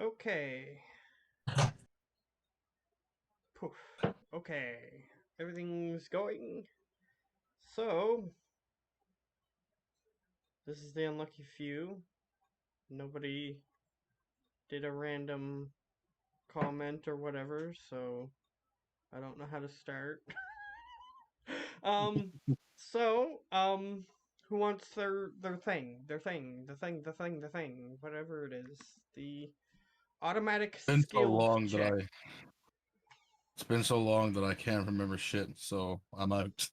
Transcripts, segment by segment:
Okay. Poof. Okay. Everything's going. So, this is the unlucky few. Nobody did a random comment or whatever, so I don't know how to start. um, so, who wants their thing, the thing, whatever it is, the automatic Been so skills long that check. it's been so long that I can't remember shit, so I'm out.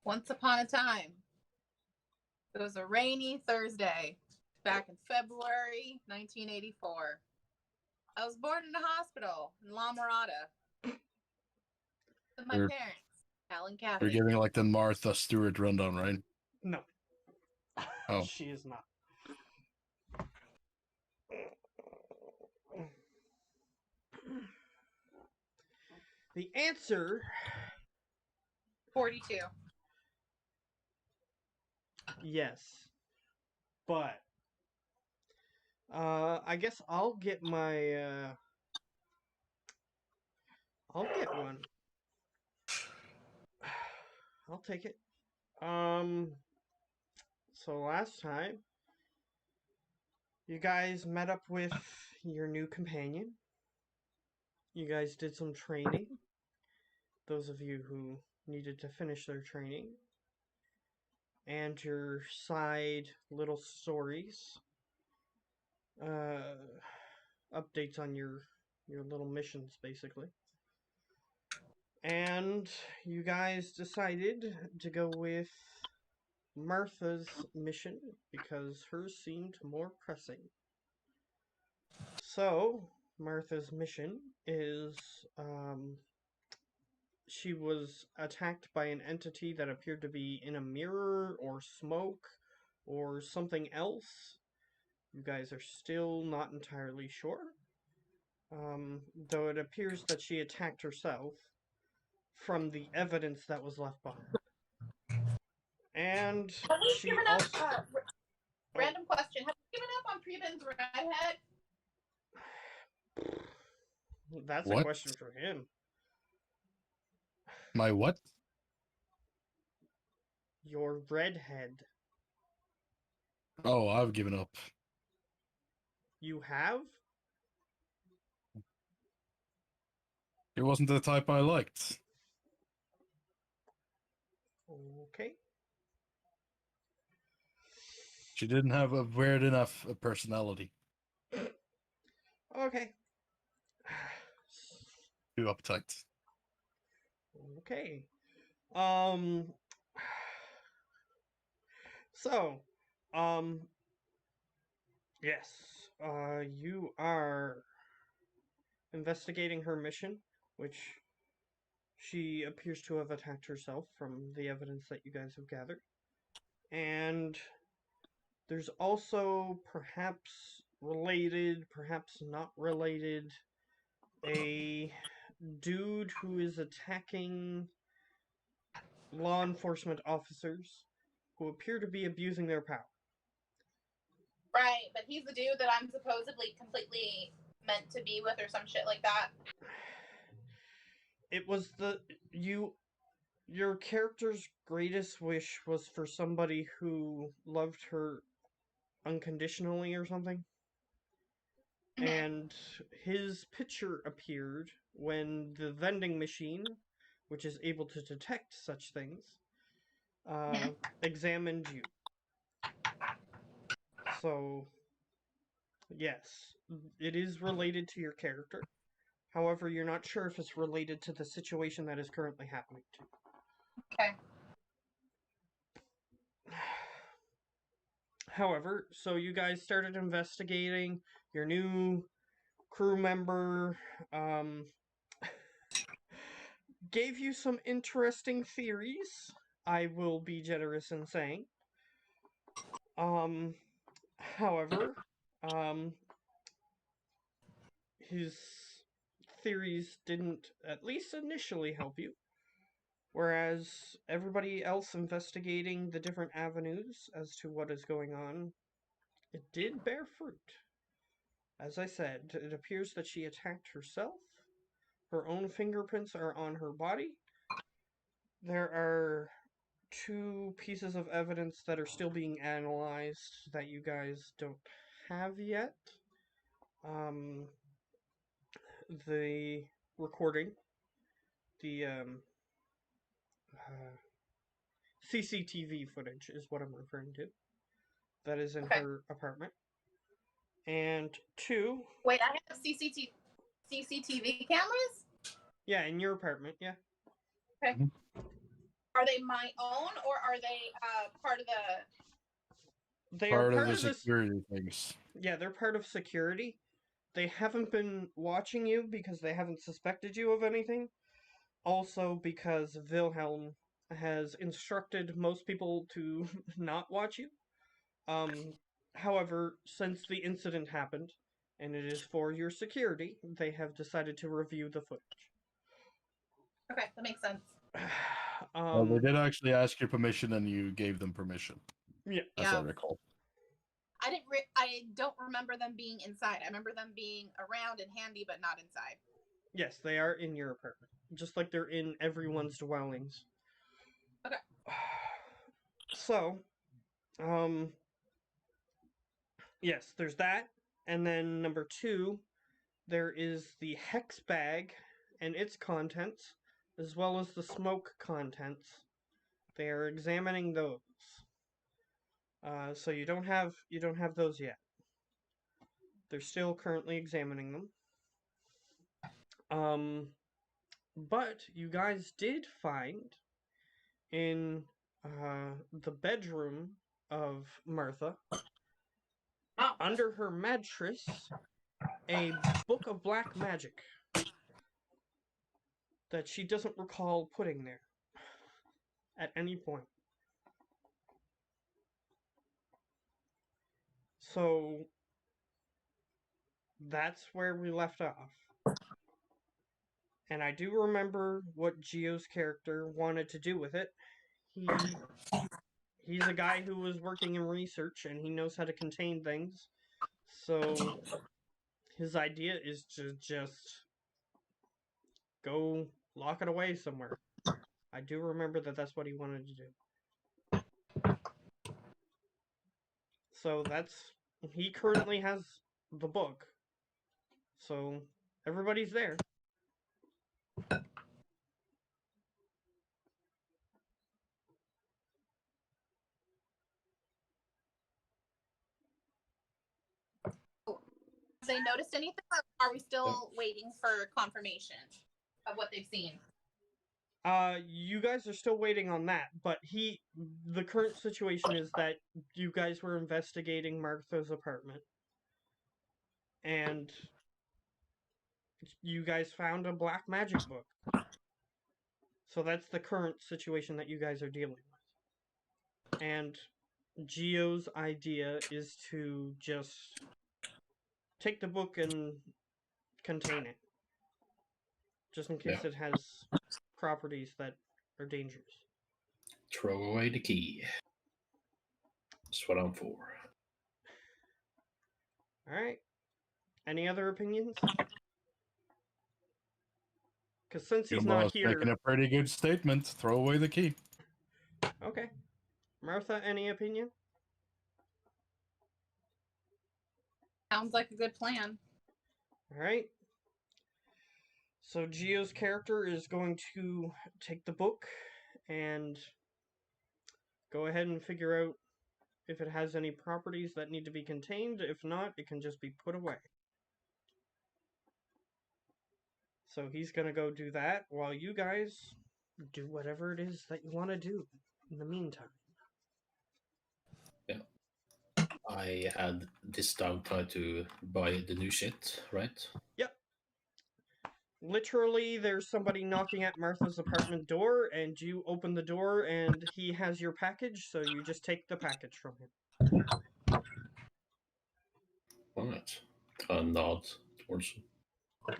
Once upon a time, it was a rainy Thursday back in February 1984. I was born in a hospital in La Mirada with my You're, parents, Al and you're Kathy. giving like the Martha Stewart rundown, right? No, Oh, she is not. The answer, 42. yes, but I guess I'll get I'll get one. I'll take it. Um, so last time you guys met up with your new companion. You guys did some training. Those of you who needed to finish their training, and your side little stories, uh, updates on your little missions, basically. And you guys decided to go with Martha's mission because hers seemed more pressing. So, Martha's mission is she was attacked by an entity that appeared to be in a mirror or smoke or something else. You guys are still not entirely sure. Though it appears that she attacked herself from the evidence that was left behind. And Have we she given up? also. Oh, Random question. Have we given up on Preben's redhead? that's a what? question for him. My what? Your redhead. Oh, I've given up. You have? It wasn't the type I liked. Okay. She didn't have a weird enough personality. Okay. Too uptight. Okay. Um. So, um. Yes. You are investigating her mission, which she appears to have attacked herself from the evidence that you guys have gathered. And there's also perhaps related, perhaps not related, a dude who is attacking law enforcement officers who appear to be abusing their power. Right, but he's the dude that I'm supposedly completely meant to be with or some shit like that. It was your character's greatest wish was for somebody who loved her unconditionally or something. And his picture appeared when the vending machine, which is able to detect such things, examined you. So, yes, it is related to your character. However, you're not sure if it's related to the situation that is currently happening to Okay. you. However, so you guys started investigating. Your new crew member gave you some interesting theories. I will be generous in saying. Um, however, um, his theories didn't, at least initially, help you. Whereas everybody else investigating the different avenues as to what is going on, it did bear fruit. As I said, it appears that she attacked herself. Her own fingerprints are on her body. There are 2 pieces of evidence that are still being analyzed that you guys don't have yet. The recording, the CCTV footage is what I'm referring to. That is in Okay. her apartment. And 2, Wait, I have CCTV cameras? yeah, in your apartment, yeah. Okay. Are they my own, or are they part of the... They are Part of part the of this. security things. Yeah, they're part of security. They haven't been watching you because they haven't suspected you of anything. Also, because Wilhelm has instructed most people to not watch you. However, since the incident happened, and it is for your security, they have decided to review the footage. Okay, that makes sense. Well, they did actually ask your permission, and you gave them permission, Yeah. as I recall. I don't remember them being inside. I remember them being around and handy, but not inside. Yes, they are in your apartment, just like they're in everyone's dwellings. Okay. So, yes, there's that, and then number 2, there is the hex bag and its contents, as well as the smoke contents. They are examining those. So you don't have those yet. They're still currently examining them. But you guys did find in the bedroom of Martha, under her mattress, a book of black magic that she doesn't recall putting there at any point. So that's where we left off. And I do remember what Gio's character wanted to do with it. He's a guy who was working in research and he knows how to contain things. So his idea is to just go lock it away somewhere. I do remember that that's what he wanted to do. So he currently has the book. So everybody's there. Have they noticed anything, or are we still waiting for confirmation of what they've seen? You guys are still waiting on that, but the current situation is that you guys were investigating Martha's apartment, and you guys found a black magic book. So that's the current situation that you guys are dealing with. And Gio's idea is to just take the book and contain it, just in case it has properties that are dangerous. Throw away the key. That's what I'm for. Alright. Any other opinions? Because since he's not here... making a pretty good statement. Throw away the key. Okay. Martha, any opinion? Sounds like a good plan. Alright. So Gio's character is going to take the book and go ahead and figure out if it has any properties that need to be contained. If not, it can just be put away. So he's going to go do that while you guys do whatever it is that you want to do in the meantime. Yeah. I had this downtime to buy the new shit, right? Yep. Literally, there's somebody knocking at Martha's apartment door, and you open the door, and he has your package, so you just take the package from him. Alright. A nod towards him.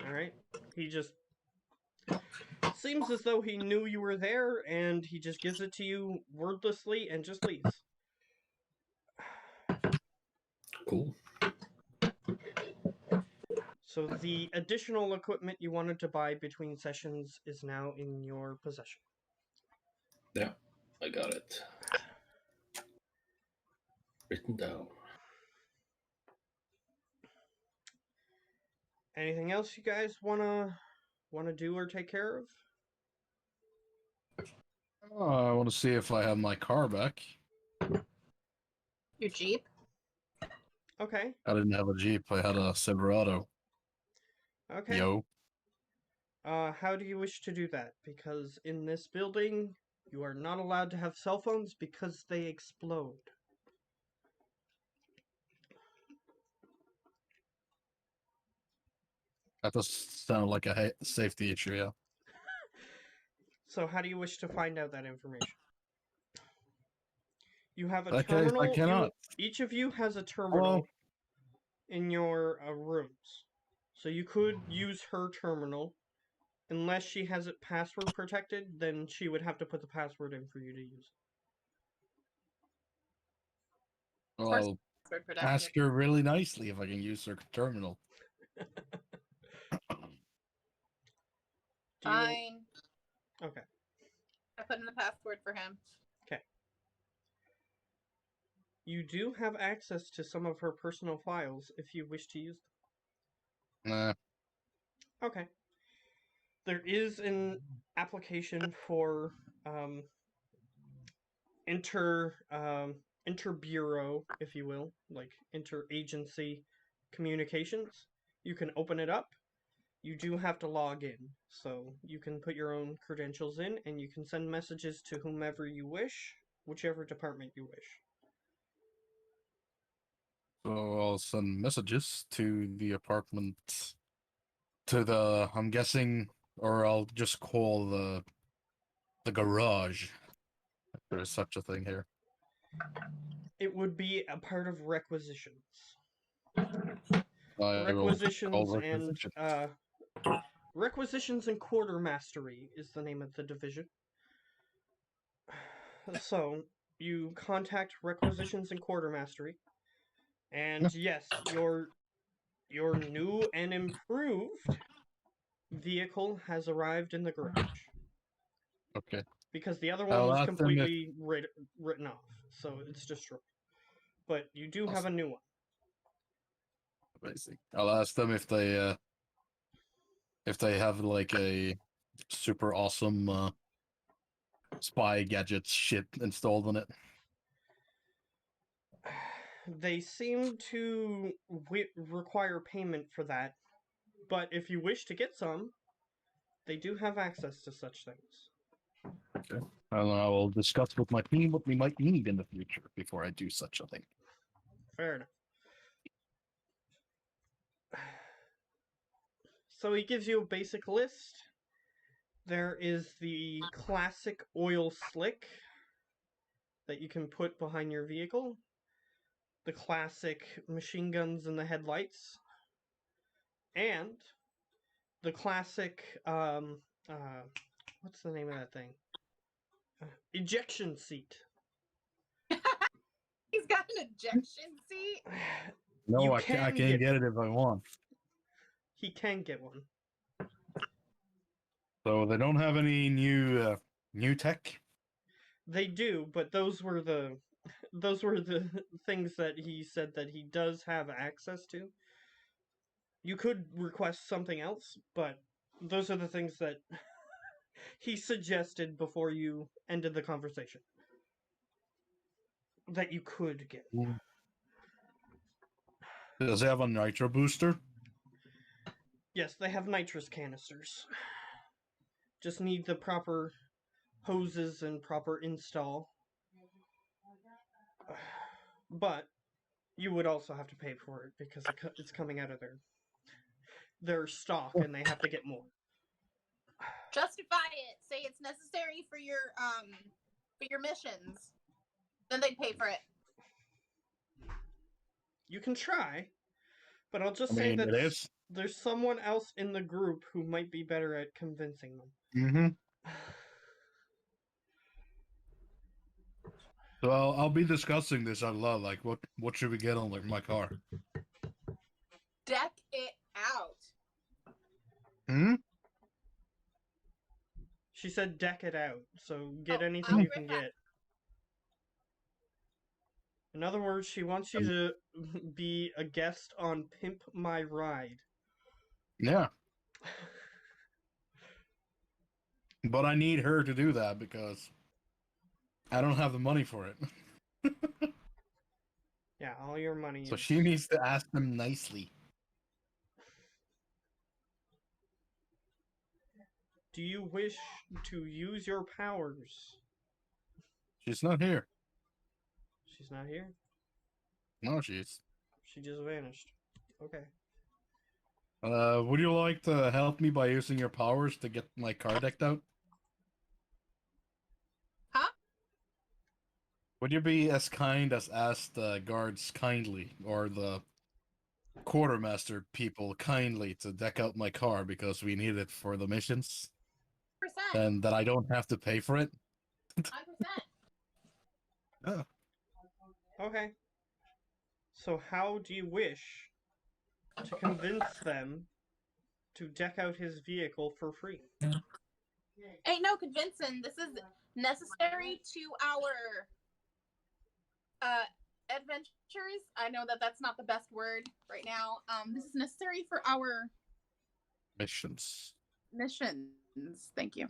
Alright? He just Seems as though he knew you were there, and he just gives it to you wordlessly and just leaves. Cool. So the additional equipment you wanted to buy between sessions is now in your possession. Yeah, I got it. Written down. Anything else you guys wanna do or take care of? I want to see if I have my car back. Your Jeep? Okay. I didn't have a Jeep. I had a Silverado. Okay. Yo. How do you wish to do that? Because in this building, you are not allowed to have cell phones because they explode. That does sound like a safety issue, yeah. So how do you wish to find out that information? You have a In that case, terminal. I cannot. Each of you has a terminal in your rooms. So you could use her terminal. Unless she has it password protected, then she would have to put the password in for you to use. Well, course. I'll Password protected. ask her really nicely if I can use her terminal. Do you- Fine. Okay. I put in the password for him. You do have access to some of her personal files if you wish to use them. Nah. Okay. There is an application for inter-bureau, if you will, like interagency communications. You can open it up. You do have to log in, so you can put your own credentials in, and you can send messages to whomever you wish, whichever department you wish. So I'll send messages to the apartment, to the, I'm guessing, or I'll just call the garage. If there's such a thing here. It would be a part of requisitions. I will Requisitions call and requisitions. Requisitions and Quartermastery is the name of the division. So you contact Requisitions and Quartermastery, and yes, your new and improved vehicle has arrived in the garage Okay. because the other one I'll was ask them if- completely written off, so it's destroyed. But you do have a new one. Amazing. I'll ask them if they have like a super awesome spy gadget shit installed in it. They seem to require payment for that, but if you wish to get some, they do have access to such things. Okay. I will discuss with my team what we might need in the future before I do such a thing. Fair enough. So he gives you a basic list. There is the classic oil slick that you can put behind your vehicle. The classic machine guns in the headlights. And the classic, what's the name of that thing? Ejection seat. He's got an ejection seat. No, You I can't can get it if I want. He can get one. So they don't have any new tech. They do, but those were the things that he said that he does have access to. You could request something else, but those are the things that he suggested before you ended the conversation that you could get. Does it have a nitro booster? Yes, they have nitrous canisters. Just need the proper hoses and proper install. But you would also have to pay for it because it's coming out of their stock and they have to get more. Justify it. Say it's necessary for your missions. Then they'd pay for it. You can try, but I'll just I say mean, that it is there's someone else in the group who might be better at convincing them. Mm-hmm. So I'll be discussing this out loud. Like, what should we get on like my car? Deck it out. Hmm. She said deck it out, so get Oh, anything I'll you bring can that. get. In other words, she wants you to be a guest on Pimp My Ride. Yeah, but I need her to do that because I don't have the money for it. Yeah, all your money. So is- she needs to ask them nicely. Do you wish to use your powers? She's not here. She's not here. No, she's. She just vanished. Okay. Would you like to help me by using your powers to get my car decked out? Huh? Would you be as kind as ask the guards kindly, or the quartermaster people kindly to deck out my car because we need it for the missions, 100%. and that I don't have to pay for it? 100%. Okay. So how do you wish to convince them to deck out his vehicle for free? Ain't no convincing. This is necessary to our adventures. I know that that's not the best word right now. This is necessary for our Missions. missions. Thank you.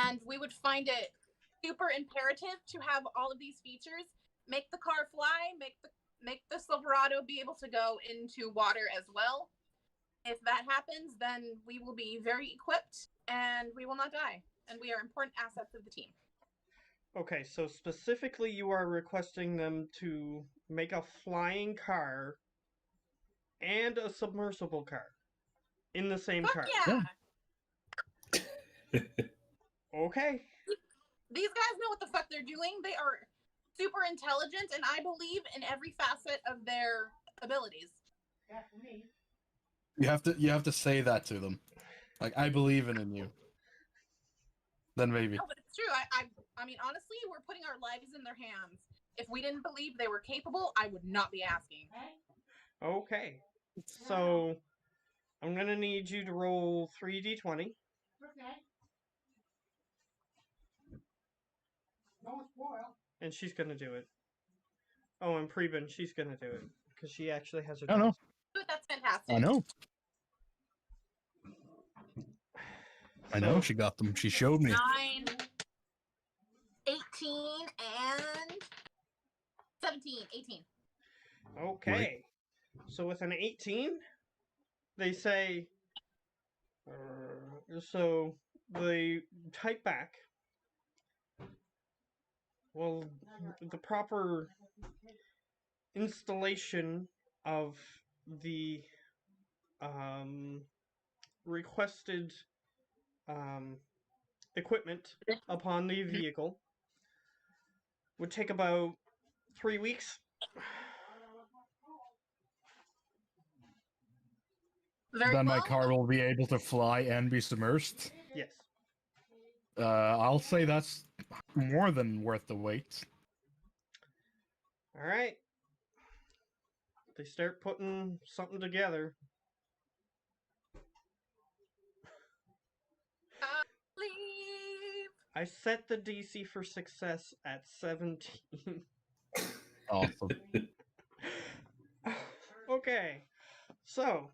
And we would find it super imperative to have all of these features. Make the car fly. Make the Silverado be able to go into water as well. If that happens, then we will be very equipped and we will not die. And we are important assets of the team. Okay, so specifically you are requesting them to make a flying car and a submersible car in the same Fuck car. yeah! Okay. These guys know what the fuck they're doing. They are super intelligent, and I believe in every facet of their abilities. You have to say that to them. Like, I believe in you. Then maybe. No, but it's true. I mean, honestly, we're putting our lives in their hands. If we didn't believe they were capable, I would not be asking. Okay. So I'm gonna need you to roll 3d20. Okay. Don't spoil. And she's gonna do it. Oh, and Preben, she's gonna do it. Because she actually has a I know. dice. Dude, that's fantastic. I know. I know. So- She got them. She showed me. 9, 18, and 17. 18. Okay. So with an 18, they say. So they type back. Well, the proper installation of the requested equipment upon the vehicle would take about 3 weeks. Very Then my well. car will be able to fly and be submersed. Yes. I'll say that's more than worth the wait. All right. They start putting something together. Leave. I set the DC for success at 17. Awesome. Okay. So.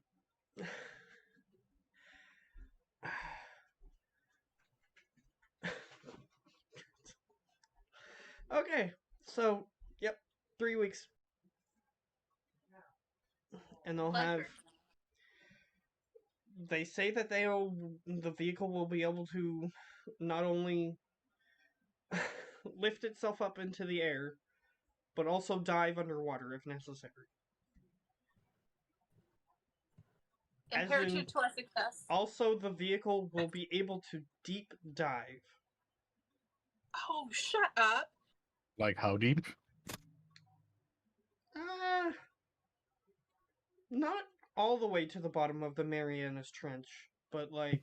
Okay. So, yep. 3 weeks. And they'll have. Pleasure. They say that the vehicle will be able to not only lift itself up into the air, but also dive underwater if necessary. As Imperative in- to our success. Also, the vehicle will be able to deep dive. Oh, shut up. Like, how deep? Not all the way to the bottom of the Marianas Trench, but like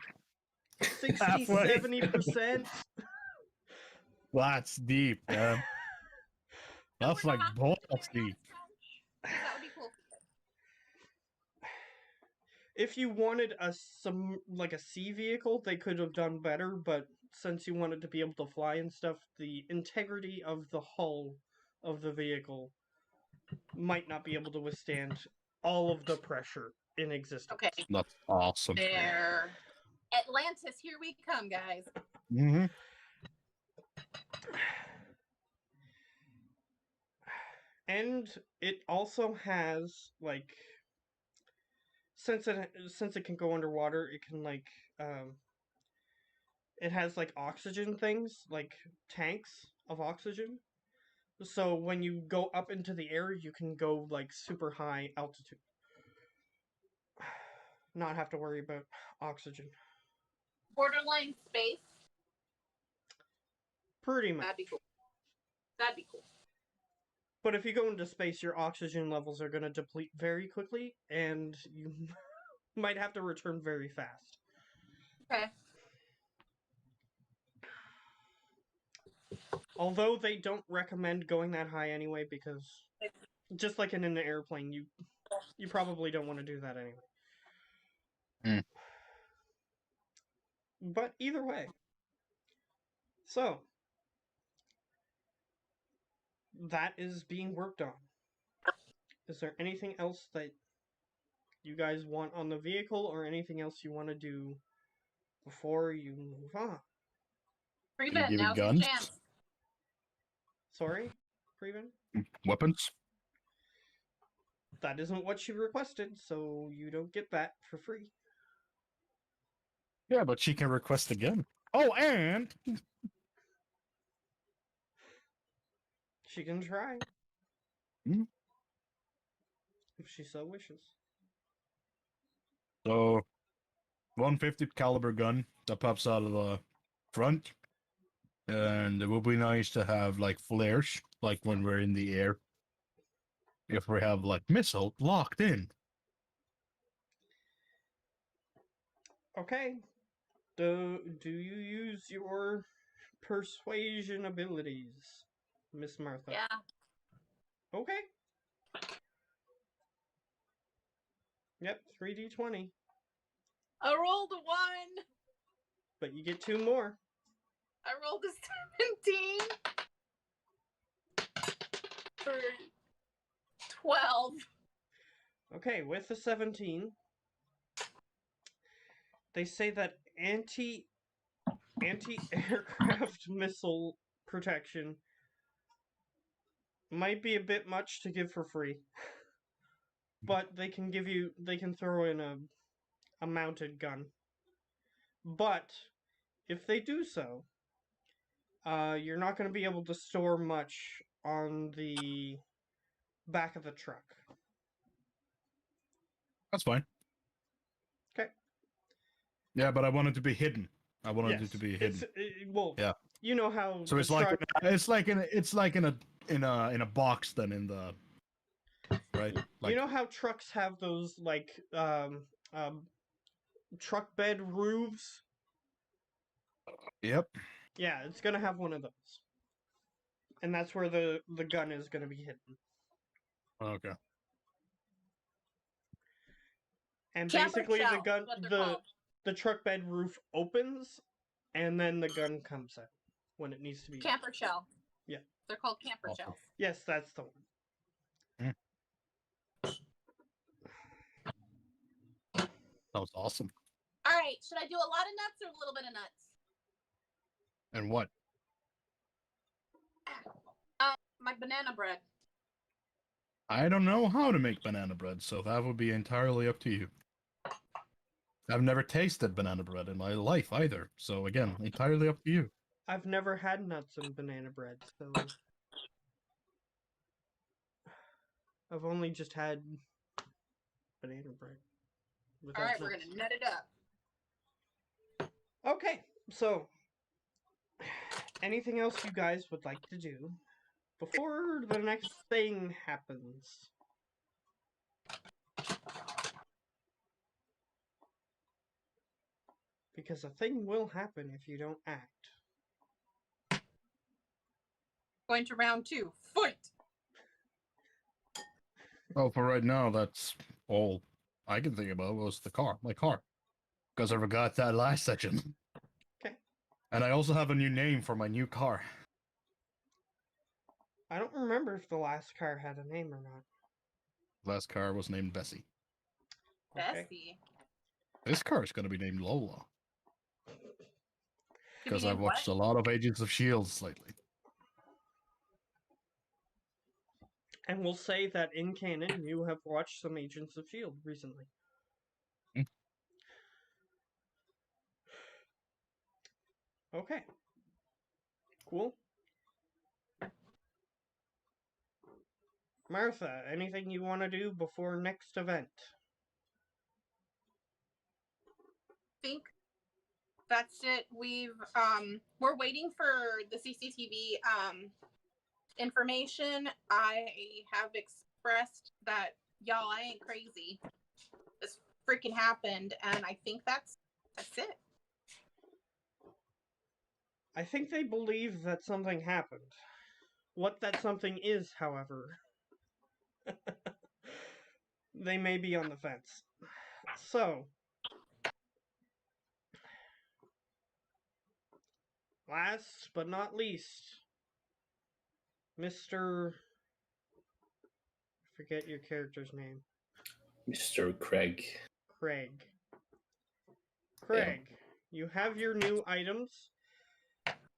60, Halfway. 70%. That's deep, man. That's We're like not balls Mariana deep. Trench. That would be cool. If you wanted like a sea vehicle, they could have done better, but since you wanted to be able to fly and stuff, the integrity of the hull of the vehicle might not be able to withstand all of the pressure in existence. Okay. That's awesome. There. Atlantis, here we come, guys. Mm-hmm. And it also has like since it can go underwater, it can like it has like oxygen things, like tanks of oxygen. So when you go up into the air, you can go like super high altitude. Not have to worry about oxygen. Borderline space. Pretty much. That'd be cool. That'd be cool. But if you go into space, your oxygen levels are going to deplete very quickly, and you might have to return very fast. Okay. Although they don't recommend going that high anyway, because just like in an airplane, you probably don't want to do that anyway. Mm. But either way. So, that is being worked on. Is there anything else that you guys want on the vehicle, or anything else you want to do before you move on? Prevent, give it now's your guns? chance. Sorry, Previn? Weapons? That isn't what she requested, so you don't get that for free. Yeah, but she can request again. Oh, and She can try. Mhm. If she so wishes. so 150 caliber gun that pops out of the front. And it would be nice to have like flares, like when we're in the air. If we have like missile locked in. Okay. Do you use your persuasion abilities, Miss Martha? Yeah. Okay. Yep, 3d20. I rolled a 1. But you get 2 more. I rolled a 17. For 12. Okay, with the 17, they say that anti-aircraft missile protection might be a bit much to give for free. But they can throw in a mounted gun. But if they do so, you're not going to be able to store much on the back of the truck. That's fine. Okay. Yeah, but I want it to be hidden. I wanted Yes, it to be hidden. Well, Yeah. you know how So the it's like truck, it's like in a box then in the right. Like you know how trucks have those like truck bed roofs. yep. Yeah, it's gonna have one of those, and that's where the gun is gonna be hidden. Okay. And Camper basically, shell, the gun, what they're called. the truck bed roof opens, and then the gun comes out when it needs to be. Camper shell. Yeah. They're called camper Awesome. shells. Yes, that's the one. That was awesome. All right. Should I do a lot of nuts or a little bit of nuts? And what? My banana bread. I don't know how to make banana bread, so that would be entirely up to you. I've never tasted banana bread in my life either, so again, entirely up to you. I've never had nuts and banana bread, so I've only just had banana bread. All right, without we're nuts. gonna nut it up. Okay, so anything else you guys would like to do before the next thing happens? Because a thing will happen if you don't act. Going to round 2. Fight! Oh, for right now, that's all I can think about was the car, my car. Because I forgot that last section. Okay. And I also have a new name for my new car. I don't remember if the last car had a name or not. Last car was named Bessie. Okay. Bessie. This car is going to be named Lola. To be Because I've named watched what? a lot of Agents of S.H.I.E.L.D. lately. And we'll say that in canon, you have watched some Agents of S.H.I.E.L.D. recently. Hmm. Okay. Cool. Martha, anything you want to do before next event? Think that's it. We're waiting for the CCTV information. I have expressed that y'all, I ain't crazy. This freaking happened, and I think that's it. I think they believe that something happened. What that something is, however, they may be on the fence. So, last but not least, Mr. Forget your character's name. Mr. Craig. Craig. Craig, you have your new items.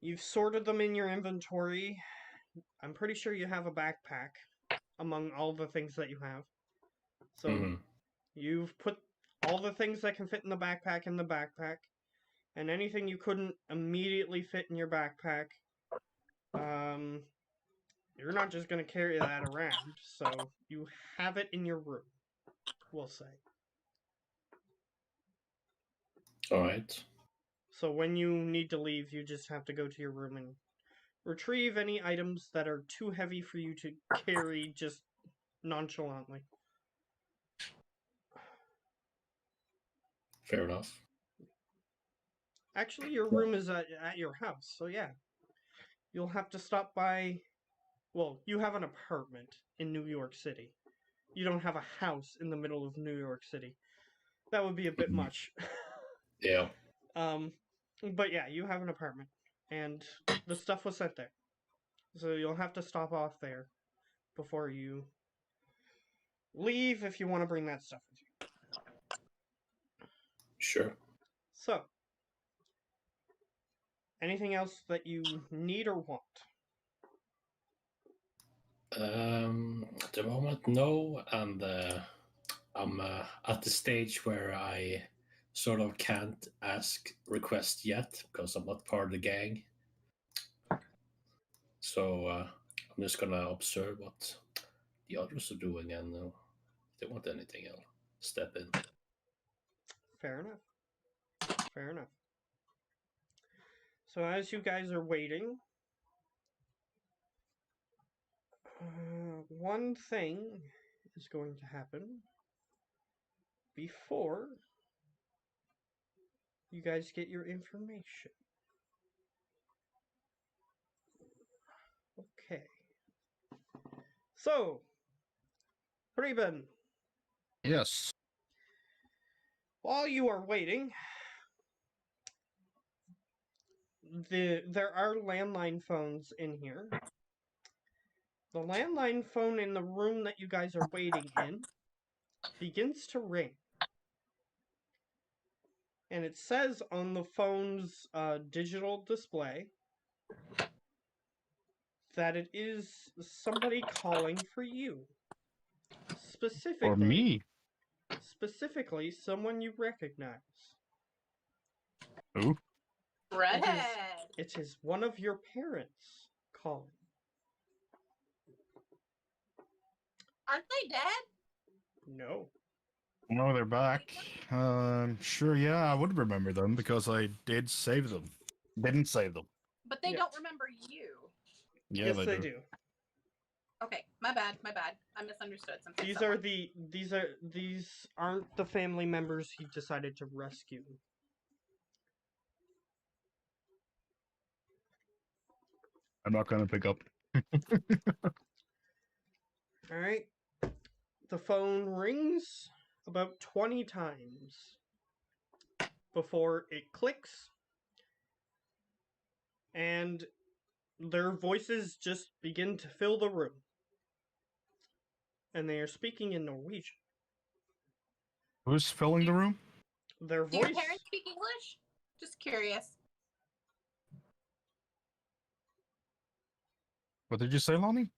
You've sorted them in your inventory. I'm pretty sure you have a backpack among all the things that you have. So, Mhm. you've put all the things that can fit in the backpack, and anything you couldn't immediately fit in your backpack, you're not just going to carry that around, so you have it in your room, we'll say. All right. So when you need to leave, you just have to go to your room and retrieve any items that are too heavy for you to carry just nonchalantly. Fair enough. Actually, your room is at your house, so yeah. You'll have to stop by. Well, you have an apartment in New York City. You don't have a house in the middle of New York City. That would be a bit Mhm. much. Yeah. But yeah, you have an apartment, and the stuff was sent there. So you'll have to stop off there before you leave if you want to bring that stuff with you. Sure. So, anything else that you need or want? At the moment, no, and I'm at the stage where I sort of can't request yet because I'm not part of the gang. So I'm just gonna observe what the others are doing, and if they want anything, I'll step in. Fair enough. Fair enough. So as you guys are waiting, one thing is going to happen before you guys get your information. Okay. So, Preben, Yes. while you are waiting, there are landline phones in here. The landline phone in the room that you guys are waiting in begins to ring. And it says on the phone's digital display that it is somebody calling for you. Or me. Specifically, someone you recognize. Who? Redhead. It is one of your parents calling. Aren't they dead? No. No, they're back. Sure, yeah, I would remember them because I did save them. Didn't save them. But they Yeah. don't remember you. Yeah, Yes, they do. Okay, my bad. I misunderstood something. These aren't the family members he decided to rescue. I'm not gonna pick up. All right. The phone rings about 20 times before it clicks, and their voices just begin to fill the room. And they are speaking in Norwegian. Who's filling the room? Their Do your voice. parents speak English? Just curious. What did you say, Lonnie?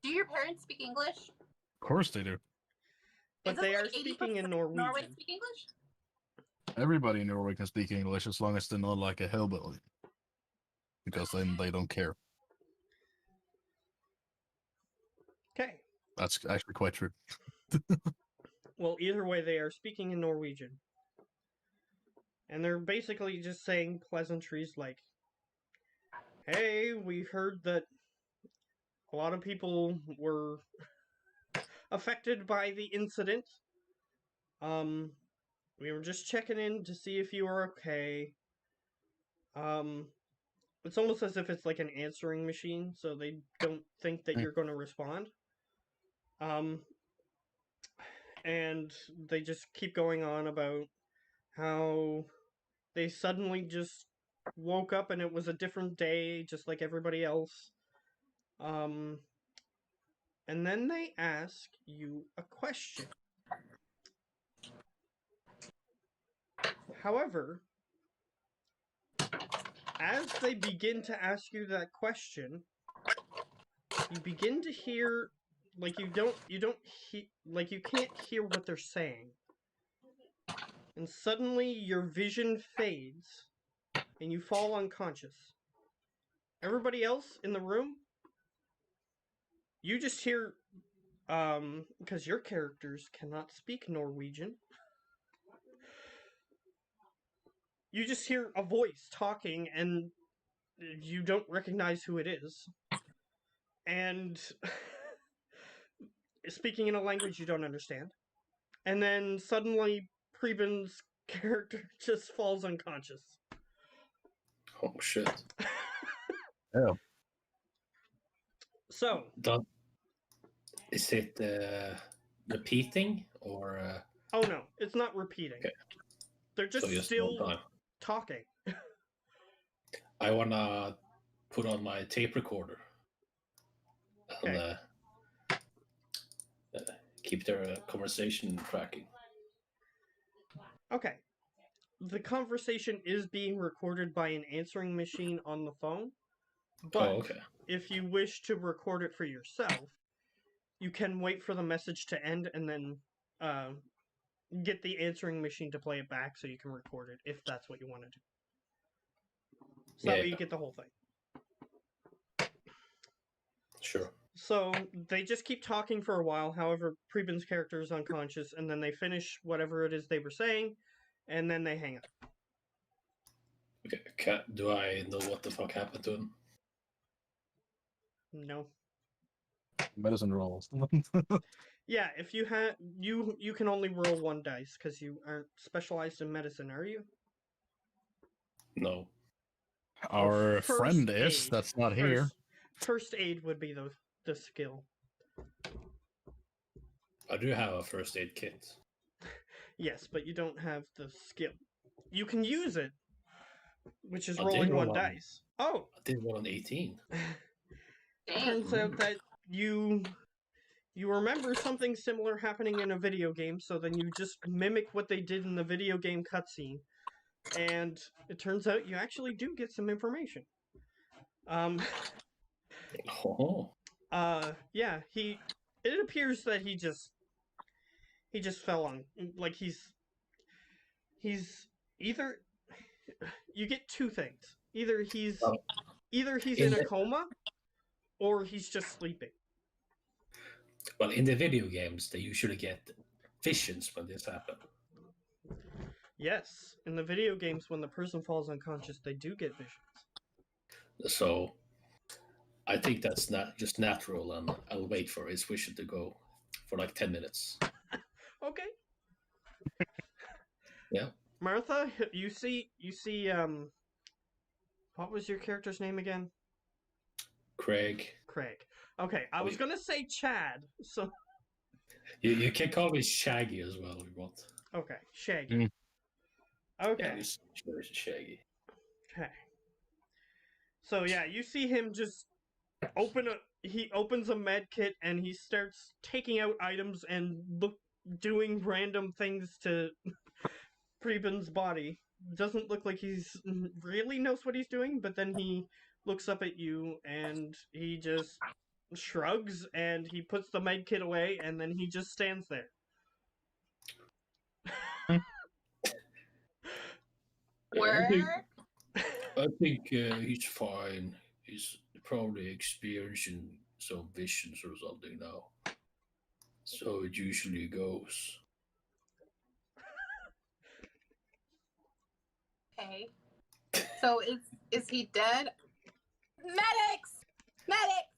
Do your parents speak English? Of course they do. But Isn't they like are speaking 80% in of Norwegian. Norway speak English? Everybody in Norway can speak English as long as they're not like a hillbilly. Because then they don't care. Okay. That's actually quite true. Well, either way, they are speaking in Norwegian. And they're basically just saying pleasantries like, hey, we heard that a lot of people were affected by the incident. We were just checking in to see if you were okay. It's almost as if it's like an answering machine, so they don't think that you're going to respond. And they just keep going on about how they suddenly just woke up and it was a different day, just like everybody else. And then they ask you a question. However, as they begin to ask you that question, you begin to hear, like you can't hear what they're saying. And suddenly your vision fades and you fall unconscious. Everybody else in the room, you just hear, because your characters cannot speak Norwegian, you just hear a voice talking and you don't recognize who it is. And speaking in a language you don't understand. And then suddenly Preben's character just falls unconscious. Oh shit. Yeah. So, Is it repeating or? oh no, it's not repeating. Okay. They're just one still time. talking. I wanna put on my tape recorder and Okay. keep their conversation tracking. Okay. The conversation is being recorded by an answering machine on the phone. But okay. if you wish to record it for yourself, you can wait for the message to end and then get the answering machine to play it back so you can record it if that's what you want to do. So that way you get the whole thing. Sure. So they just keep talking for a while. However, Preben's character is unconscious, and then they finish whatever it is they were saying, and then they hang up. Okay. Do I know what the fuck happened to him? No. Medicine rolls. Yeah, if you had you can only roll one dice because you aren't specialized in medicine, are you? No. Our first friend is. aid. That's not here. First aid would be the skill. I do have a first aid kit. Yes, but you don't have the skill. You can use it, which is I did rolling roll one on- dice. Oh, I did one on 18. turns out that you remember something similar happening in a video game, so then you just mimic what they did in the video game cutscene, and it turns out you actually do get some information. Oh. Yeah, it appears that he just fell on, like he's either, you get two things. Either he's in a coma or he's just sleeping. Well, in the video games, they usually get visions when this happens. Yes, in the video games when the person falls unconscious, they do get visions. So I think that's not just natural, and I'll wait for his vision to go for like 10 minutes. Okay. Yeah. Martha, you see what was your character's name again? Craig. Craig. Okay, I was gonna say Chad. So You can call me Shaggy as well if you want. okay, Shaggy. Mm. Okay. Yeah, it's Shaggy. Okay. So yeah, you see him just he opens a med kit and he starts taking out items and doing random things to Preben's body. Doesn't look like he's really knows what he's doing, but then he looks up at you and he just shrugs and he puts the med kit away and then he just stands there. Where? I think he's fine. He's probably experiencing some visions or something now. So it usually goes. Okay. So is he dead? Medics! Medics!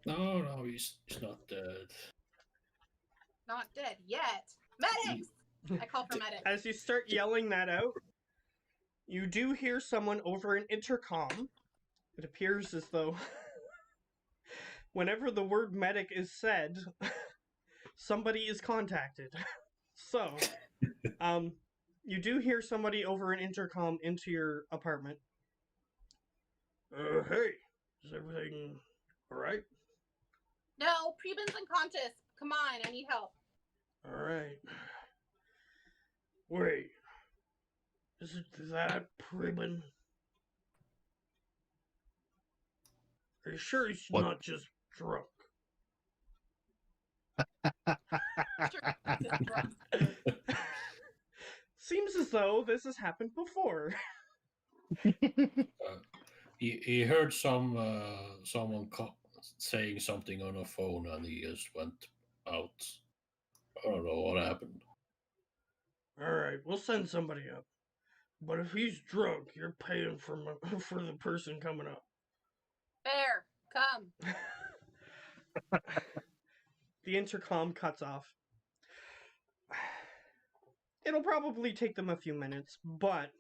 No, he's not dead. Not dead yet. Medics! I call for medics. As you start yelling that out, you do hear someone over an intercom. It appears as though whenever the word medic is said, somebody is contacted. So, you do hear somebody over an intercom into your apartment. Hey, is everything alright? No, Preben's unconscious. Come on, I need help. Alright. Wait. Is it that Preben? Are you sure he's What? not just drunk? Seems as though this has happened before. He heard someone saying something on a phone and he just went out. I don't know what happened. Alright, we'll send somebody up. But if he's drunk, you're paying for the person coming up. Bear, come. The intercom cuts off. It'll probably take them a few minutes, but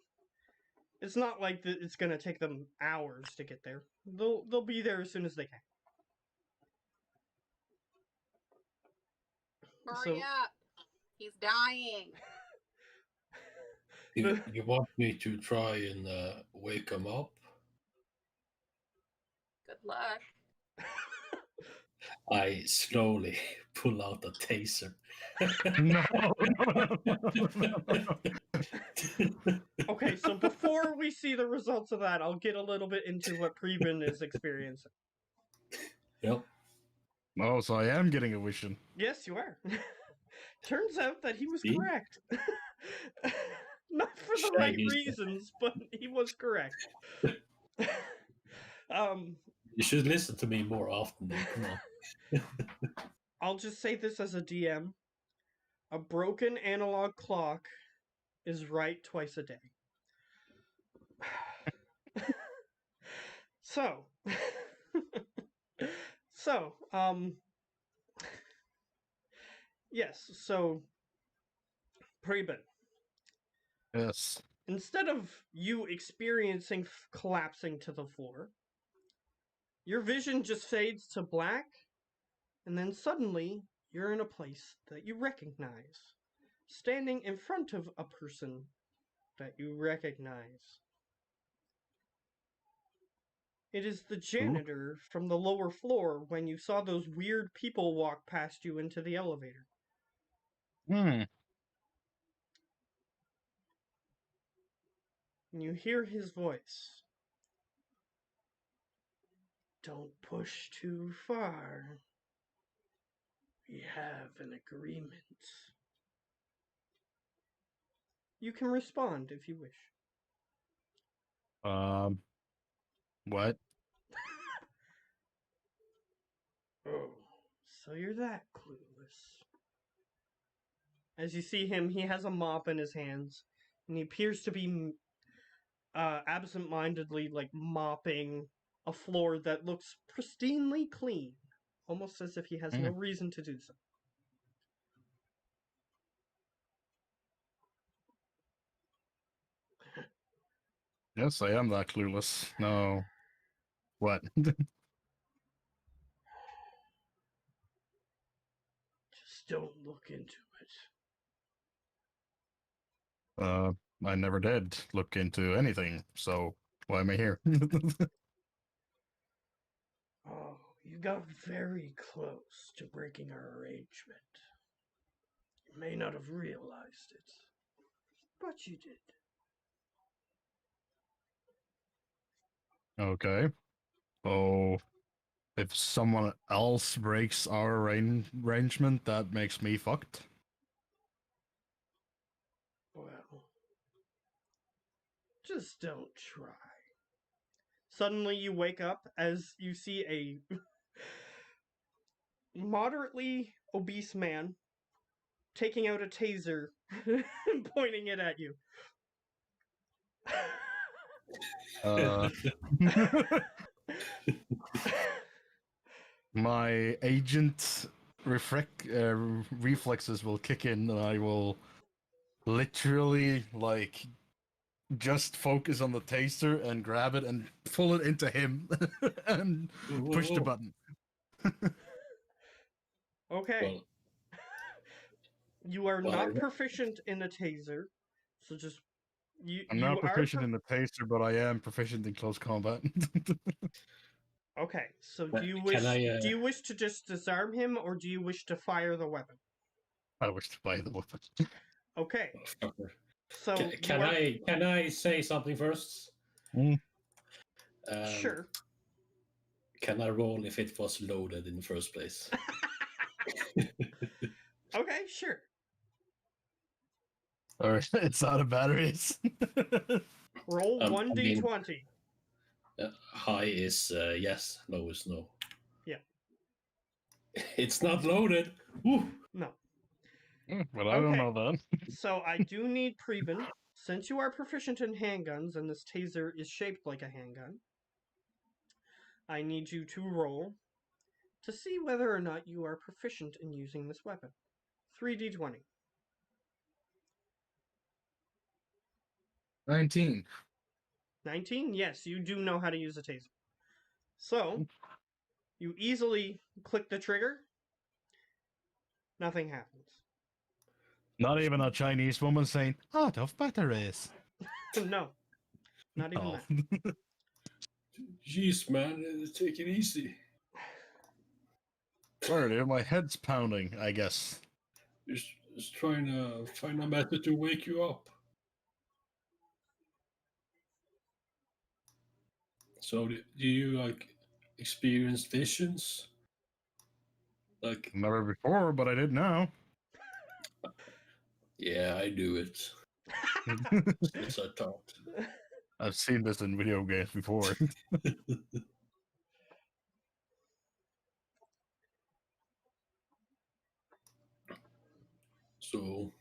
it's not like it's gonna take them hours to get there. They'll be there as soon as they can. Hurry up. He's dying. You want me to try and wake him up? Good luck. I slowly pull out a taser. No. Okay, so before we see the results of that, I'll get a little bit into what Preben is experiencing. Yep. Oh, so I am getting a vision. Yes, you are. Turns out that he was See? correct. Not for the right Shaggy's- reasons, but he was correct. You should listen to me more often. Then. Come on. I'll just say this as a DM. A broken analog clock is right twice a day. So, yes, so, Preben, Yes. instead of you experiencing collapsing to the floor, your vision just fades to black, and then suddenly you're in a place that you recognize, standing in front of a person that you recognize. It is the janitor from the lower floor when you saw those weird people walk past you into the elevator. Hmm. And you hear his voice. Don't push too far. We have an agreement. You can respond if you wish. What? Oh, so you're that clueless. As you see him, he has a mop in his hands, and he appears to be absent-mindedly, like, mopping a floor that looks pristinely clean, almost as if he has no reason to do so. Yes, I am that clueless. No. What? don't look into it. I never did look into anything, so why am I here? Oh, you got very close to breaking our arrangement. You may not have realized it, but you did. Okay. So if someone else breaks our arrangement, that makes me fucked. Well, just don't try. Suddenly you wake up as you see a moderately obese man taking out a taser and pointing it at you. Uh, my agent reflexes will kick in, and I will literally like just focus on the taser and grab it and pull it into him and push the button. Okay. Well, You are well, not proficient in a taser, so just I'm you not are proficient in the taser, but I am proficient in close combat. Okay, so Can I, do you wish to just disarm him or do you wish to fire the weapon? I wish to buy the weapon. Okay, fucker. so Can I say something first? Mm. Sure. Can I roll if it was loaded in the first place? Okay, sure. Or it's out of batteries. Roll I one mean- d20. High is yes, low is no. Yeah. It's not loaded. Woo! No. But I don't Okay. know that. So I do need Preben, since you are proficient in handguns and this taser is shaped like a handgun. I need you to roll to see whether or not you are proficient in using this weapon. 3d20. 19. 19? Yes, you do know how to use a taser. So, you easily click the trigger. Nothing happens. Not even a Chinese woman saying, out of batteries. No, not even Oh. that. Jeez, man, take it easy. Sorry, dude, my head's pounding, I guess. Just trying to find a method to wake you up. So, do you like experience visions? Like, Never before, but I did now. yeah, I do it. Yes, I thought. I've seen this in video games before. So,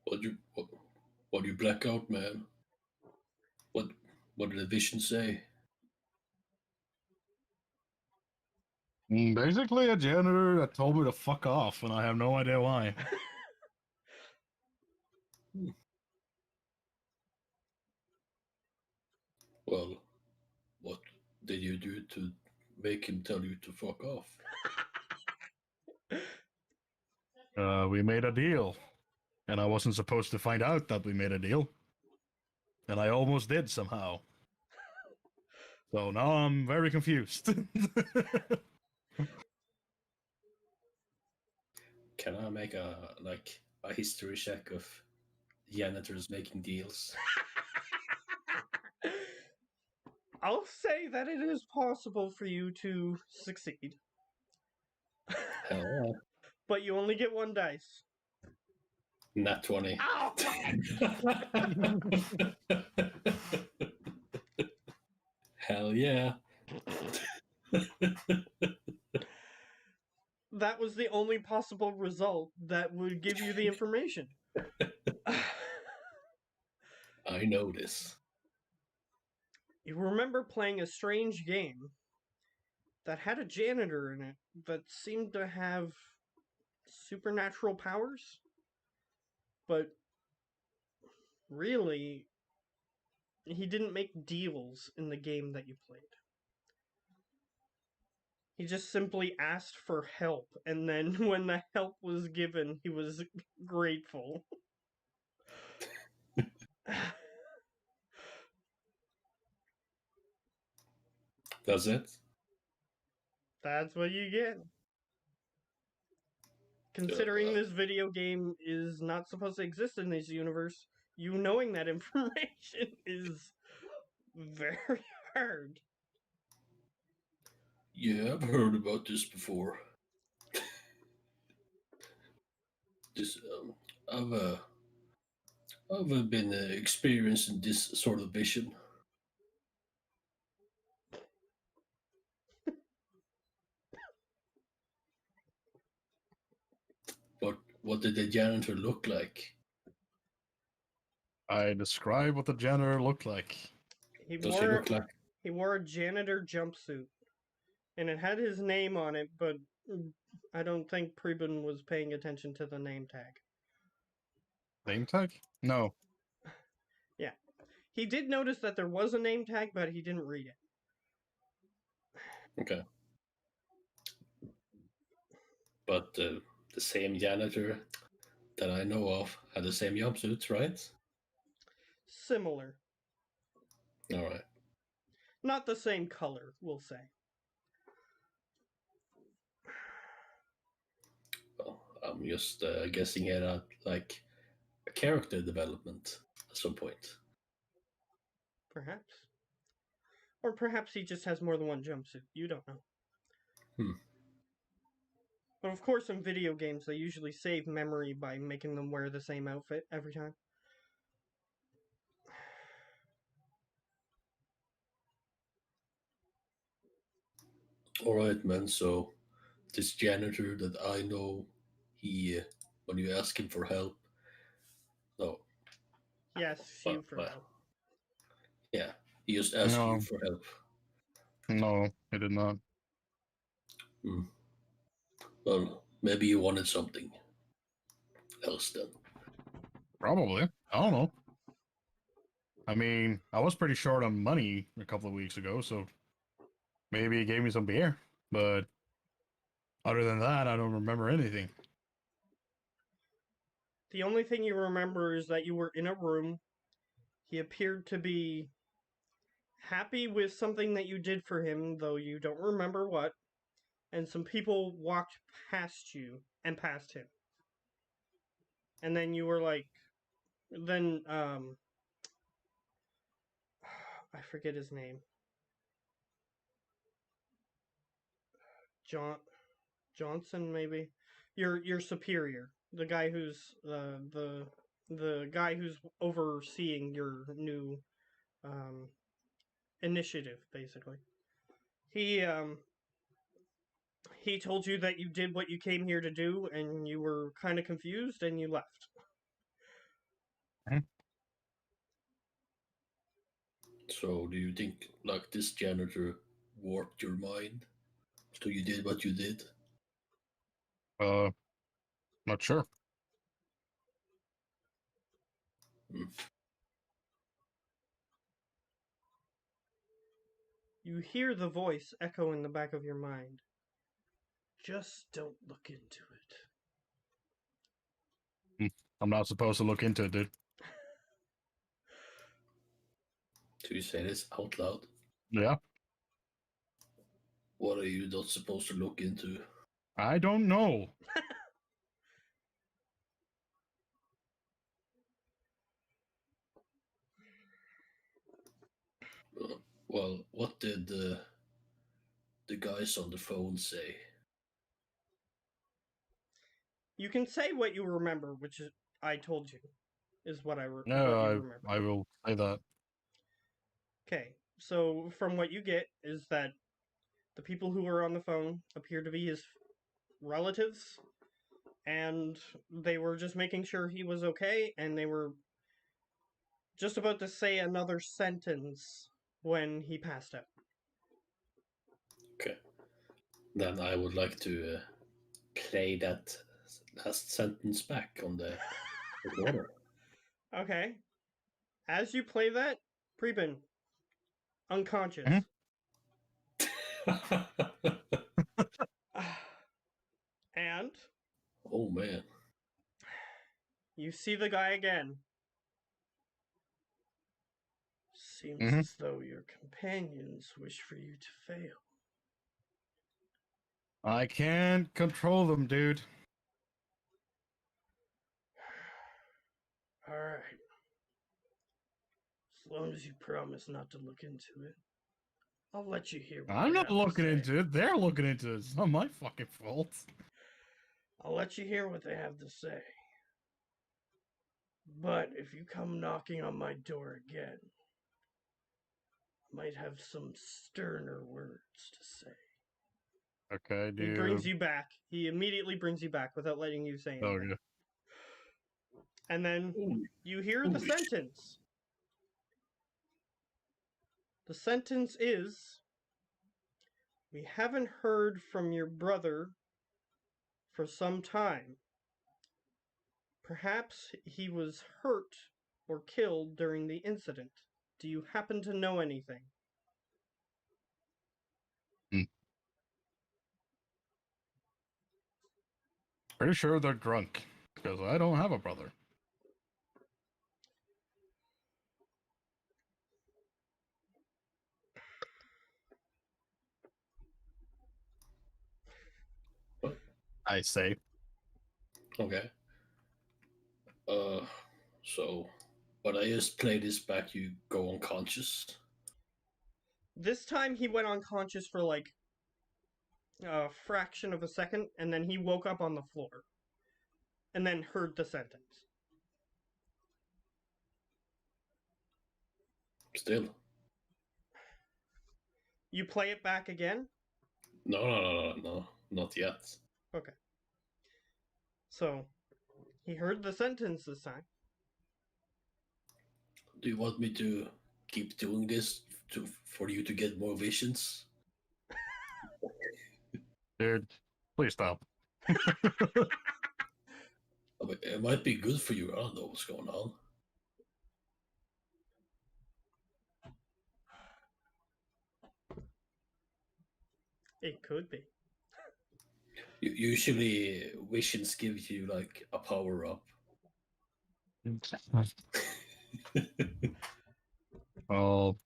what do you black out, man? What did the vision say? Basically, a janitor that told me to fuck off, and I have no idea why. Well, what did you do to make him tell you to fuck off? We made a deal, and I wasn't supposed to find out that we made a deal. And I almost did somehow. So now I'm very confused. Can I make a history check of janitors making deals? I'll say that it is possible for you to succeed, Hell, but you only get one dice. nat 20. Ow! Hell yeah. That was the only possible result that would give you the information. I know this. You remember playing a strange game that had a janitor in it that seemed to have supernatural powers? But really, he didn't make deals in the game that you played. He just simply asked for help, and then when the help was given, he was grateful. That's it. That's what you get. Considering this video game is not supposed to exist in this universe, you knowing that information is very hard. Yeah, I've heard about this before. This I've been experiencing this sort of vision. What did the janitor look like? I describe what the janitor looked like. He Does he wore look like? he wore a janitor jumpsuit, and it had his name on it, but I don't think Preben was paying attention to the name tag. Name tag? No. Yeah, he did notice that there was a name tag, but he didn't read it. Okay. But the same janitor that I know of had the same jumpsuits, right? Similar, All right. not the same color, we'll say. Well, I'm just guessing it at like a character development at some point. Perhaps. Or perhaps he just has more than one jumpsuit. You don't know. But of course, in video games, they usually save memory by making them wear the same outfit every time. All right, man. So this janitor that I know, he when you ask him for help, no, He asks well, you for well, help. yeah, he just asks No. you for help. No, he did not. Well, maybe you wanted something else then. Probably. I don't know. I mean, I was pretty short on money a couple of weeks ago, so maybe he gave me some beer. But other than that, I don't remember anything. The only thing you remember is that you were in a room. He appeared to be happy with something that you did for him, though you don't remember what. And some people walked past you and past him. And then you were like, then, I forget his name. Johnson, maybe? Your superior. The guy who's, the guy who's overseeing your new, initiative, basically. He told you that you did what you came here to do, and you were kind of confused, and you left. So, do you think like this janitor warped your mind, so you did what you did? Not sure. You hear the voice echo in the back of your mind. Just don't look into it. I'm not supposed to look into it, dude. Do you say this out loud? Yeah. What are you not supposed to look into? I don't know. Well, what did the guys on the phone say? You can say what you remember, which is I told you, is what what you No, remember. I will say that. Okay, so from what you get is that the people who were on the phone appear to be his relatives, and they were just making sure he was okay, and they were just about to say another sentence when he passed out. Okay. Then I would like to play that last sentence back on the recorder. Okay. As you play that, Preben, unconscious. Mhm. And Oh man. you see the guy again. Seems Mhm. as though your companions wish for you to fail. I can't control them, dude. Alright. As long as you promise not to look into it, I'll let you hear what I'm they not have to looking say. into it. They're looking into it. It's not my fucking fault. I'll let you hear what they have to say. But if you come knocking on my door again, I might have some sterner words to say. Okay, He dude. brings you back. He immediately brings you back without letting you say anything. Okay. And then Holy, you hear the holy sentence. The sentence is, we haven't heard from your brother for some time. Perhaps he was hurt or killed during the incident. Do you happen to know anything? Pretty sure they're drunk. Because I don't have a brother. What? I say. Okay. Uh, so when I just play this back, you go unconscious. This time he went unconscious for like a fraction of a second, and then he woke up on the floor. And then heard the sentence. Still. You play it back again? No, not yet. Okay. So, he heard the sentence this time. Do you want me to keep doing this for you to get more visions? Dude, please stop. I mean, it might be good for you. I don't know what's going on. It could be. Usually, visions give you like a power up. Well,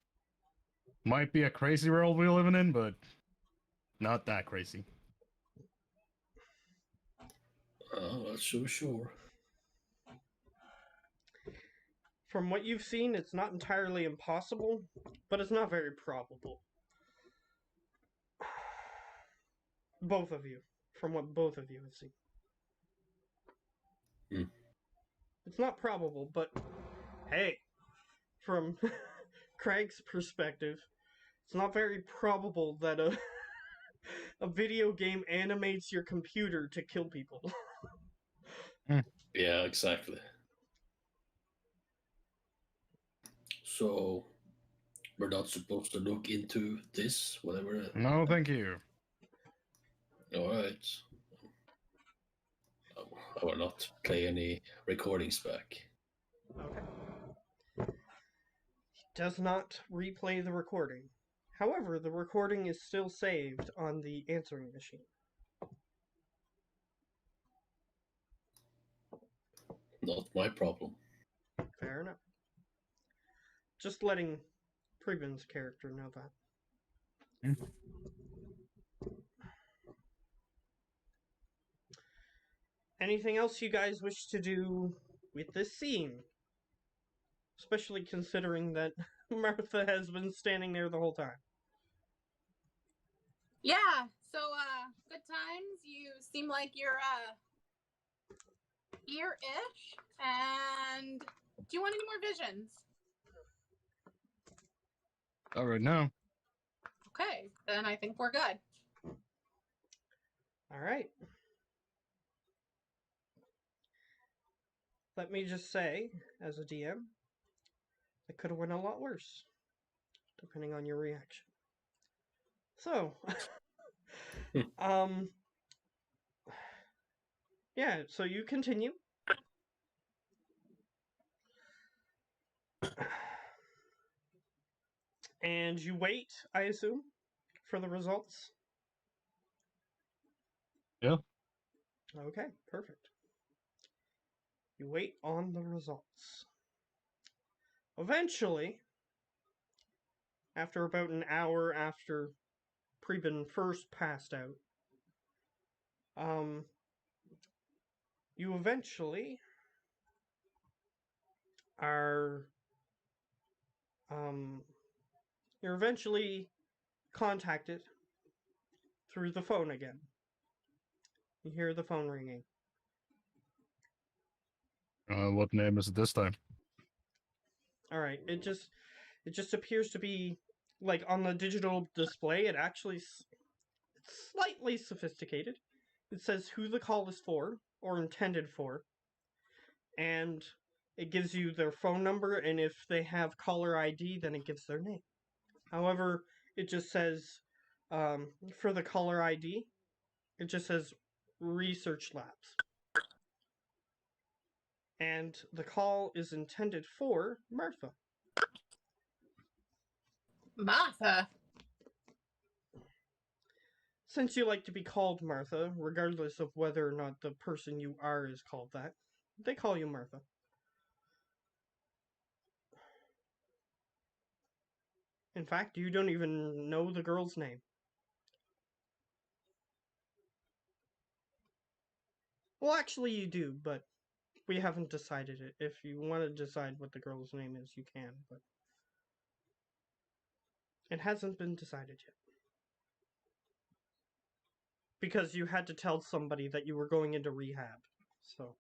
might be a crazy world we're living in, but not that crazy. Not so sure. From what you've seen, it's not entirely impossible, but it's not very probable. Both of you. From what both of you have seen. Hmm. It's not probable, but hey, from Craig's perspective, it's not very probable that a video game animates your computer to kill people. Yeah, exactly. So we're not supposed to look into this, whatever. No, thank you. All right. I will not play any recordings back. Okay. He does not replay the recording. However, the recording is still saved on the answering machine. Not my problem. Fair enough. Just letting Pribin's character know that. Hmm. Anything else you guys wish to do with this scene? Especially considering that Martha has been standing there the whole time. Yeah. So, good times. You seem like you're here-ish. And do you want any more visions? All right, now. Okay, then I think we're good. Alright. Let me just say, as a DM, it could have went a lot worse, depending on your reaction. So, yeah, so you continue. And you wait, I assume, for the results? Yeah. Okay, perfect. You wait on the results. Eventually, after about an hour after Preben first passed out, you eventually are you're eventually contacted through the phone again. You hear the phone ringing. What name is it this time? All right, it just appears to be like on the digital display. It actually it's slightly sophisticated. It says who the call is for or intended for, and it gives you their phone number, and if they have caller ID, then it gives their name. However, it just says for the caller ID, it just says Research Labs. And the call is intended for Martha. Martha. Since you like to be called Martha, regardless of whether or not the person you are is called that, they call you Martha. In fact, you don't even know the girl's name. Well, actually, you do, but we haven't decided it. If you want to decide what the girl's name is, you can, but it hasn't been decided yet. Because you had to tell somebody that you were going into rehab, so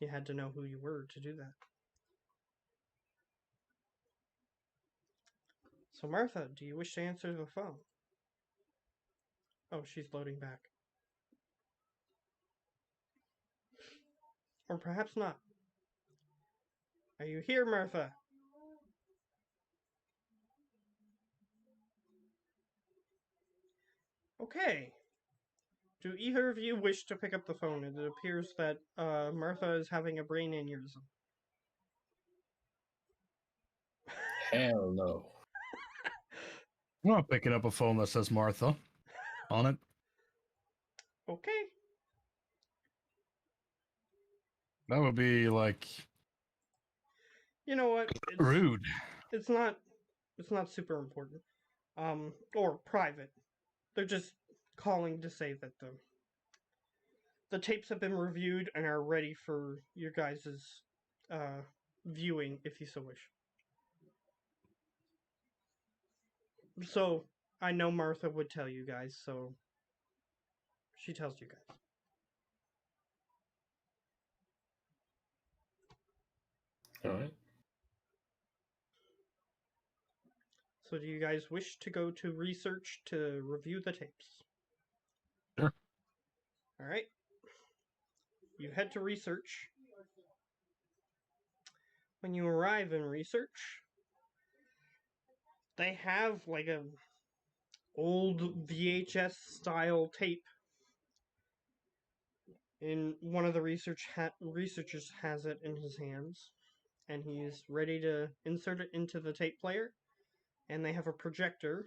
you had to know who you were to do that. So, Martha, do you wish to answer the phone? Oh, she's loading back. Or perhaps not. Are you here, Martha? Okay. Do either of you wish to pick up the phone? It appears that Martha is having a brain aneurysm. Hell no. I'm not picking up a phone that says Martha on it. Okay. That would be like You know what? rude. It's not super important. Or private. They're just calling to say that the tapes have been reviewed and are ready for your guys' viewing if you so wish. So I know Martha would tell you guys, so she tells you guys. All right. So do you guys wish to go to research to review the tapes? Sure. All right. You head to research. When you arrive in research, they have like a old VHS style tape. And one of the researchers has it in his hands, and he's ready to insert it into the tape player. And they have a projector,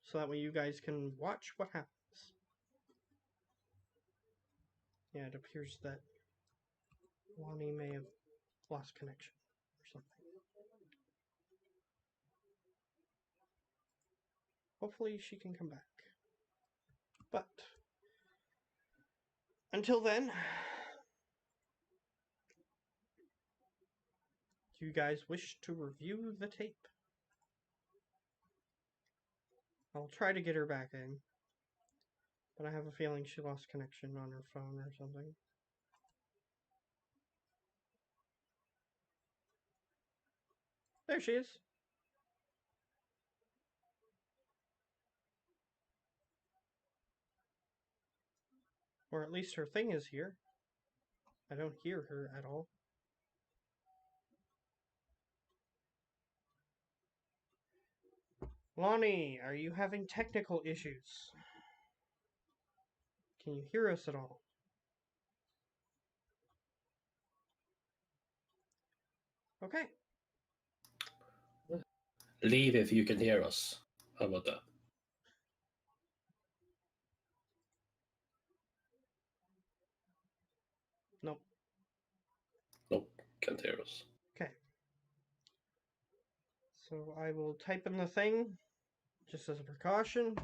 so that way you guys can watch what happens. Yeah, it appears that Lonnie may have lost connection or something. Hopefully she can come back. But until then, do you guys wish to review the tape? I'll try to get her back in, but I have a feeling she lost connection on her phone or something. There she is. Or at least her thing is here. I don't hear her at all. Lonnie, are you having technical issues? Can you hear us at all? Okay. Leave if you can hear us. How about that? Nope. Nope, can't hear us. Okay. So I will type in the thing just as a precaution.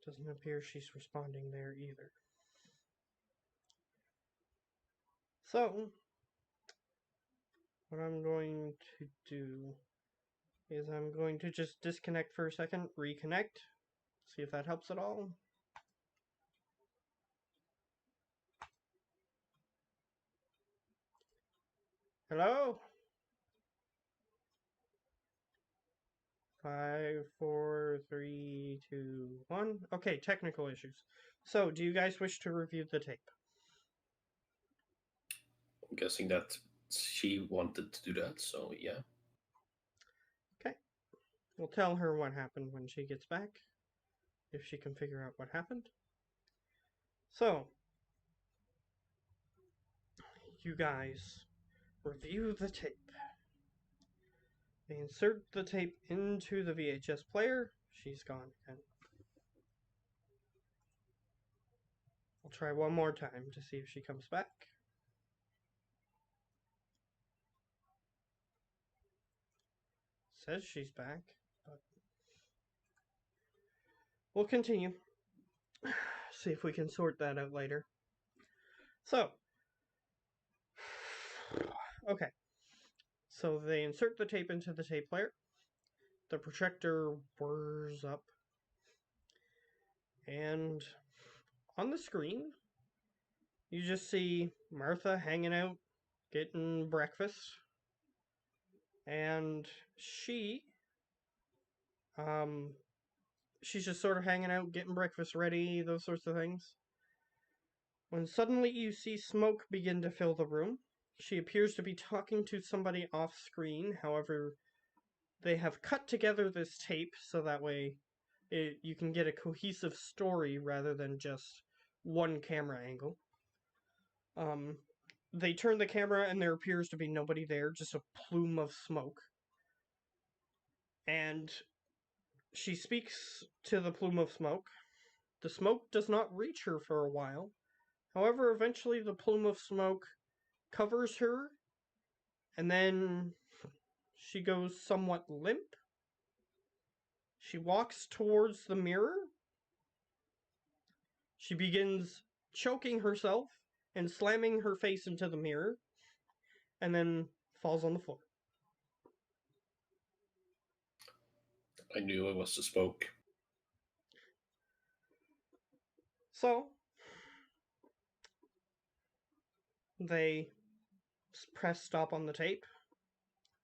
Doesn't appear she's responding there either. So, what I'm going to do is I'm going to just disconnect for a second, reconnect, see if that helps at all. Hello? 5, 4, 3, 2, 1. Okay, technical issues. So, do you guys wish to review the tape? I'm guessing that she wanted to do that, so yeah. Okay. We'll tell her what happened when she gets back, if she can figure out what happened. So, you guys review the tape. They insert the tape into the VHS player. She's gone again. I'll try one more time to see if she comes back. Says she's back, but we'll continue. See if we can sort that out later. So, okay. So they insert the tape into the tape player. The projector whirs up. And on the screen, you just see Martha hanging out, getting breakfast. And she's just sort of hanging out, getting breakfast ready, those sorts of things. When suddenly you see smoke begin to fill the room. She appears to be talking to somebody off screen. However, they have cut together this tape so that way you can get a cohesive story rather than just one camera angle. They turn the camera and there appears to be nobody there, just a plume of smoke. And she speaks to the plume of smoke. The smoke does not reach her for a while. However, eventually the plume of smoke covers her, and then she goes somewhat limp. She walks towards the mirror. She begins choking herself and slamming her face into the mirror, and then falls on the floor. I knew it was the smoke. So, they press stop on the tape.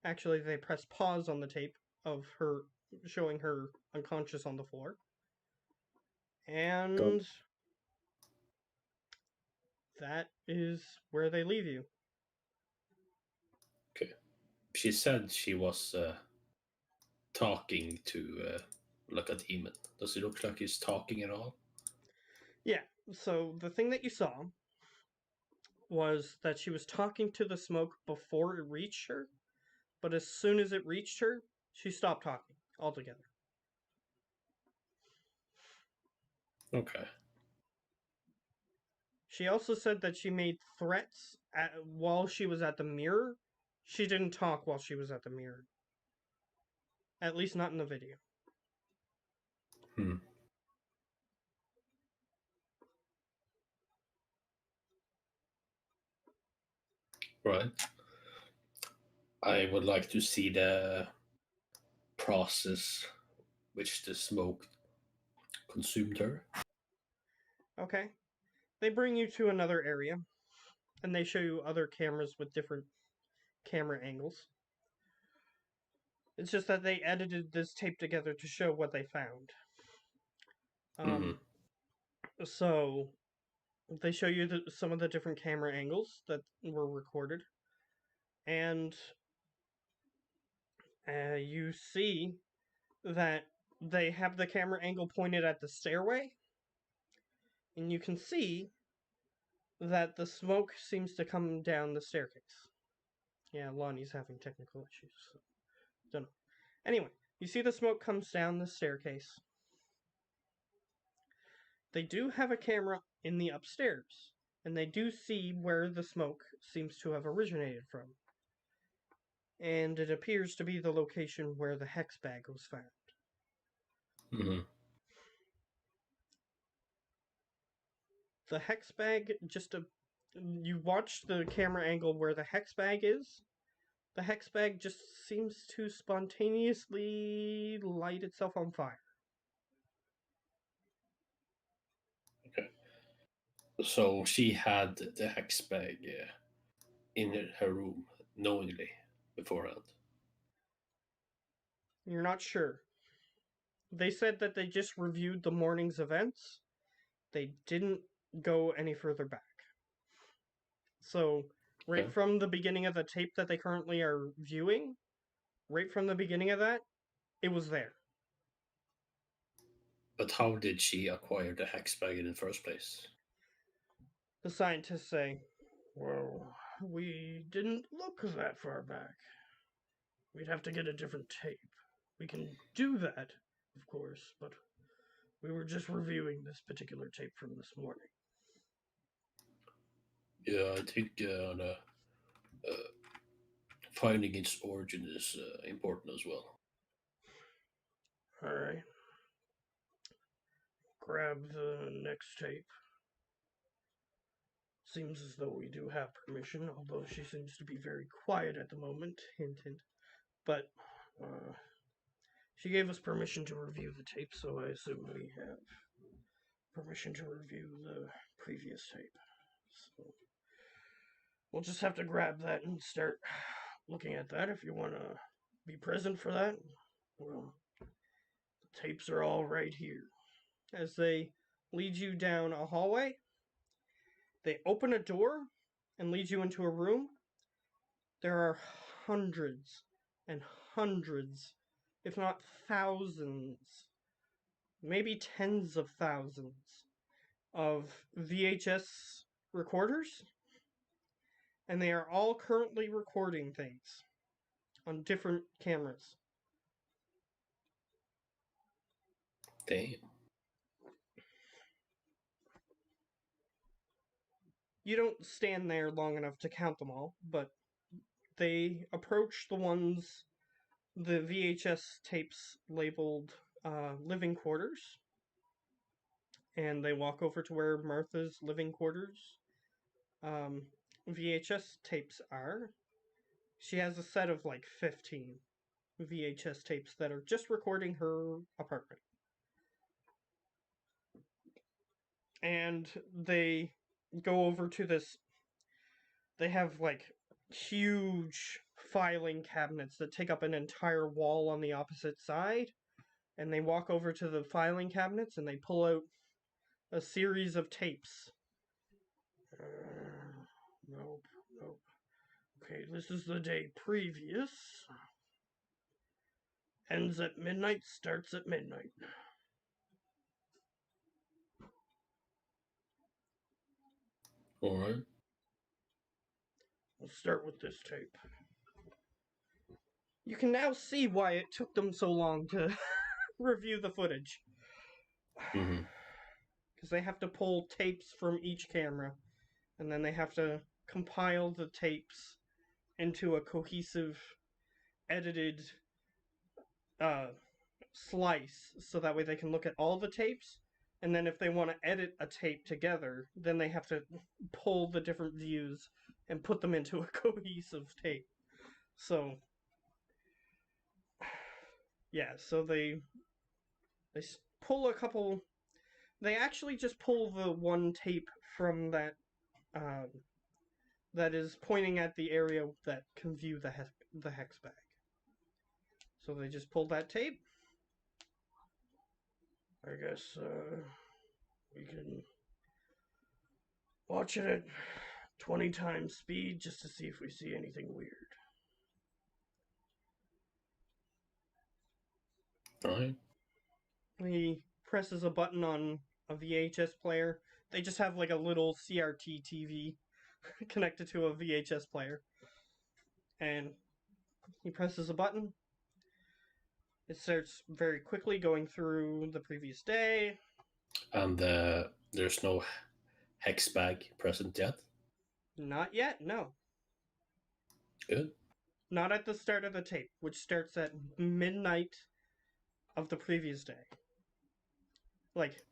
Actually, they press pause on the tape of her showing her unconscious on the floor. And that is where they leave you. Okay. She said she was talking to like a demon. Does it look like he's talking at all? Yeah, so the thing that you saw was that she was talking to the smoke before it reached her, but as soon as it reached her, she stopped talking altogether. Okay. She also said that she made threats while she was at the mirror. She didn't talk while she was at the mirror. At least not in the video. Right. I would like to see the process which the smoke consumed her. Okay. They bring you to another area, and they show you other cameras with different camera angles. It's just that they edited this tape together to show what they found. So, they show you some of the different camera angles that were recorded. And you see that they have the camera angle pointed at the stairway. And you can see that the smoke seems to come down the staircase. Yeah, Lonnie's having technical issues. So don't know. Anyway, you see the smoke comes down the staircase. They do have a camera in the upstairs, and they do see where the smoke seems to have originated from. And it appears to be the location where the hex bag was found. Hmm. The hex bag, you watch the camera angle where the hex bag is. The hex bag just seems to spontaneously light itself on fire. Okay. So she had the hex bag in her room knowingly beforehand. You're not sure. They said that they just reviewed the morning's events. They didn't go any further back. So, right Okay. from the beginning of the tape that they currently are viewing, right from the beginning of that, it was there. But how did she acquire the hex bag in the first place? The scientists say, well, we didn't look that far back. We'd have to get a different tape. We can do that, of course, but we were just reviewing this particular tape from this morning. Yeah, I think the finding its origin is important as well. Alright. Grab the next tape. Seems as though we do have permission, although she seems to be very quiet at the moment. Hint, hint. But she gave us permission to review the tape, so I assume we have permission to review the previous tape. So we'll just have to grab that and start looking at that. If you want to be present for that, well, the tapes are all right here. As they lead you down a hallway, they open a door and lead you into a room. There are hundreds and hundreds, if not thousands, maybe tens of thousands of VHS recorders, and they are all currently recording things on different cameras. Damn. You don't stand there long enough to count them all, but they approach the VHS tapes labeled living quarters, and they walk over to where Martha's living quarters VHS tapes are. She has a set of like 15 VHS tapes that are just recording her apartment. And they go over to this. They have like huge filing cabinets that take up an entire wall on the opposite side. And they walk over to the filing cabinets and they pull out a series of tapes. Nope, nope. Okay, this is the day previous. Ends at midnight, starts at midnight. All right. We'll start with this tape. You can now see why it took them so long to review the footage. Mm-hmm. Because they have to pull tapes from each camera, and then they have to compile the tapes into a cohesive, edited slice, so that way they can look at all the tapes, and then if they want to edit a tape together, then they have to pull the different views and put them into a cohesive tape. So, yeah, so they pull a couple. They actually just pull the one tape from that that is pointing at the area that can view the hex bag. So they just pulled that tape. I guess we can watch it at 20 times speed just to see if we see anything weird. All right. He presses a button on a VHS player. They just have like a little CRT TV connected to a VHS player. and he presses a button. It starts very quickly going through the previous day. And there's no hex bag present yet. Not yet, no. Good. Not at the start of the tape, which starts at midnight of the previous day. Like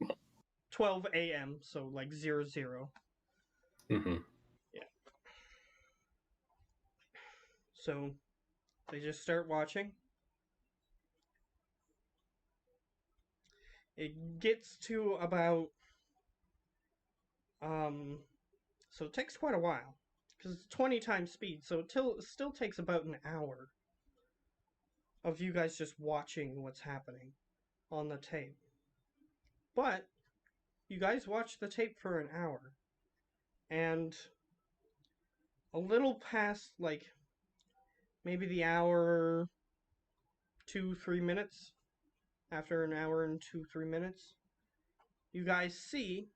12 a.m., so like 00. Mm-hmm. So they just start watching. It gets to about so it takes quite a while because it's 20 times speed, so it still takes about an hour of you guys just watching what's happening on the tape. But you guys watch the tape for an hour, and a little past like maybe the hour 2-3 minutes, after an hour and 2-3 minutes, you guys see,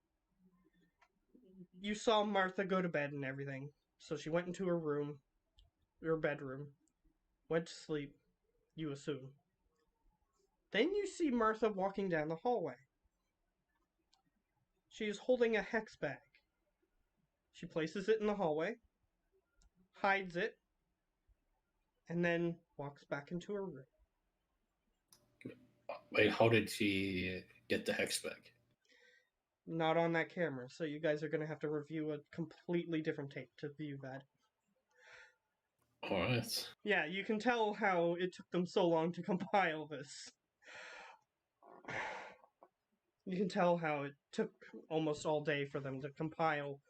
you saw Martha go to bed and everything. So she went into her bedroom, went to sleep, you assume. Then you see Martha walking down the hallway. She is holding a hex bag. She places it in the hallway, hides it, and then walks back into her room. Wait, how did she get the hex bag? Not on that camera, so you guys are going to have to review a completely different tape to view that. All right. Yeah, you can tell how it took them so long to compile this. You can tell how it took almost all day for them to compile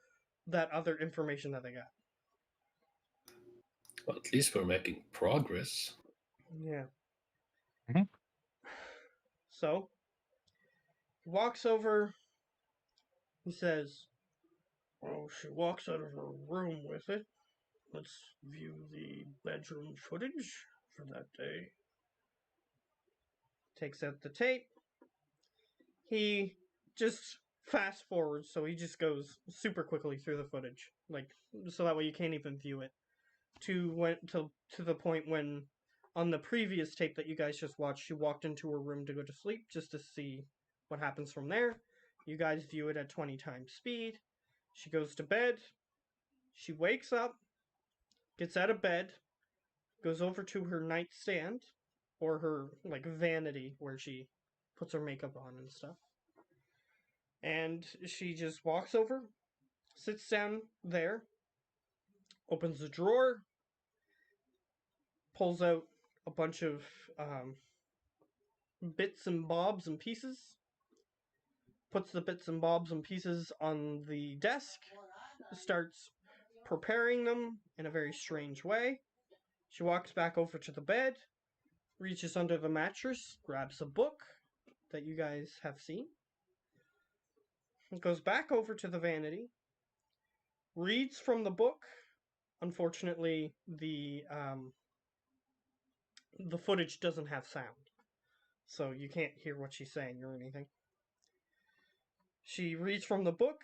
that other information that they got. Well, at least we're making progress. Yeah. Mhm. So, he walks over, he says, "Oh, she walks out of her room with it. Let's view the bedroom footage for that day." Takes out the tape. He just fast forwards, so he just goes super quickly through the footage, like so that way you can't even view it. To the point when on the previous tape that you guys just watched, she walked into her room to go to sleep just to see what happens from there. You guys view it at 20 times speed. She goes to bed. She wakes up, gets out of bed, goes over to her nightstand or her like vanity where she puts her makeup on and stuff. And she just walks over, sits down there, opens the drawer, pulls out a bunch of bits and bobs and pieces, puts the bits and bobs and pieces on the desk, starts preparing them in a very strange way. She walks back over to the bed, reaches under the mattress, grabs a book that you guys have seen, goes back over to the vanity, reads from the book. Unfortunately, the footage doesn't have sound, so you can't hear what she's saying or anything. She reads from the book.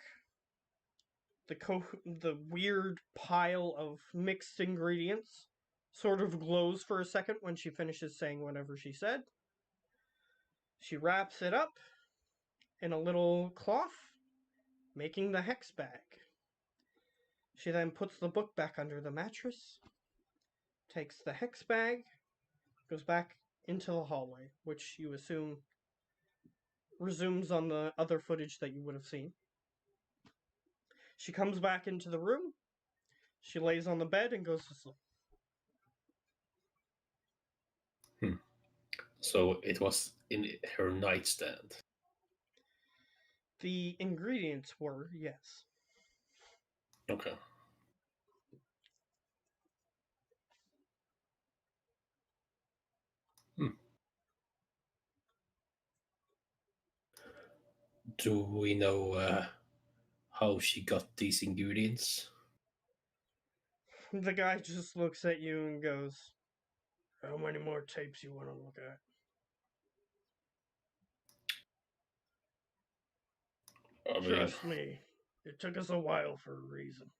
The weird pile of mixed ingredients sort of glows for a second when she finishes saying whatever she said. She wraps it up in a little cloth, making the hex bag. She then puts the book back under the mattress, takes the hex bag, goes back into the hallway, which you assume resumes on the other footage that you would have seen. She comes back into the room, she lays on the bed and goes to sleep. So it was in her nightstand. The ingredients were, yes. Okay. Do we know how she got these ingredients? The guy just looks at you and goes, "How many more tapes you want to look at?" I mean, Trust me, it took us a while for a reason.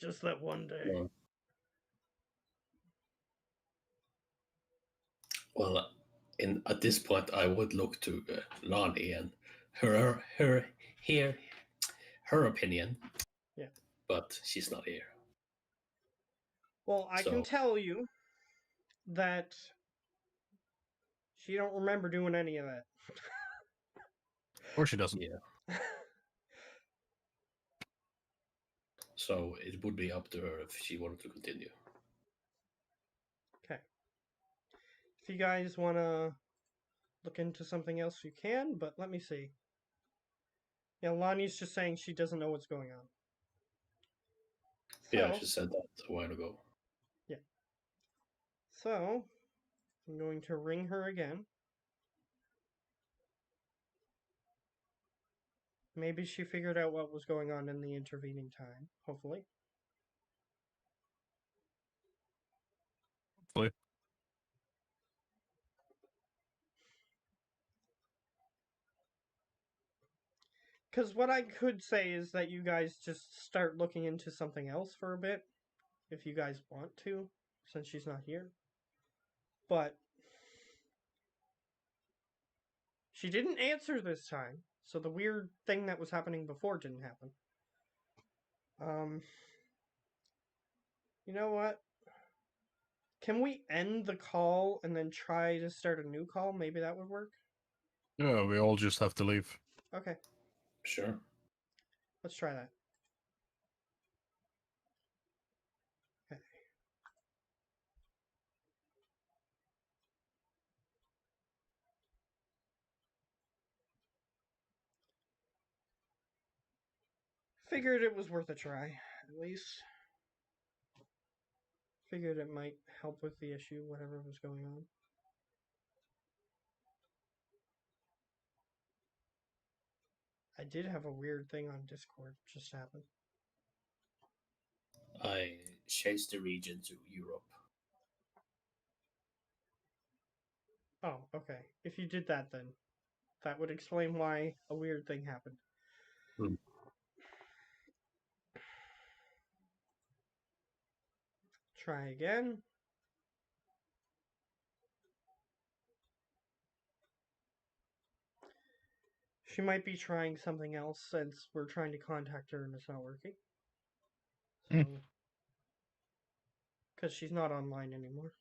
Just that one day. well, Well, at this point, I would look to Lonnie and hear her opinion. Yeah. But she's not here. Well, I can So- tell you that she don't remember doing any of that. Or she doesn't. Yeah. So it would be up to her if she wanted to continue. Okay. If you guys want to look into something else, you can, but let me see. Yeah, Lonnie's just saying she doesn't know what's going on. Yeah, So- she said that a while ago. So, I'm going to ring her again. Maybe she figured out what was going on in the intervening time, hopefully. Hopefully. Because what I could say is that you guys just start looking into something else for a bit, if you guys want to, since she's not here. But she didn't answer this time, so the weird thing that was happening before didn't happen. You know what? Can we end the call and then try to start a new call? Maybe that would work? Yeah, we all just have to leave. Okay, Sure. let's try that. Okay. Figured it was worth a try, at least. Figured it might help with the issue, whatever was going on. I did have a weird thing on Discord just happen. I changed the region to Europe. Oh, okay. If you did that, then that would explain why a weird thing happened. Hmm. Try again. She might be trying something else since we're trying to contact her and it's not working. Hmm. So, because she's not online anymore.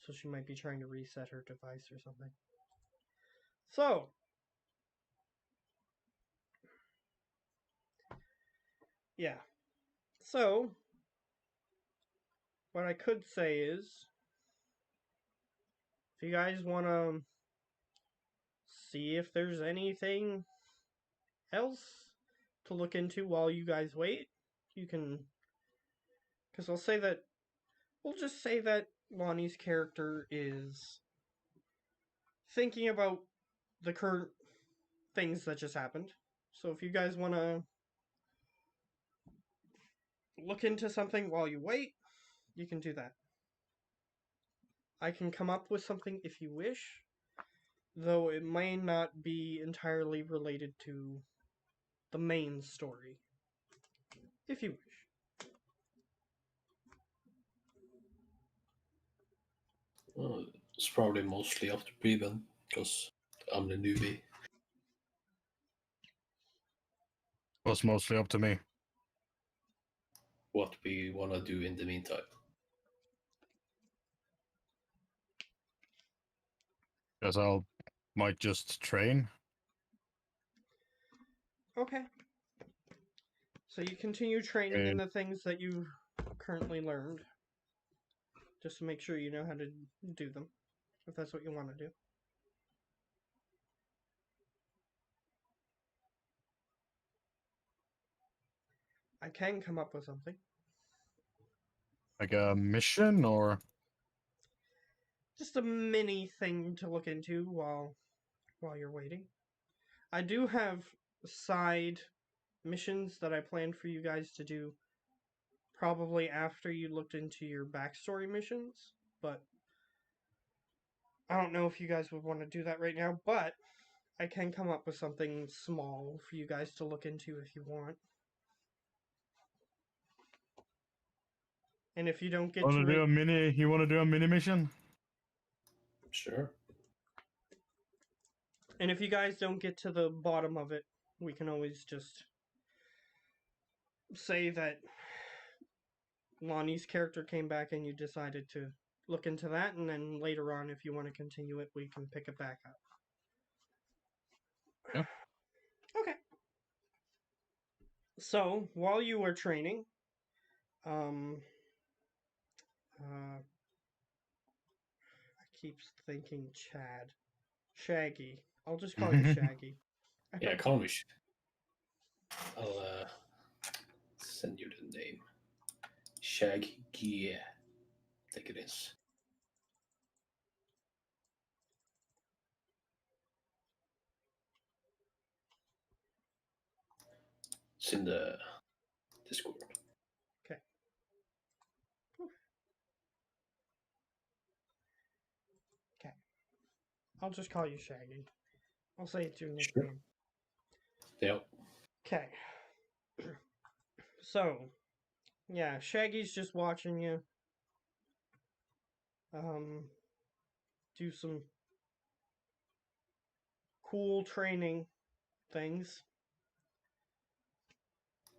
So she might be trying to reset her device or something. So, yeah. So, what I could say is, if you guys want to see if there's anything else to look into while you guys wait, you can. Because we'll just say that Lonnie's character is thinking about the current things that just happened. So if you guys want to look into something while you wait, you can do that. I can come up with something if you wish, though it may not be entirely related to the main story. If you wish. It's probably mostly up to Preben, because I'm the newbie. Was mostly up to me. What we want to do in the meantime. Guess might just train. Okay. So you continue training in the things that you've currently learned. Just to make sure you know how to do them. If that's what you want to do. I can come up with something. Like a mission or Just a mini thing to look into while you're waiting. I do have side missions that I planned for you guys to do probably after you looked into your backstory missions, but I don't know if you guys would want to do that right now, but I can come up with something small for you guys to look into if you want. And if you don't get to you want to do a mini mission? Sure. And if you guys don't get to the bottom of it, we can always just say that Lonnie's character came back and you decided to look into that, and then later on, if you want to continue it, we can pick it back up. Yeah. Okay. So while you were training, I keep thinking Shaggy. I'll just call you Shaggy. Yeah, call me. I'll send you the name. Shaggy. Yeah, I think it is. It's in the Discord. Okay. Okay. I'll just call you Shaggy. I'll say it's your Sure. nickname. Yep. Okay. So, yeah, Shaggy's just watching you. Do some cool training things.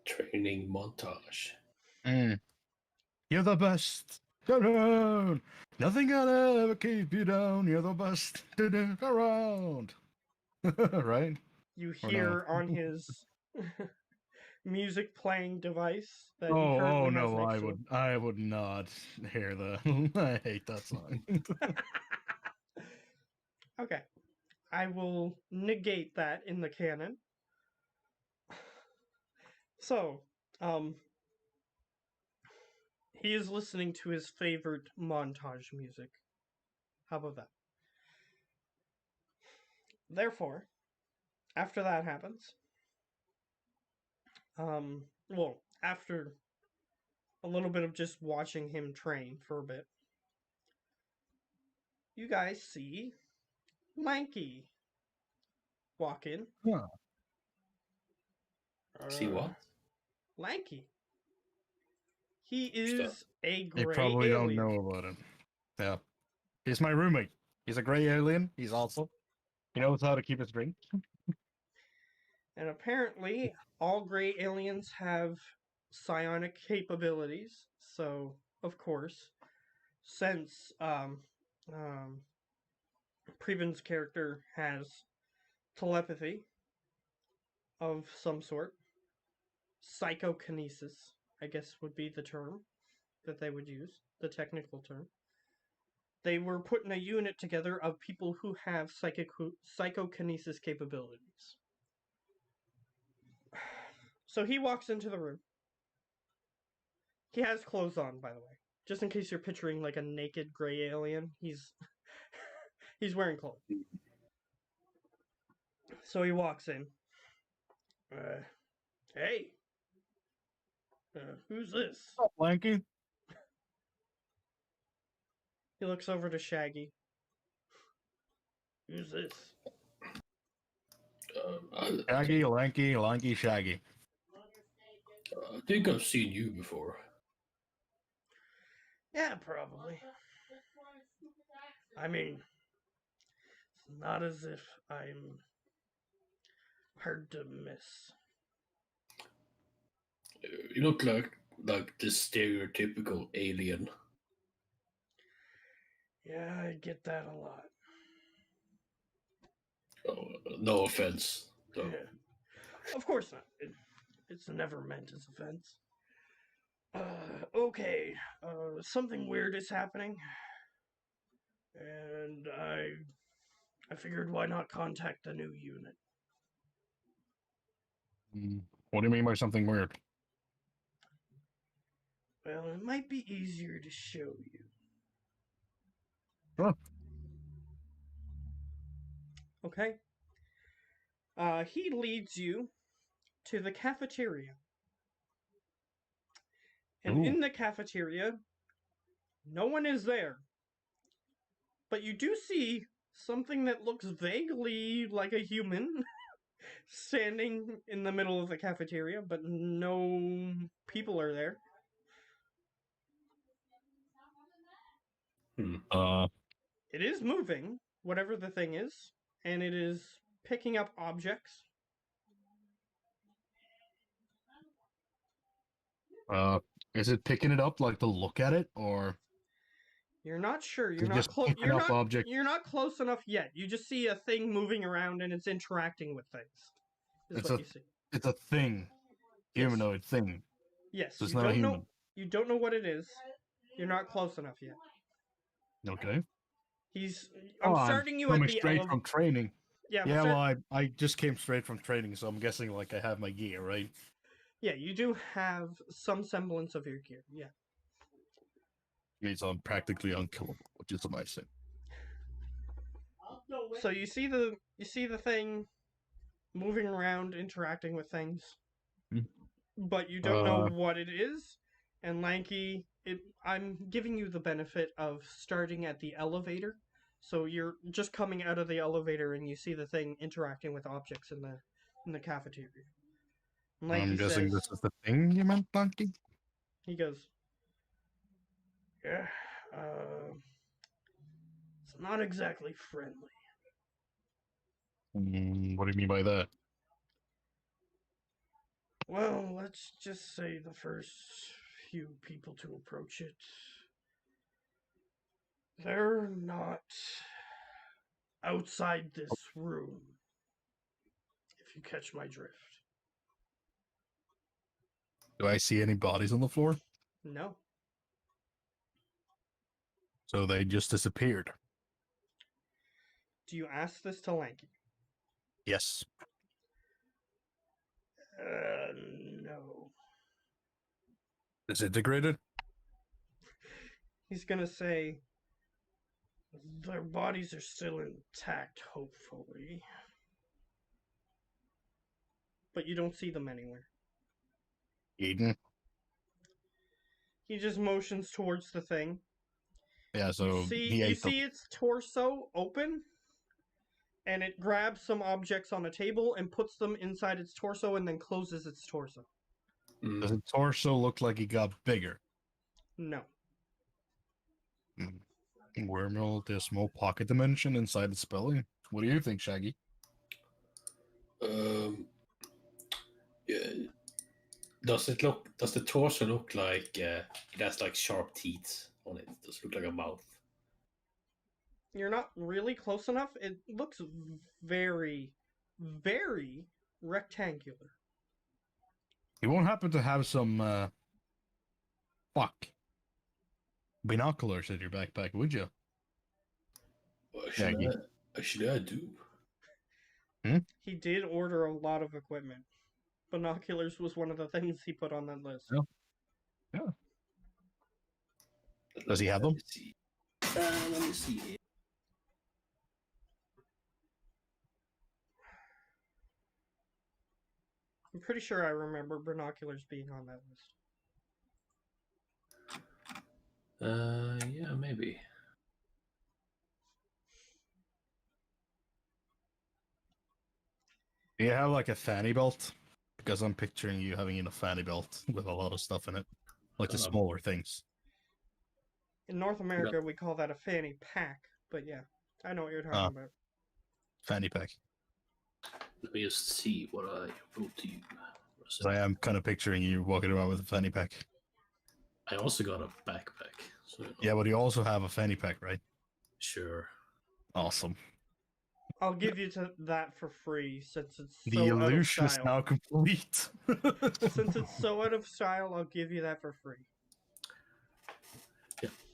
Training montage. You're the best. Around. Nothing can ever keep you down. You're the best around. Right? You Or hear no? on his music playing device that he Oh currently has no, next to him. I would not hear that. I hate that song. Okay. I will negate that in the canon. So, he is listening to his favorite montage music. How about that? Therefore, after that happens, well, after a little bit of just watching him train for a bit, you guys see Lanky walk in. Huh. See what? Lanky. He Stuff. is a They gray probably don't alien. know about him. Yeah. He's my roommate. He's a gray alien. He's also. He knows how to keep his drink. And apparently, all gray aliens have psionic capabilities. So, of course, since Preben's character has telepathy of some sort, psychokinesis, I guess would be the term that they would use, the technical term. They were putting a unit together of people who have psychokinesis capabilities. So he walks into the room. He has clothes on, by the way. Just in case you're picturing like a naked gray alien, he's he's wearing clothes. So he walks in. Hey, who's this? What's up, Lanky? He looks over to Shaggy. Who's this? Shaggy, Lanky, Shaggy. I think I've seen you before. Yeah, probably. I mean, it's not as if I'm hard to miss. You look like the stereotypical alien. Yeah, I get that a lot. Oh, no offense. Though. Yeah. Of course not. It's never meant as offense. Okay. Something weird is happening. And I figured why not contact the new unit. What do you mean by something weird? Well, it might be easier to show you. Sure. Okay. He leads you to the cafeteria. And Ooh. in the cafeteria, no one is there. But you do see something that looks vaguely like a human standing in the middle of the cafeteria, but no people are there. It is moving, whatever the thing is, and it is picking up objects. Is it picking it up like to look at it, or You're not sure. is You're it not just close. picking up objects? You're not close enough yet. You just see a thing moving around and it's interacting with things. Is It's what a- you see. It's a thing, Yes. humanoid thing. Yes. So it's You not a don't know. human. You don't know what it is. You're not close enough yet. Okay. He's. Oh, I'm starting you at coming the straight from training. Yeah. Yeah, well, I just came straight from training, so I'm guessing like I have my gear, right? Yeah, you do have some semblance of your gear. Yeah. Okay, so I'm practically unkillable, which is amazing. So you see the thing moving around, interacting with things, Hmm. but you don't know what it is. And Lanky, I'm giving you the benefit of starting at the elevator. So you're just coming out of the elevator and you see the thing interacting with objects in the cafeteria. And I'm Lanky guessing says, this is the thing you meant, Donkey? he goes, yeah, it's not exactly friendly. What do you mean by that? Well, let's just say the first few people to approach it, they're not outside this room, if you catch my drift. Do I see any bodies on the floor? No. So they just disappeared. Do you ask this to Lanky? Yes. No. Disintegrated? He's gonna say, their bodies are still intact, hopefully. But you don't see them anywhere. Eden? He just motions towards the thing. Yeah, so he you ate them. see its torso open, and it grabs some objects on a table and puts them inside its torso and then closes its torso. Does the torso look like he got bigger? No. Wormhole, there's a small pocket dimension inside its belly. What do you think, Shaggy? Yeah. Does the torso look like it has like sharp teeth on it? Does it look like a mouth? You're not really close enough. It looks very, very rectangular. You won't happen to have some, binoculars in your backpack, would you? Well, Shaggy. Actually, I do. He did order a lot of equipment. Binoculars was one of the things he put on that list. Yeah. Does he have them? Let me see. I'm pretty sure I remember binoculars being on that list. Yeah, maybe. Do you have like a fanny belt? Because I'm picturing you having a fanny belt with a lot of stuff in it. Like the smaller things. In North America, we call that a fanny pack, but yeah, I know what you're talking about. Fanny pack. Let me just see what I wrote to you. So I am kind of picturing you walking around with a fanny pack. I also got a backpack. So Yeah, but you also have a fanny pack, right? sure. Awesome. I'll give you that for free since it's so The out of illusion is style. now complete. Since it's so out of style, I'll give you that for free.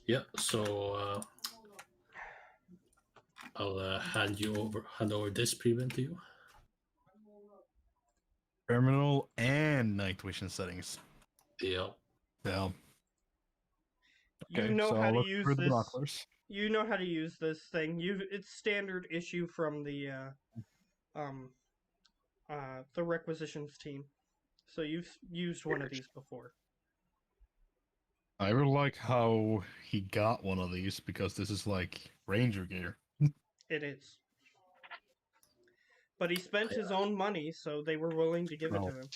Yeah. So I'll hand over this prevent to you. Terminal and night vision settings. Yeah. Yeah. You know so how I'll to look use through the this. binoculars. You know how to use this thing. It's standard issue from the requisitions team. So you've used one of these before. I really like how he got one of these because this is like ranger gear. It is. But he spent his own money, so they were willing to give it to him.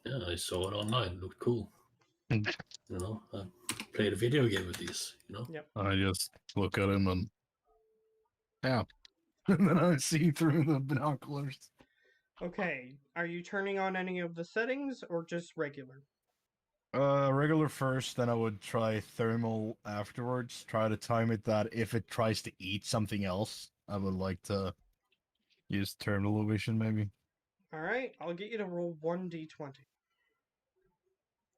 Yeah, I saw it online. It looked cool. Mm. I played a video game with these. I just look at him and Yeah. And then I see through the binoculars. Okay, are you turning on any of the settings or just regular? Regular first, then I would try thermal afterwards. Try to time it that if it tries to eat something else, I would like to use terminal vision, maybe. Alright, I'll get you to roll 1d20.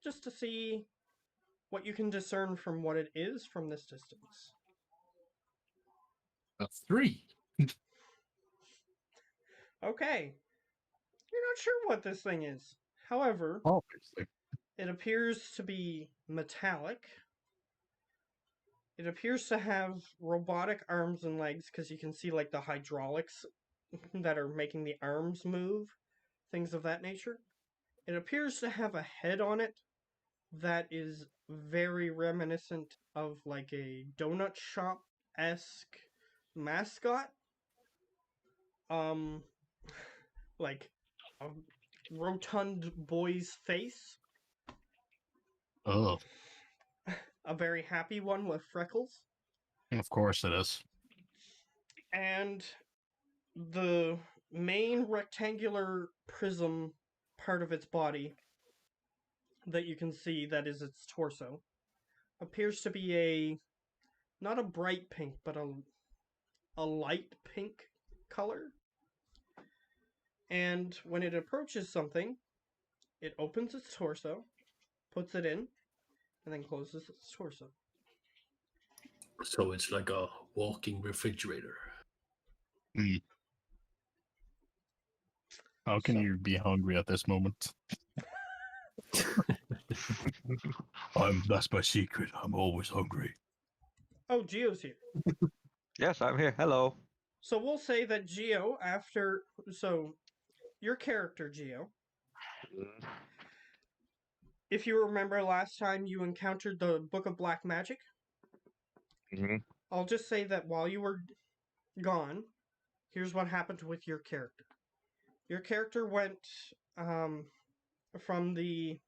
Just to see what you can discern from what it is from this distance. That's 3. Okay, you're not sure what this thing is. However, Obviously. it appears to be metallic. It appears to have robotic arms and legs because you can see like the hydraulics that are making the arms move, things of that nature. It appears to have a head on it that is very reminiscent of like a donut shop-esque mascot. Like a rotund boy's face. Oh, A very happy one with freckles. of course it is. And the main rectangular prism part of its body that you can see that is its torso appears to be a not a bright pink but a light pink color. And when it approaches something, it opens its torso, puts it in, and then closes its torso. So it's like a walking refrigerator. How can So- you be hungry at this moment? That's my secret. I'm always hungry. Oh, Geo's here. Yes, I'm here. Hello. So we'll say that Geo, so your character, Geo, if you remember last time you encountered the Book of Black Magic, Mhm. I'll just say that while you were gone, here's what happened with your character. Your character went from the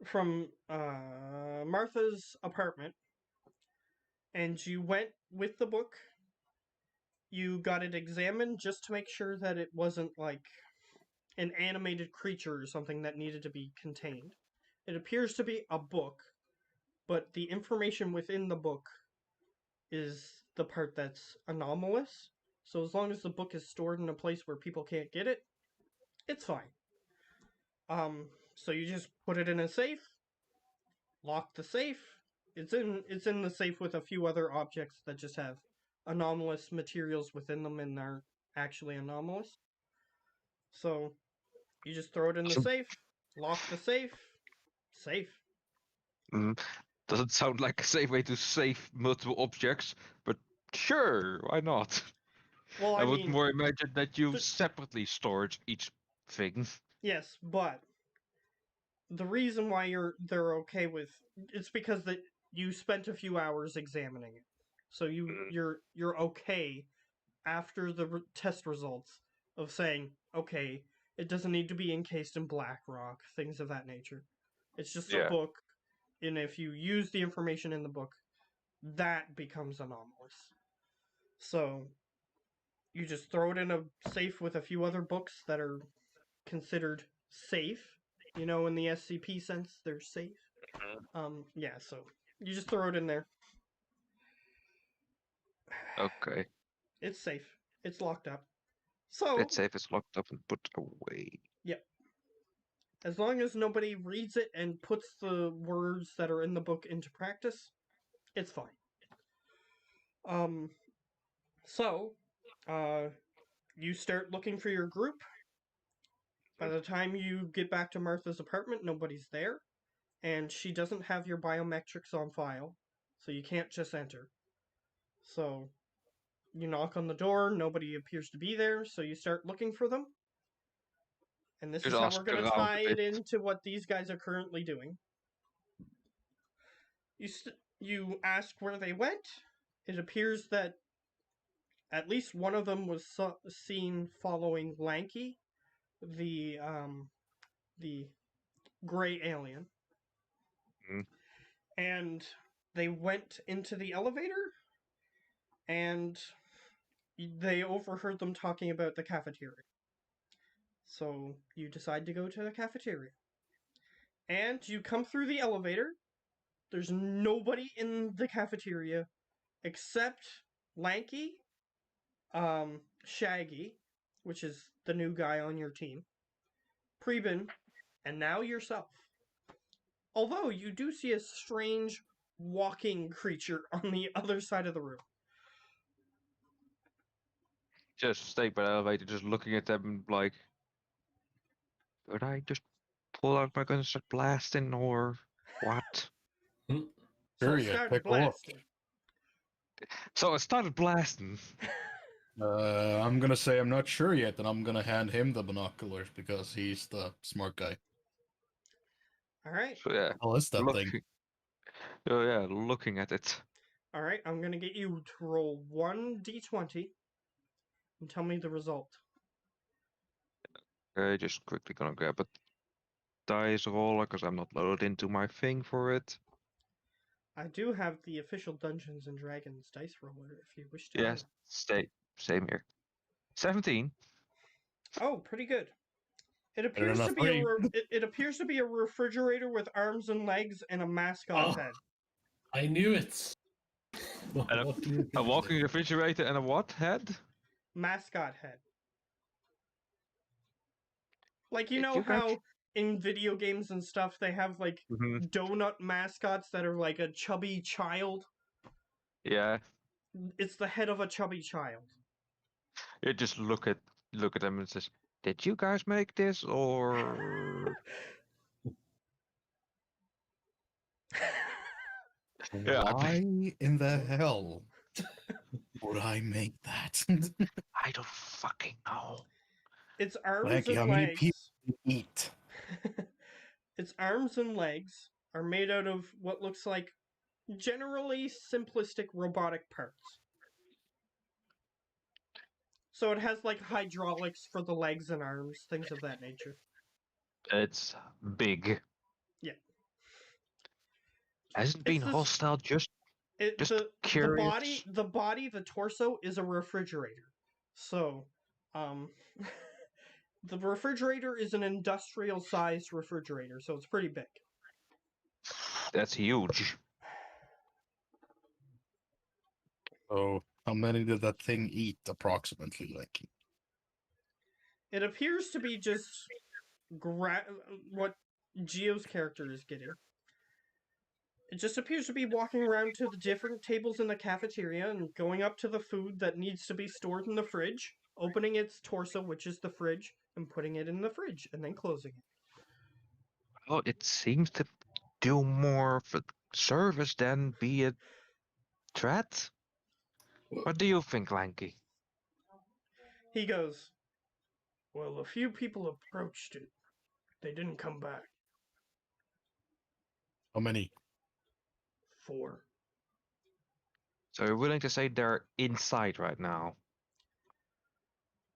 from Martha's apartment, and you went with the book. You got it examined just to make sure that it wasn't like an animated creature or something that needed to be contained. It appears to be a book, but the information within the book is the part that's anomalous. So as long as the book is stored in a place where people can't get it, it's fine. So you just put it in a safe, lock the safe. It's in the safe with a few other objects that just have anomalous materials within them and aren't actually anomalous. So you just throw it in the So- safe, lock the safe, safe. Doesn't sound like a safe way to save multiple objects, but sure, why not? Well, I I would mean, more imagine that you th- separately stored each thing. yes, but the reason why they're okay with it's because that you spent a few hours examining it, so you're okay after the test results of saying okay, it doesn't need to be encased in black rock, things of that nature. It's just a Yeah. book, and if you use the information in the book, that becomes anomalous. So you just throw it in a safe with a few other books that are considered safe. You know, in the SCP sense, they're safe. Yeah, so you just throw it in there. Okay. It's safe. It's locked up. So, Let's save is locked up and put away. as long as nobody reads it and puts the words that are in the book into practice, it's fine. So, you start looking for your group. By the time you get back to Martha's apartment, nobody's there, and she doesn't have your biometrics on file, so you can't just enter. So, you knock on the door, nobody appears to be there, so you start looking for them. And this Just is how ask we're going to around a tie it bit. into what these guys are currently doing. You ask where they went. It appears that at least one of them was seen following Lanky, the gray alien. Mm. And they went into the elevator, and they overheard them talking about the cafeteria. So you decide to go to the cafeteria. And you come through the elevator. There's nobody in the cafeteria except Lanky, Shaggy, which is the new guy on your team, Preben, and now yourself. Although you do see a strange walking creature on the other side of the room. Just stay by the elevator, just looking at them like, would I just pull out my gun and start blasting, or what? So Sure, it yeah, started take a look. blasting. So I started blasting. I'm gonna say I'm not sure yet, and I'm gonna hand him the binoculars because he's the smart guy. Alright. So yeah, Oh, is that thing? Oh yeah, looking at it. Alright, I'm gonna get you to roll 1d20 and tell me the result. Okay, just quickly gonna grab a dice roller because I'm not loaded into my thing for it. I do have the official Dungeons and Dragons dice roller if you wish to. Yes, same here. 17. Oh, pretty good. It Better appears than to a be a three. it appears to be a refrigerator with arms and legs and a mascot Oh. head. I knew it. What do you A think? walking refrigerator and a what head? Mascot head. Like you Did know you guys- how in video games and stuff they have like Mhm. donut mascots that are like a chubby child? Yeah, It's the head of a chubby child. you just look at them and says, "Did you guys make this, or?" Yeah, Why in the hell would I make that? I don't fucking know. Its arms Lanky, and how many legs. people eat? Its arms and legs are made out of what looks like generally simplistic robotic parts. So it has like hydraulics for the legs and arms, things of that nature. It's big. Yeah. Hasn't been this- hostile. Just Just the curious. the torso is a refrigerator. So, the refrigerator is an industrial sized refrigerator, so it's pretty big. that's huge. So, how many did that thing eat approximately, Lanky? It appears to be just what Geo's character is getting. It just appears to be walking around to the different tables in the cafeteria and going up to the food that needs to be stored in the fridge, opening its torso, which is the fridge, and putting it in the fridge, and then closing it. Well, it seems to do more for service than be a threat. What do you think, Lanky? He goes, "Well, a few people approached it. They didn't come back. How many? 4. So you're willing to say they're inside right now?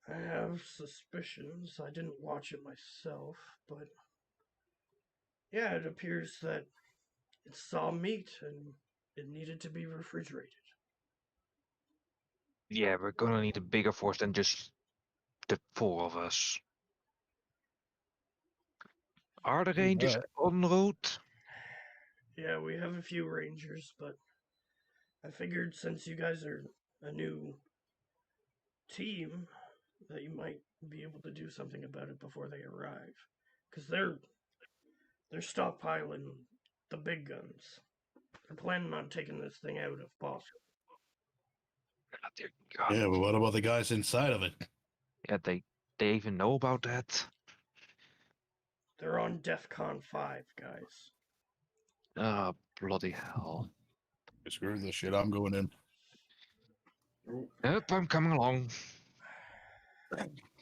I have suspicions. I didn't watch it myself, but yeah, it appears that it saw meat and it needed to be refrigerated. Yeah, we're gonna need a bigger force than just the 4 of us. Are the rangers en route? Yeah, we have a few rangers, but I figured since you guys are a new team that you might be able to do something about it before they arrive, because they're stockpiling the big guns. They're planning on taking this thing out if possible. God, dear God. Yeah, but what about the guys inside of it? Yeah, they even know about that. They're on DEFCON 5, guys. Ah, bloody hell. Screw this shit, I'm going in. Yep, I'm coming along.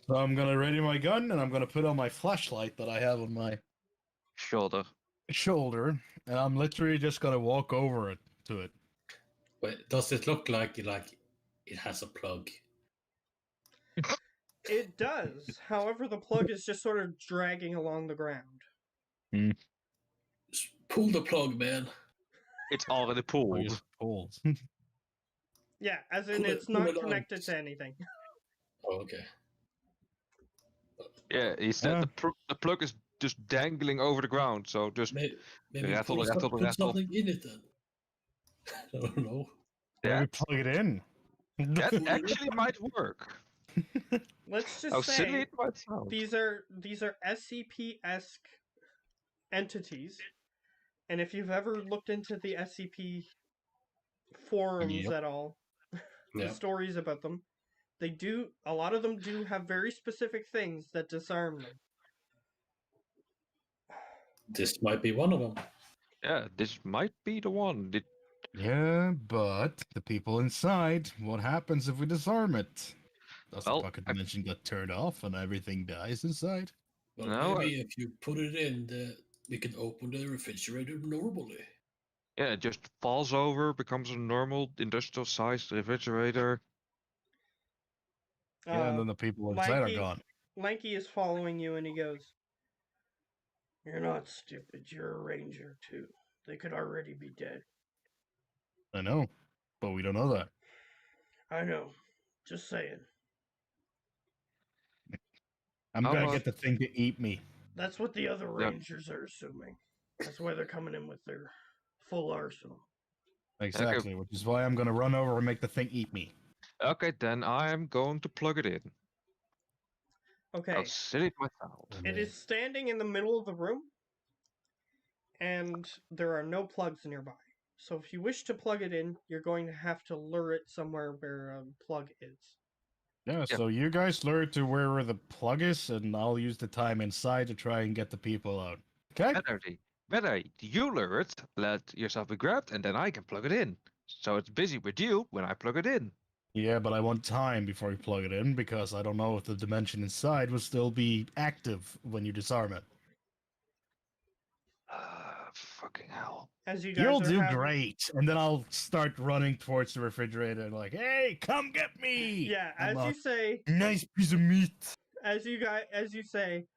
So I'm gonna ready my gun and I'm gonna put on my flashlight that I have on my Shoulder. shoulder, and I'm literally just gonna walk over it to it. Wait, does it look like it has a plug? It does. However, the plug is just sort of dragging along the ground. Just pull the plug, man. It's already I pulled. just pulled. Yeah, as in Put it- it's put not it on. connected to anything. Oh, okay. Yeah, he said Yeah. the plug is just dangling over the ground, so just Maybe rattle, put, rattle, put rattle. something in it then. I don't know. Maybe That, plug it in. that Put it in. actually might work. Let's How just silly say it might sound. these are SCP-esque entities, and if you've ever looked into the SCP forums Yep. at all, the Yeah. stories about them, a lot of them do have very specific things that disarm them. This might be one of them. Yeah, this might be the one. Yeah, but the people inside, what happens if we disarm it? Does the Well, pocket dimension get turned off and everything dies inside? Well, No, maybe if you put it in, we can open the refrigerator normally. yeah, it just falls over, becomes a normal industrial-sized refrigerator. Yeah, and Uh, then the people inside are gone. Lanky is following you, and he goes, "You're not stupid. You're a ranger too. They could already be dead." I know, but we don't know that. I know. Just saying. I'm How gonna about- get the thing to eat me. That's what the other Yeah. rangers are assuming. That's why they're coming in with their full arsenal. Exactly, which is why I'm gonna run over and make the thing eat me. Okay, then I'm going to plug it in. How Okay. silly it might sound. It is standing in the middle of the room, and there are no plugs nearby. So if you wish to plug it in, you're going to have to lure it somewhere where a plug is. Yeah, Yep. so you guys lure it to where the plug is, and I'll use the time inside to try and get the people out. Okay? Better you lure it, let yourself be grabbed, and then I can plug it in. So it's busy with you when I plug it in. Yeah, but I want time before you plug it in because I don't know if the dimension inside will still be active when you disarm it. Fucking hell. As you guys You'll are do having, great, and then I'll start running towards the refrigerator and like, "Hey, come get me!" Yeah, I'm as a you say, nice piece of meat. as you say,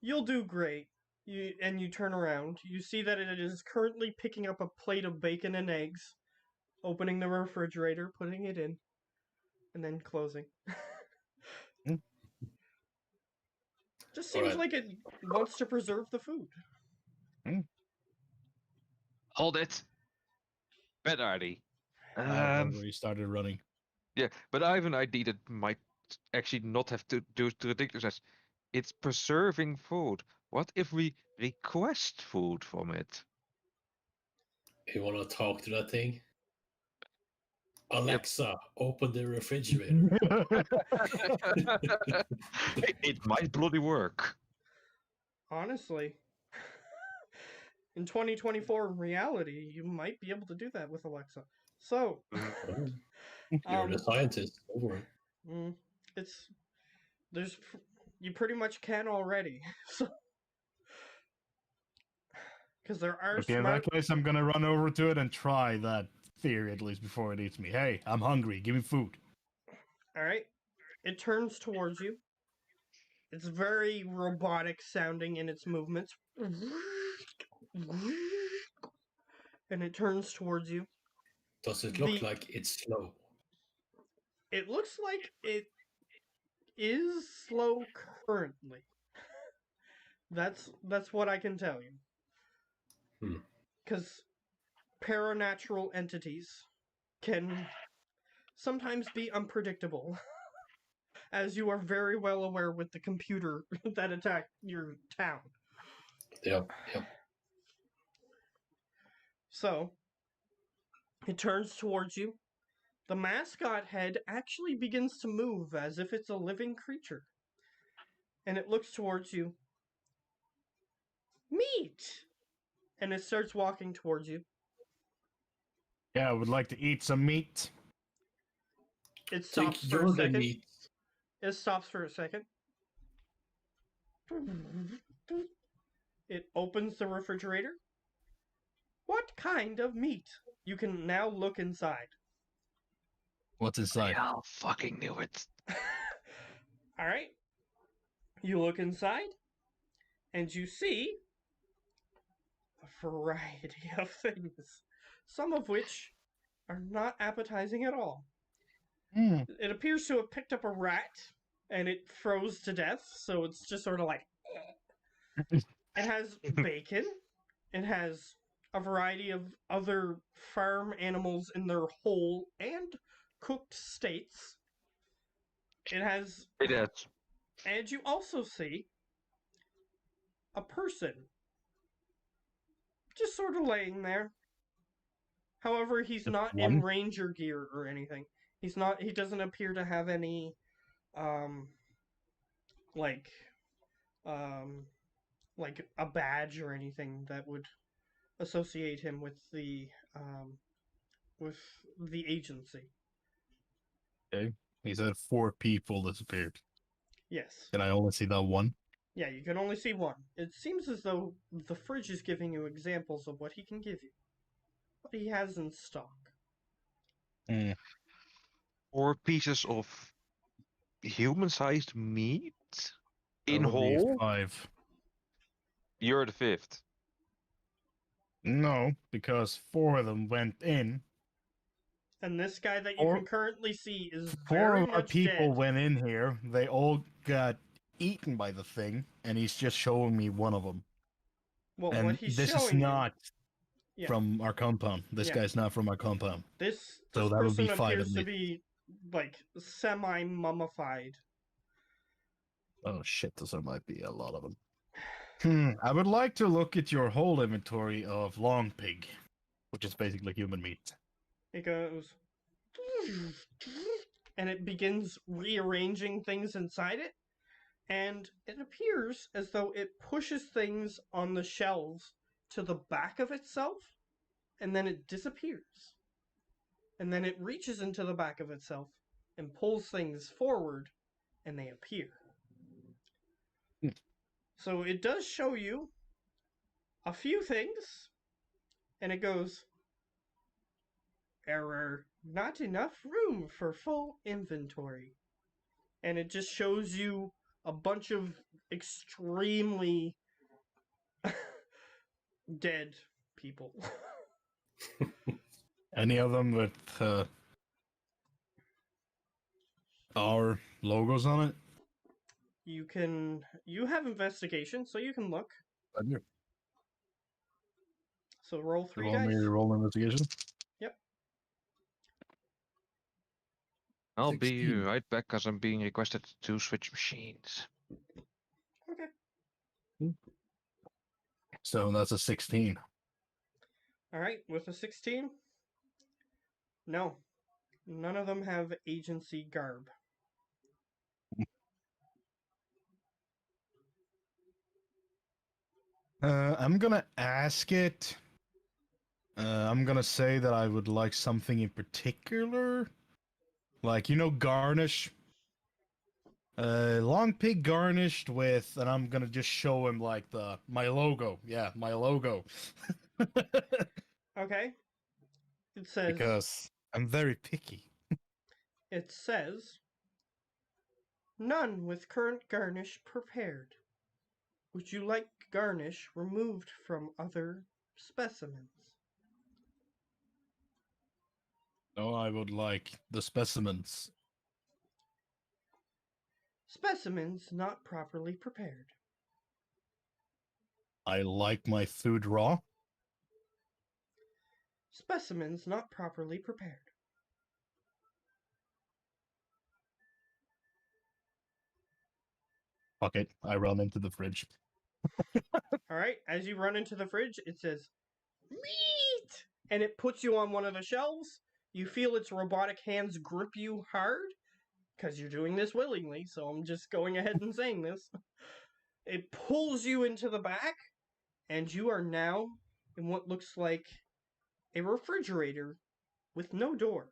you'll do great. You turn around. You see that it is currently picking up a plate of bacon and eggs, opening the refrigerator, putting it in, and then closing. Hmm. Just seems Alright. like it wants to preserve the food. Hold it. Bedardy. I've already started running. Yeah, but I have an idea that might actually not have to do with the ridiculousness. It's preserving food. What if we request food from it? You want to talk to that thing? Alexa, open the refrigerator. It might bloody work. Honestly, in 2024 reality, you might be able to do that with Alexa. So, Oh, you're um, the scientist. Over it. it's you pretty much can already. So, because there are Okay, in smart. that case, I'm gonna run over to it and try that theory at least before it eats me. Hey, I'm hungry. Give me food. All right, it turns towards you. It's very robotic sounding in its movements, and it turns towards you. Does it look The- like it's slow? It looks like it is slow currently. That's what I can tell you. Hmm. Because paranatural entities can sometimes be unpredictable, as you are very well aware with the computer that attacked your town. Yep. So, it turns towards you. The mascot head actually begins to move as if it's a living creature. And it looks towards you. Meat! And it starts walking towards you. Yeah, I would like to eat some meat. It stops Think for a you're the second. meat. It stops for a second. It opens the refrigerator. What kind of meat? You can now look inside. What's inside? I fucking knew it. Alright. You look inside, and you see a variety of things. Some of which are not appetizing at all. Hmm. It appears to have picked up a rat and it froze to death, so it's just sort of like. It has bacon. It has a variety of other farm animals in their whole and cooked states. It has. Hey, that's And you also see a person just sort of laying there. However, he's Just not in one? ranger gear or anything. He's not. He doesn't appear to have any, um, like, um, like a badge or anything that would associate him with the agency. Okay. He said 4 people disappeared. Yes. Can I only see that one? Yeah, you can only see one. It seems as though the fridge is giving you examples of what he can give you, what he has in stock. 4 pieces of human-sized meat in That would be whole. 5. You're the 5th. No, because 4 of them went in. And this guy that you Four- can currently see is 4 very of our much people dead. went in here. They all got eaten by the thing, and he's just showing me one of them. Well, And what he's this is showing not you, yeah, from our compound. This Yeah. guy's not from our compound. this So this that would be person 5 appears at to least. be like semi-mummified. Oh shit, there might be a lot of them. I would like to look at your whole inventory of long pig, which is basically human meat. It goes, and it begins rearranging things inside it, and it appears as though it pushes things on the shelves to the back of itself, and then it disappears. And then it reaches into the back of itself and pulls things forward, and they appear. Hmm. So it does show you a few things, and it goes, error, not enough room for full inventory. And it just shows you a bunch of extremely dead people. Any of them with our logos on it? You have investigation, so you can look. I do. So roll You 3 want me dice. to roll investigation? Yep. I'll be 16. right back because I'm being requested to switch machines. Okay. So that's a 16. Alright, with a 16? No. None of them have agency garb. I'm gonna ask it. I'm gonna say that I would like something in particular. Like, garnish. Long pig garnished with, and I'm gonna just show him like my logo. Yeah, my logo. Okay. It says Because I'm very picky. none with current garnish prepared. Would you like garnish removed from other specimens? No, I would like the specimens. Specimens not properly prepared. I like my food raw. Specimens not properly prepared. Fuck it, I run into the fridge. Alright, as you run into the fridge, it says, meat! And it puts you on one of the shelves. You feel its robotic hands grip you hard, because you're doing this willingly, so I'm just going ahead and saying this. It pulls you into the back, and you are now in what looks like a refrigerator with no door.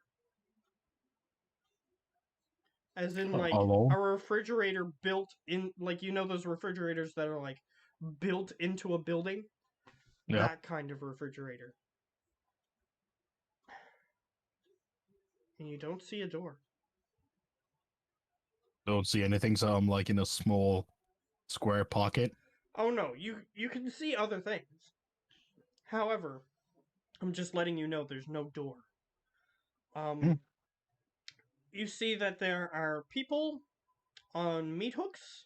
As in, like, Hello? a refrigerator built in, like, those refrigerators that are, like, built into a building? Yeah. That kind of refrigerator. And you don't see a door. Don't see anything, so I'm like in a small square pocket. Oh no, you can see other things. However, I'm just letting you know there's no door. Hmm. You see that there are people on meat hooks.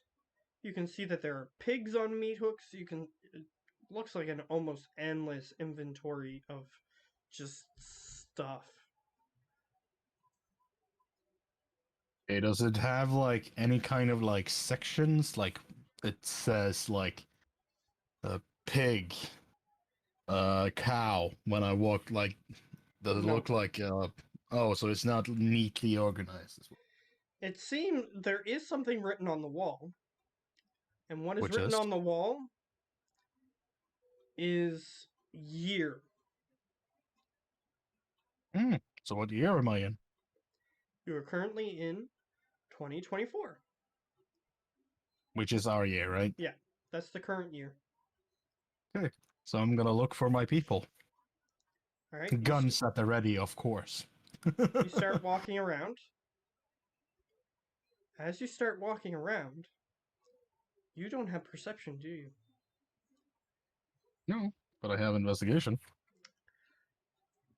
You can see that there are pigs on meat hooks. It looks like an almost endless inventory of just stuff. Okay, does it have like any kind of like sections? Like it says like a pig, cow. When I walk, like, does it No. look like Oh, so it's not neatly organized. It seems there is something written on the wall, and what is Which written is? on the wall is year. So what year am I in? You are currently in 2024. Which is our year, right? Yeah, that's the current year. So I'm gonna look for my people. All right. Guns at the ready, of course. You start walking around. As you start walking around, you don't have perception, do you? No, but I have investigation.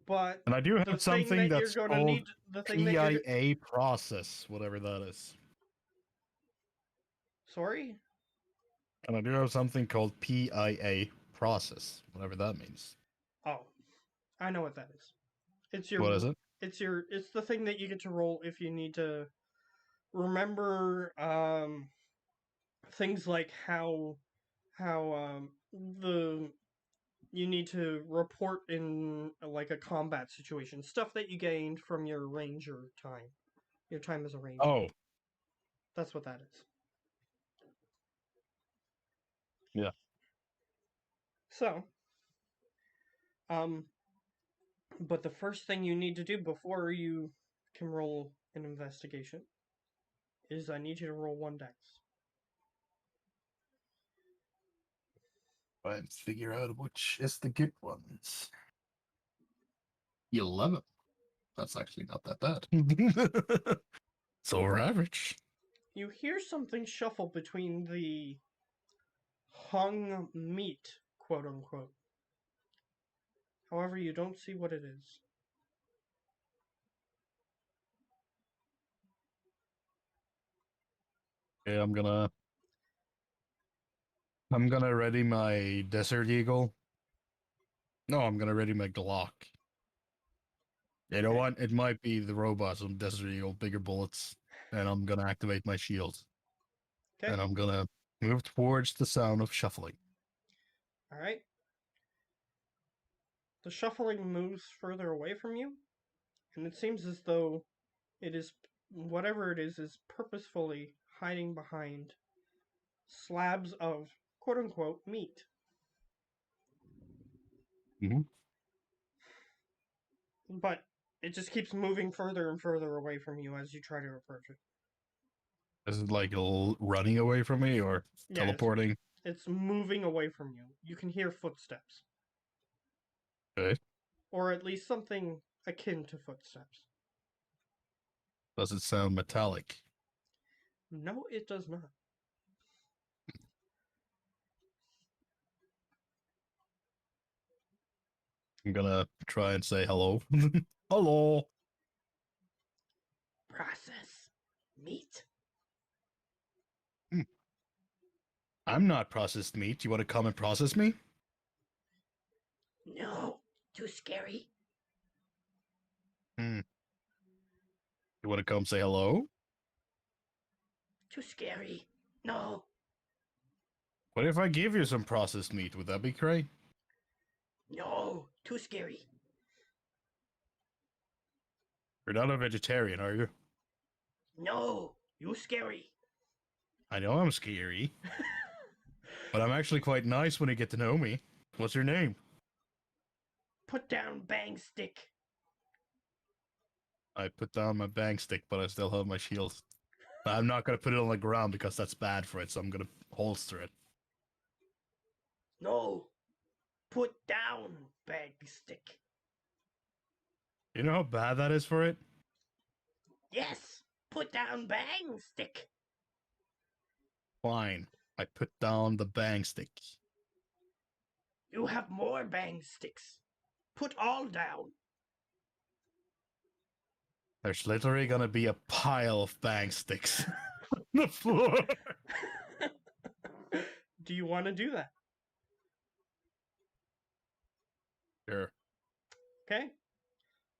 But And I do the have thing something that you're that's going to called need, the thing that you're. PIA process, whatever that is. Sorry? And I do have something called PIA process, whatever that means. Oh, I know what that is. It's your. What is it? It's the thing that you get to roll if you need to remember things like how the you need to report in like a combat situation, stuff that you gained from your ranger time, your time as a ranger. Oh, That's what that is. Yeah. So, but the first thing you need to do before you can roll an investigation is I need you to roll one dice. let's figure out which is the good ones. 11. That's actually not that bad. So we're average. You hear something shuffle between the hung meat, quote unquote. However, you don't see what it is. Okay, I'm gonna ready my Desert Eagle. No, I'm gonna ready my Glock. You know Okay. what? It might be the robots on Desert Eagle, bigger bullets, and I'm gonna activate my shield. Okay. And I'm gonna move towards the sound of shuffling. All right. The shuffling moves further away from you, and it seems as though it is whatever it is purposefully hiding behind slabs of quote unquote meat. Mhm. But it just keeps moving further and further away from you as you try to approach it. Is it like running away from me or Yeah, teleporting? it's moving away from you. You can hear footsteps. Okay. Or at least something akin to footsteps. Does it sound metallic? No, it does not. I'm gonna try and say hello. Hello. Process meat. I'm not processed meat. You want to come and process me? No, too scary. You want to come say hello? Too scary. No. What if I give you some processed meat? Would that be great? No, too scary. You're not a vegetarian, are you? No, you scary. I know I'm scary, but I'm actually quite nice when you get to know me. What's your name? Put down bang stick. I put down my bang stick, but I still have my shield. I'm not gonna put it on the ground because that's bad for it, so I'm gonna holster it. No, put down bang stick. You know how bad that is for it? Yes, put down bang stick. Fine. I put down the bang stick. You have more bang sticks. Put all down. There's literally gonna be a pile of bang sticks on the floor. Do you want to do that? Sure. Okay.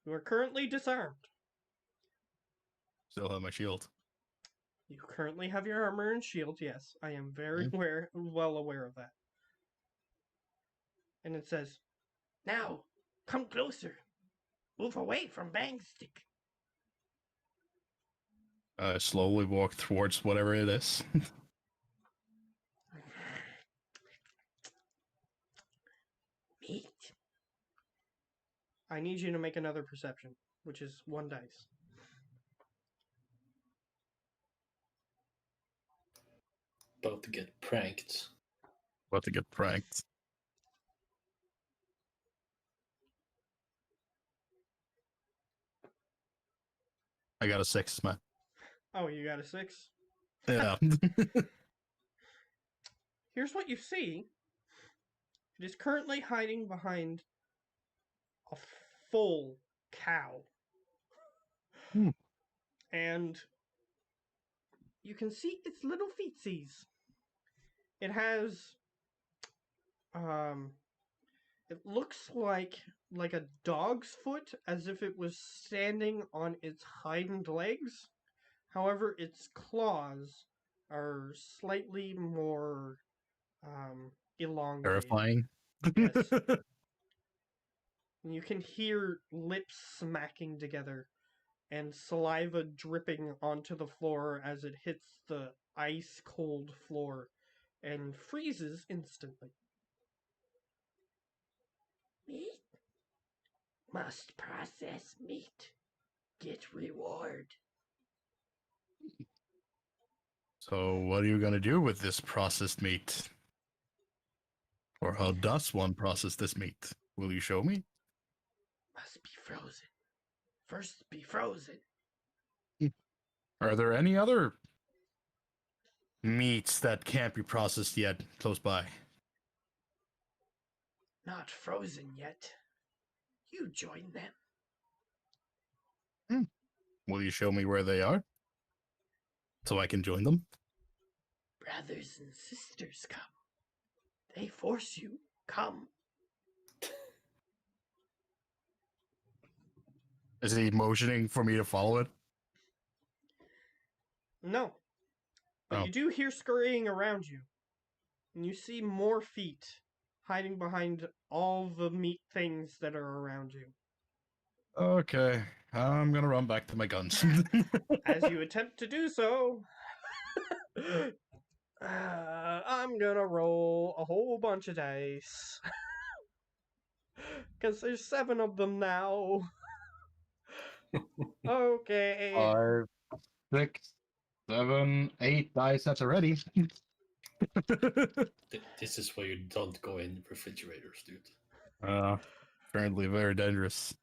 You are currently disarmed. Still have my shield. You currently have your armor and shield, yes. I am very well aware of that. And it says, now, come closer. Move away from Bangstick. I slowly walk towards whatever it is. Meat. I need you to make another perception, which is 1 dice. About to get pranked. About to get pranked. I got a 6, man. Oh, you got a 6? Yeah. Here's what you see. It is currently hiding behind a full cow. Hmm. And you can see its little feetsies. It has it looks like a dog's foot, as if it was standing on its hind legs. However, its claws are slightly more elongated. Terrifying. Yes. And you can hear lips smacking together and saliva dripping onto the floor as it hits the ice cold floor and freezes instantly. Meat? Must process meat. Get reward. So, what are you gonna do with this processed meat? Or how does one process this meat? Will you show me? Must be frozen. First be frozen. Are there any other meats that can't be processed yet close by? Not frozen yet. You join them. Will you show me where they are? So I can join them? Brothers and sisters come. They force you. Come. Is he motioning for me to follow it? No. But Oh. you do hear scurrying around you. And you see more feet hiding behind all the meat things that are around you. Okay, I'm gonna run back to my guns. As you attempt to do so, I'm gonna roll a whole bunch of dice. Because there's 7 of them now. Okay. 5, 6, 7, 8 dice. That's already. This is why you don't go in refrigerators, dude. Apparently very dangerous.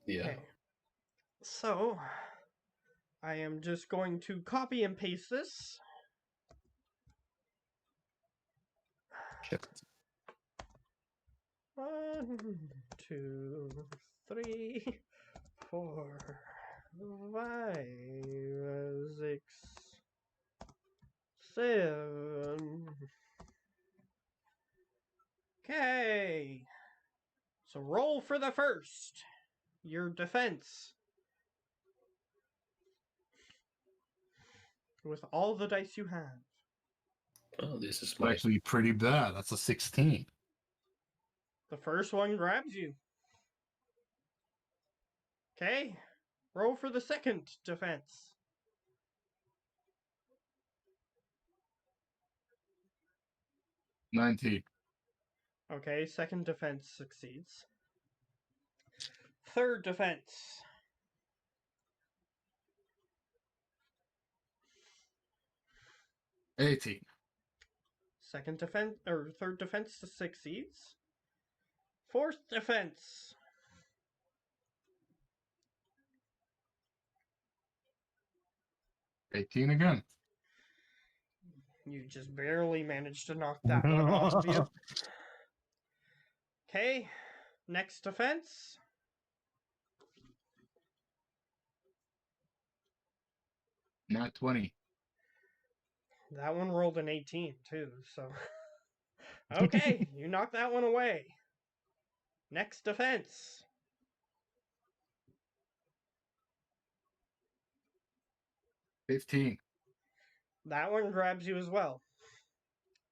Yeah. Okay. So, I am just going to copy and paste this. Shit. 1, 2, 3, 4, 5, 6, 7. Okay. So roll for the first. Your defense. With all the dice you have. Oh, this is It's my actually pretty bad. That's a 16. The first one grabs you. Okay. Roll for the second defense. $19. Okay, second defense succeeds. Third defense. $18. Second defense or third defense succeeds. Fourth defense. $18 again. You just barely managed to knock that one off of you. Okay, next defense. Not 20. That one rolled an 18 too, so. Okay, you knock that one away. Next defense. $15. That one grabs you as well.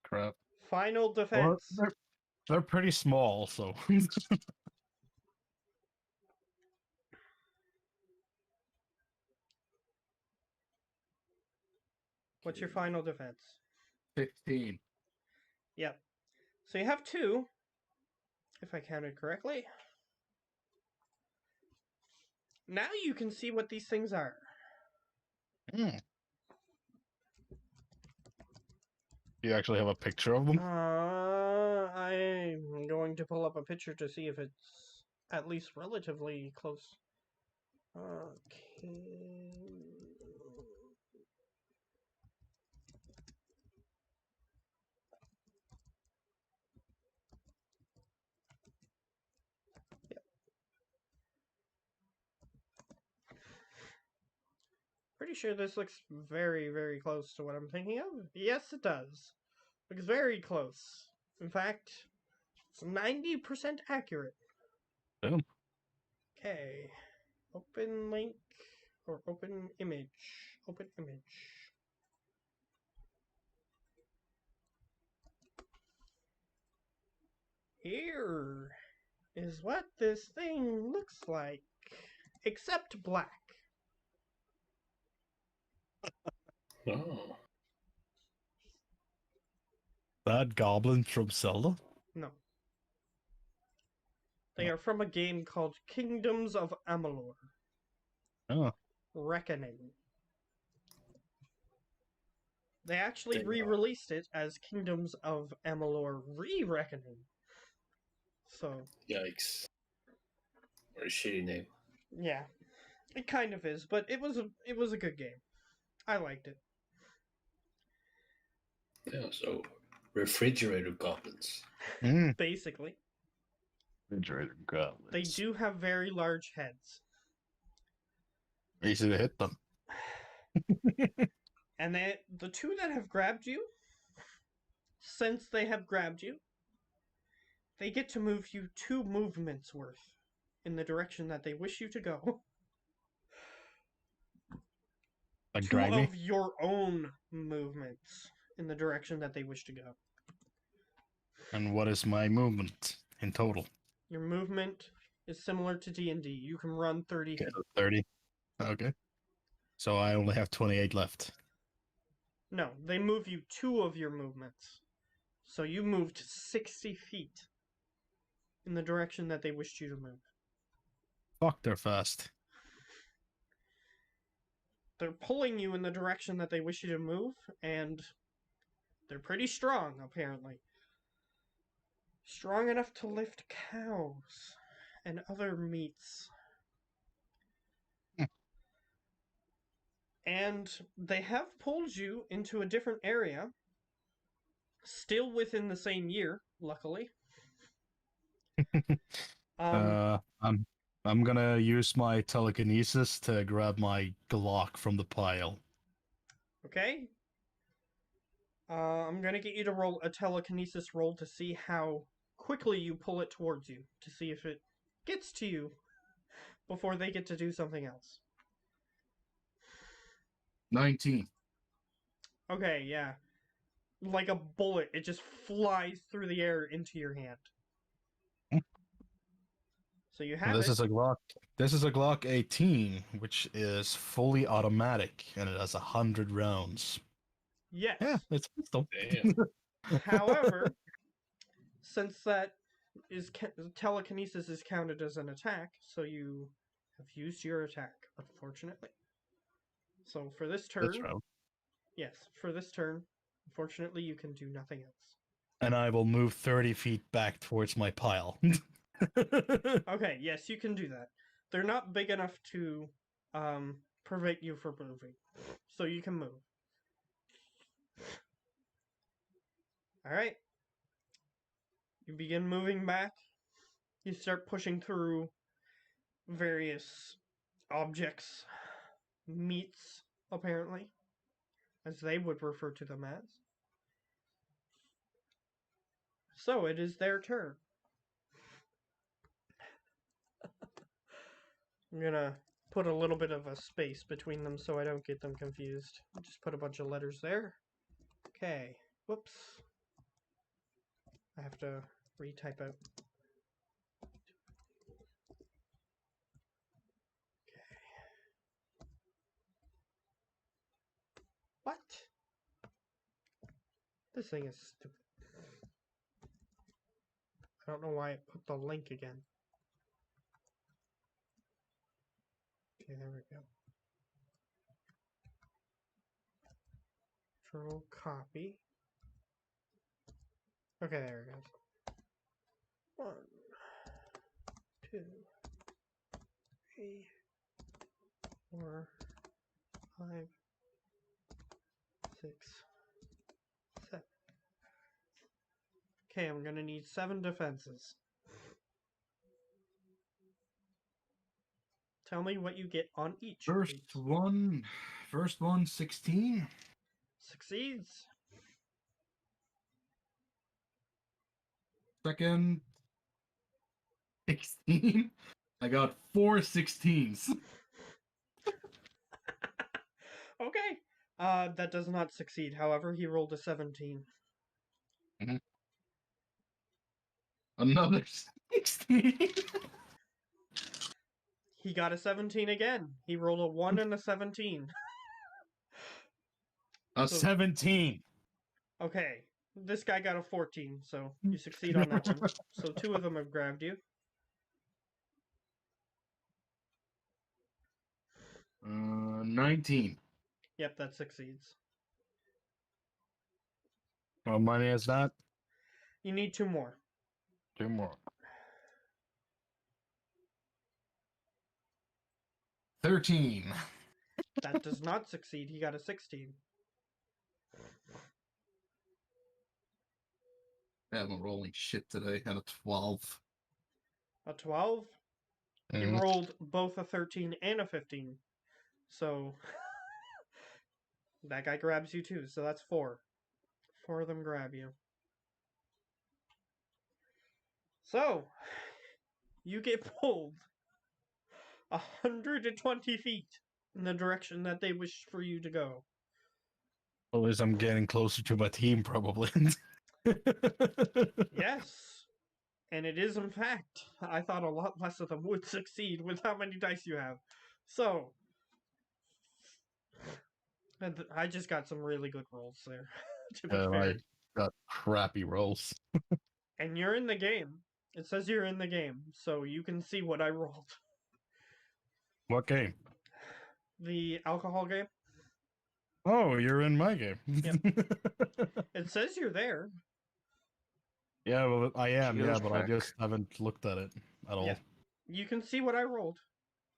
Crap. Final Well, defense. they're pretty small, so. What's your final defense? 15. Yep. So you have two, if I counted correctly. Now you can see what these things are. Hmm. You actually have a picture of them? I'm going to pull up a picture to see if it's at least relatively close. Okay. Yep. Pretty sure this looks very, very close to what I'm thinking of. Yes, it does. Looks very close. In fact, it's 90% accurate. Boom. Okay. Open link or open image. Open image. Here is what this thing looks like, except black. Oh. That goblin from Zelda? No. They are from a game called Kingdoms of Amalur. Oh. Reckoning. They actually They are. re-released it as Kingdoms of Amalur Re-Reckoning. So, Yikes. What a shitty name. yeah. It kind of is, but it was a good game. I liked it. Yeah, so refrigerator goblins. Basically. Refrigerator goblins. They do have very large heads. Easy to hit them. And the two that have grabbed you, since they have grabbed you, they get to move you 2 movements worth in the direction that they wish you to go. Like 2 drag me? of your own movements in the direction that they wish to go. And what is my movement in total? Your movement is similar to D&D. You can run 30 Okay, feet. 30. Okay. So I only have 28 left. No, they move you 2 of your movements. So you moved 60 feet in the direction that they wished you to move. Fuck, they're fast. They're pulling you in the direction that they wish you to move, and they're pretty strong, apparently. Strong enough to lift cows and other meats. And they have pulled you into a different area, still within the same year, luckily. I'm gonna use my telekinesis to grab my Glock from the pile. Okay. I'm gonna get you to roll a telekinesis roll to see how quickly you pull it towards you, to see if it gets to you before they get to do something else. 19. Okay, yeah. Like a bullet, it just flies through the air into your hand. So you have This it. is a Glock. This is a Glock 18, which is fully automatic, and it has 100 rounds. Yes. Yeah, it's pistol. Damn. However, since that is telekinesis is counted as an attack, so you have used your attack, unfortunately. So for this turn, This round. yes, for this turn, unfortunately, you can do nothing else. And I will move 30 feet back towards my pile. Okay, yes, you can do that. They're not big enough to prevent you from moving, so you can move. All right. You begin moving back. You start pushing through various objects, meats apparently, as they would refer to them as. So it is their turn. I'm gonna put a little bit of a space between them so I don't get them confused. Just put a bunch of letters there. Okay. Whoops. I have to retype out. Okay. What? This thing is stupid. I don't know why it put the link again. Okay, there we go. Control copy. Okay, there it goes. 1, 2, 3, 4, 5, 6, 7. Okay, I'm gonna need 7 defenses. Tell me what you get on each. First one, 16. Succeeds. Second, 16. I got 4 16s. Okay. That does not succeed. However, he rolled a 17. Another 16. He got a 17 again. He rolled a 1 and a 17. A So- 17. Okay. This guy got a 14, so you succeed on that one. So 2 of them have grabbed you. 19. Yep, that succeeds. What money is that? You need 2 more. 2 more. 13. That does not succeed. He got a 16. I'm rolling shit today. And a 12. A 12? He Mhm. rolled both a 13 and a 15. So that guy grabs you too. So that's 4. 4 of them grab you. So you get pulled 120 feet in the direction that they wish for you to go. At least I'm getting closer to my team, probably. Yes. And it is, in fact. I thought a lot less of them would succeed with how many dice you have. So, and I just got some really good rolls there, to be I fair. got crappy rolls. And you're in the game. It says you're in the game, so you can see what I rolled. What game? The alcohol game. Oh, you're in my game. It says you're there. Yeah, well, I am, Geo's but I back. just haven't looked at it at all. Yeah. You can see what I rolled.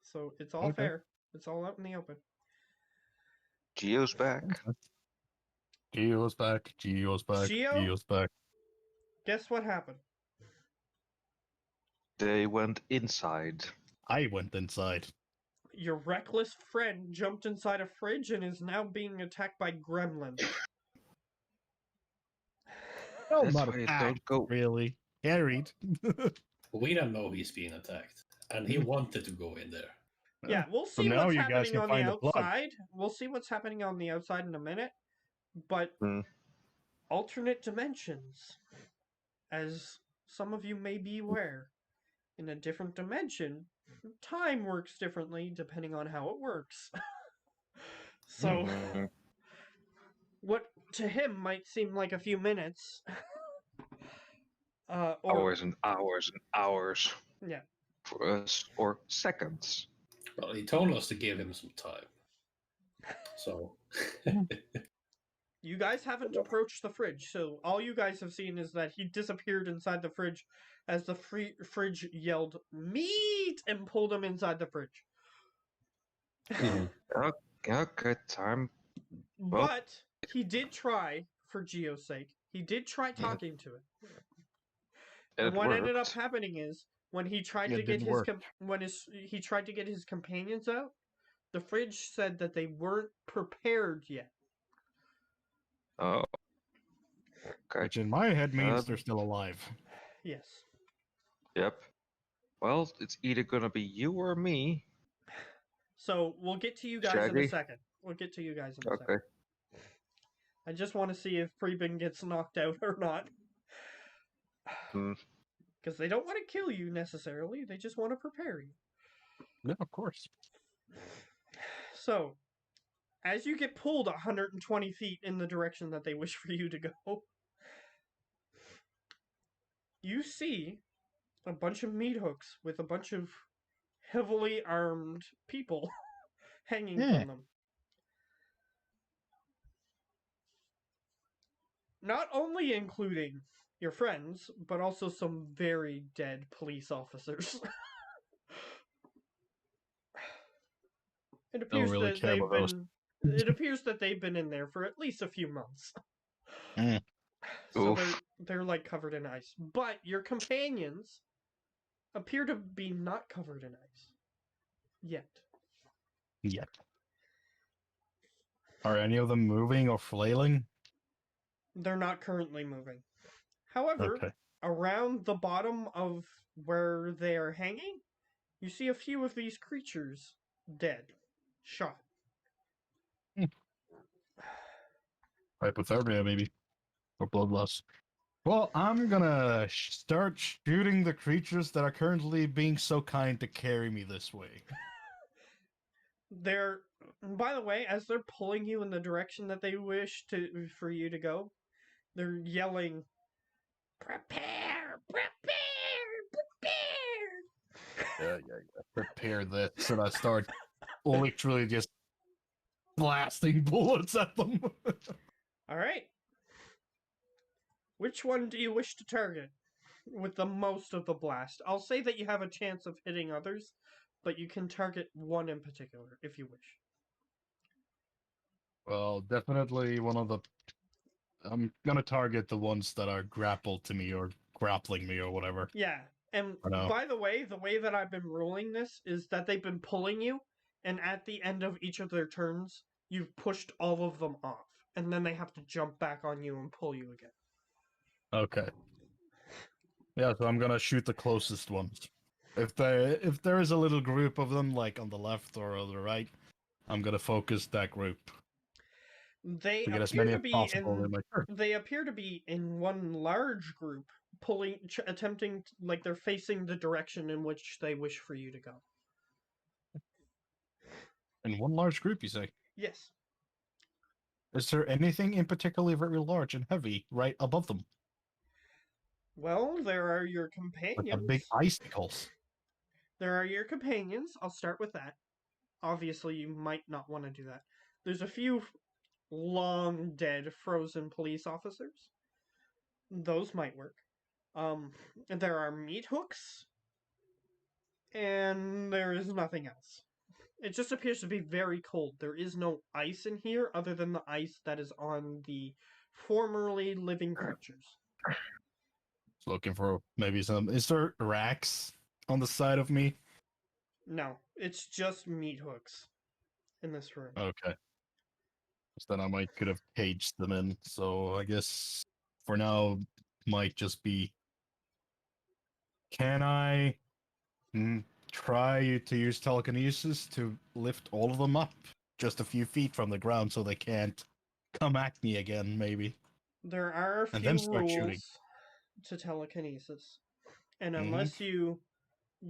So it's all Okay. fair. It's all out in the open. Geo's back. Geo's back. Geo's back. Geo? Geo's back. Guess what happened? They went inside. I went inside. Your reckless friend jumped inside a fridge and is now being attacked by gremlins. No, That's not why you attacked, don't go. really. Harried. We don't know he's being attacked, and he wanted to go in there. Yeah, we'll So see now what's you guys happening can on the find the plug. outside. We'll see what's happening on the outside in a minute. But Hmm. alternate dimensions, as some of you may be aware, in a different dimension, time works differently depending on how it works. So, Mhm. what to him might seem like a few minutes, or Hours and hours and hours. Yeah. For us, or seconds. Well, he told us to give him some time. So, you guys haven't approached the fridge, so all you guys have seen is that he disappeared inside the fridge as the fridge yelled "meat" and pulled him inside the fridge. Okay, time. Well- But he did try, for Geo's sake, he did try talking to it. And It what ended up worked. happening is when he tried It to get didn't his work. he tried to get his companions out, The fridge said that they weren't prepared yet. Oh, okay. Which in my head means Um, they're still alive. Yes. Yep. Well, it's either gonna be you or me. So we'll get to you guys in a Shaggy? second. We'll get to you guys in a Okay. second. I just want to see if Preben gets knocked out or not. Hmm. Because they don't want to kill you necessarily, they just want to prepare you. Yeah, of course. So, as you get pulled 120 feet in the direction that they wish for you to go, you see a bunch of meat hooks with a bunch of heavily armed people hanging Yeah. from them. Not only including your friends, but also some very dead police officers. It appears really that care they've about those. been. It appears that they've been in there for at least a few months. Mm. So Oof. they're like covered in ice. But your companions appear to be not covered in ice yet. Yet. Are any of them moving or flailing? They're not currently moving. However, Okay. around the bottom of where they are hanging, you see a few of these creatures dead, shot. Hypothermia, maybe. Or blood loss. Well, I'm gonna start shooting the creatures that are currently being so kind to carry me this way. They're, by the way, as they're pulling you in the direction that they wish for you to go, they're yelling, "Prepare! Prepare! Prepare!" Yeah. Prepare this, and I start literally just blasting bullets at them. All right. Which one do you wish to target with the most of the blast? I'll say that you have a chance of hitting others, but you can target one in particular if you wish. Well, definitely one of the. I'm gonna target the ones that are grappled to me or grappling me or whatever. Yeah, and I know. by the way that I've been ruling this is that they've been pulling you, and at the end of each of their turns, you've pushed all of them off, and then they have to jump back on you and pull you again. Okay. Yeah, so I'm gonna shoot the closest ones. If there is a little group of them, like on the left or on the right, I'm gonna focus that group They to get as appear many to as be possible in in. my turn. They appear to be in one large group, attempting, like they're facing the direction in which they wish for you to go. In one large group, you say? Yes. Is there anything in particularly very large and heavy right above them? Well, there are your Like companions. the big icicles. There are your companions. I'll start with that. Obviously, you might not want to do that. There's a few long dead frozen police officers. Those might work. There are meat hooks, and there is nothing else. It just appears to be very cold. There is no ice in here other than the ice that is on the formerly living creatures. Looking for maybe some. Is there racks on the side of me? No, it's just meat hooks in this room. Okay. So then I might could have caged them in. So I guess for now might just be. Can I try to use telekinesis to lift all of them up just a few feet from the ground so they can't come at me again? Maybe. There are a And few then start shooting. rules to telekinesis. And Mhm. unless you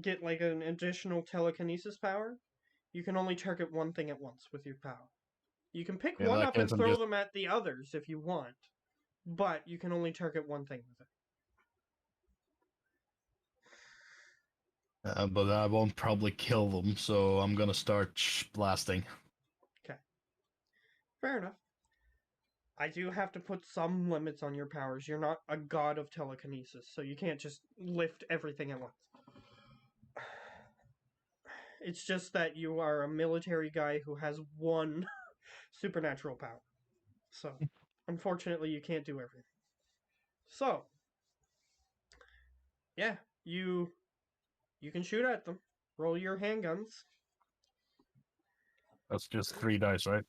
get like an additional telekinesis power, you can only target one thing at once with your power. You can pick In one that up and case, I'm throw just- them at the others if you want, but you can only target one thing with it. But I won't probably kill them, so I'm gonna start blasting. Fair enough. I do have to put some limits on your powers. You're not a god of telekinesis, so you can't just lift everything at once. It's just that you are a military guy who has one supernatural power. So, unfortunately, you can't do everything. So, yeah, you can shoot at them. Roll your handguns. That's just 3 dice, right?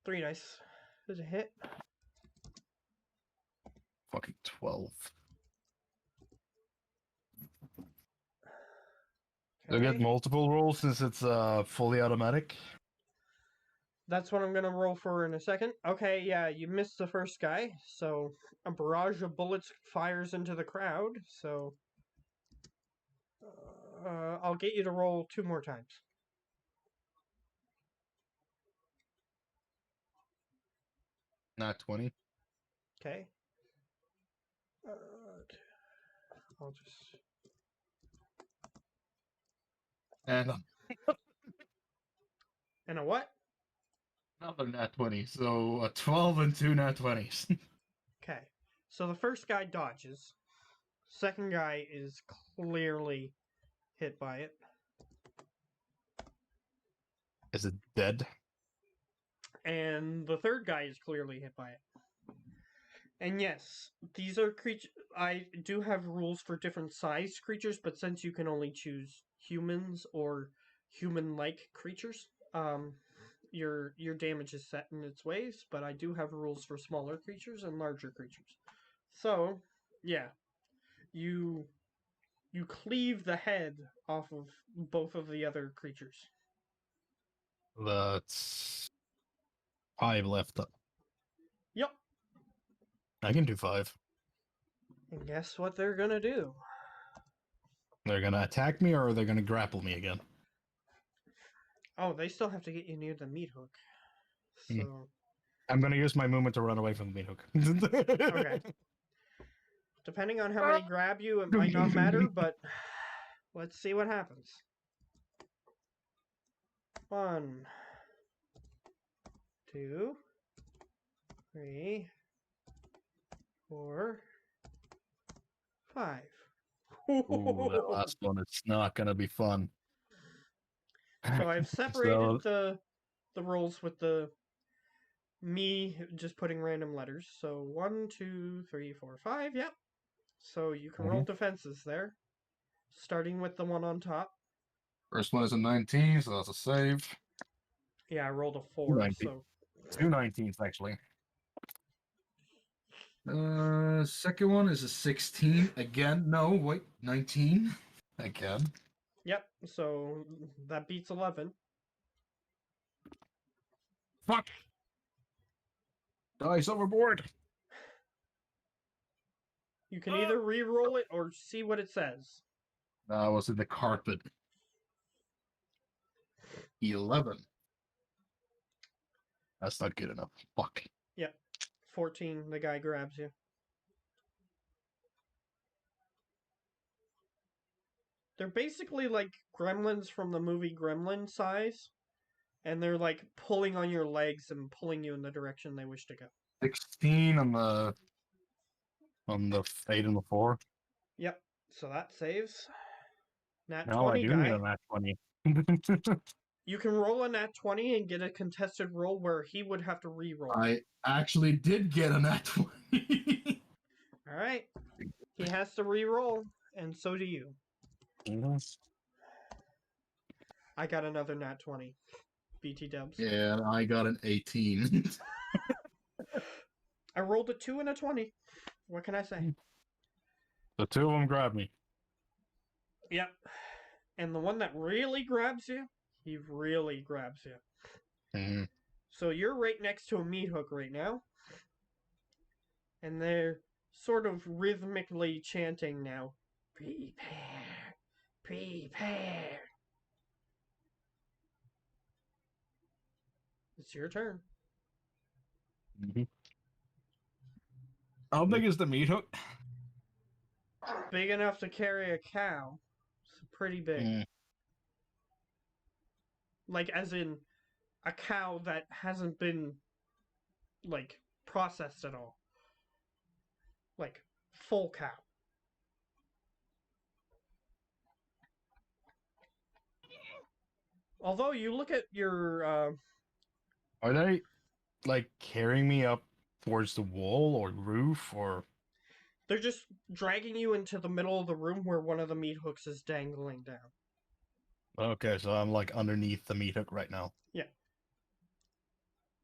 3 dice. Does it hit? Fucking 12. Do I get Okay. multiple rolls since it's fully automatic? That's what I'm gonna roll for in a second. Okay, yeah, you missed the first guy, so a barrage of bullets fires into the crowd, so I'll get you to roll 2 more times. Not 20. Okay. I'll just. And And a what? another nat 20. So a 12 and 2 nat 20s. Okay. So the first guy dodges. Second guy is clearly hit by it. Is it dead? And the third guy is clearly hit by it. And yes, these are creatures. I do have rules for different sized creatures, but since you can only choose humans or human-like creatures, your damage is set in its ways. But I do have rules for smaller creatures and larger creatures. So, yeah, you cleave the head off of both of the other creatures. That's 5 left. Yep. I can do 5. And guess what they're gonna do? They're gonna attack me or are they gonna grapple me again? Oh, they still have to get you near the meat hook. Hmm. So, I'm gonna use my movement to run away from the meat hook. okay. Depending on how many grab you, it might not matter, but let's see what happens. 1, 2, 3, 4, 5. Ooh, that last one is not gonna be fun. So I've separated So, the rolls with the me just putting random letters. So 1, 2, 3, 4, 5. Yep. So you can roll defenses there, starting with the one on top. first one is a 19, so that's a save. Yeah, I rolled a 4. 19. So 2 19s, actually. Second one is a 16. Again, no, wait, 19. Again. yep. So that beats 11. Fuck! Dice overboard! You can either re-roll it or see what it says. That was in the carpet. 11. That's not good enough. Fuck. 14, the guy grabs you. They're basically like gremlins from the movie Gremlin size, and they're like pulling on your legs and pulling you in the direction they wish to go. 16 on the 8 and the 4. Yep, so that saves. Nat No, I 20 do guy. need a nat 20. You can roll a nat 20 and get a contested roll where he would have to re-roll. I actually did get a nat 20. Alright. He has to re-roll, and so do you. I got another nat 20. BT dubs. Yeah, I got an 18. I rolled a 2 and a 20. What can I say? The 2 of them grabbed me. Yep. And the one that really grabs you, he really grabs you. Mhm. So you're right next to a meat hook right now. And they're sort of rhythmically chanting now. Prepare. Prepare. It's your turn. How big is the meat hook? Big enough to carry a cow. It's pretty big. Mm. Like, as in a cow that hasn't been, like, processed at all. Like, full cow. Although you look at your, Are they like carrying me up towards the wall or roof or? they're just dragging you into the middle of the room where one of the meat hooks is dangling down. Okay, so I'm like underneath the meat hook right now.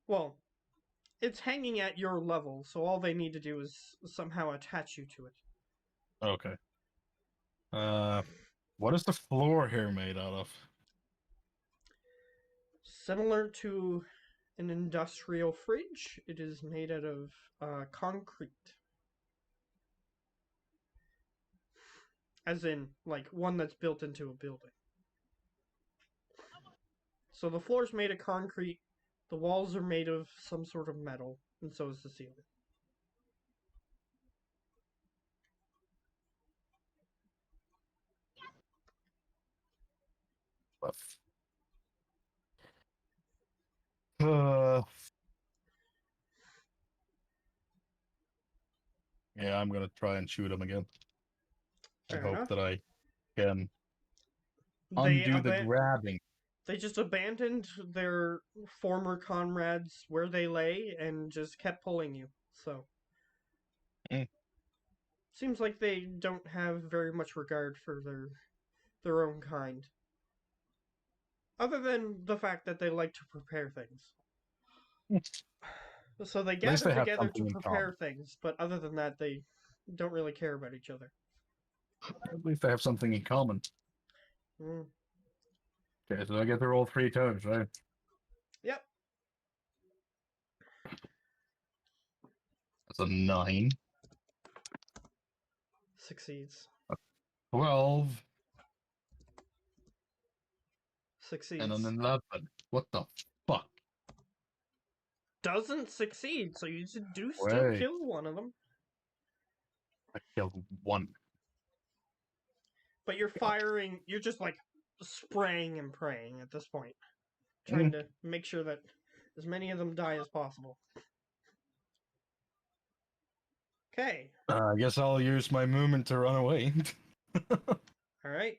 Well, it's hanging at your level, so all they need to do is somehow attach you to it. Okay. What is the floor here made out of? Similar to an industrial fridge, it is made out of concrete. As in, like, one that's built into a building. So the floor's made of concrete, the walls are made of some sort of metal, and so is the ceiling. Uh, yeah, I'm gonna try and shoot him again. I Fair hope enough. that I can They, undo the grabbing. they just abandoned their former comrades where they lay and just kept pulling you. So. Mm. Seems like they don't have very much regard for their own kind. Other than the fact that they like to prepare things. So they At least gather they have together to something in prepare common. things, but other than that, they don't really care about each other. At least they have something in common. Mm. Okay, so I get to roll 3 times, right? Yep. That's a 9. Succeeds. 12 Succeeds. and an 11. What the fuck? Doesn't succeed, so you do still Wait. kill one of them. I killed 1. But you're firing, you're just like spraying and praying at this point. Trying to make sure that as many of them die as possible. Okay. I guess I'll use my movement to run away. Alright.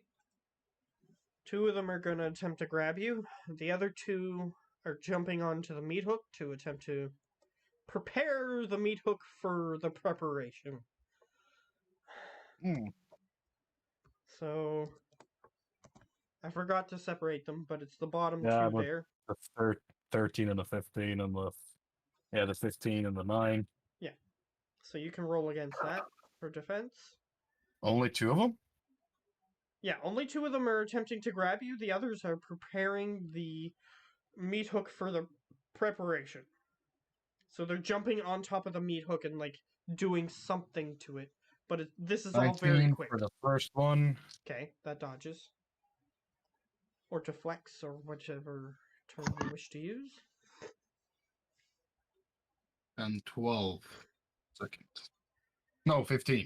2 of them are going to attempt to grab you. The other 2 are jumping onto the meat hook to attempt to prepare the meat hook for the preparation. So, I forgot to separate them, but it's the bottom Yeah, 2 but there. The 13 and the 15 and the 15 and the 9. So you can roll against that for defense. Only 2 of them? Yeah, only 2 of them are attempting to grab you. The others are preparing the meat hook for the preparation. So they're jumping on top of the meat hook and like doing something to it. But this is all very 19 quick. for the first one. Okay, that dodges. Or deflects, or whichever term you wish to use. And 12 second. No, 15.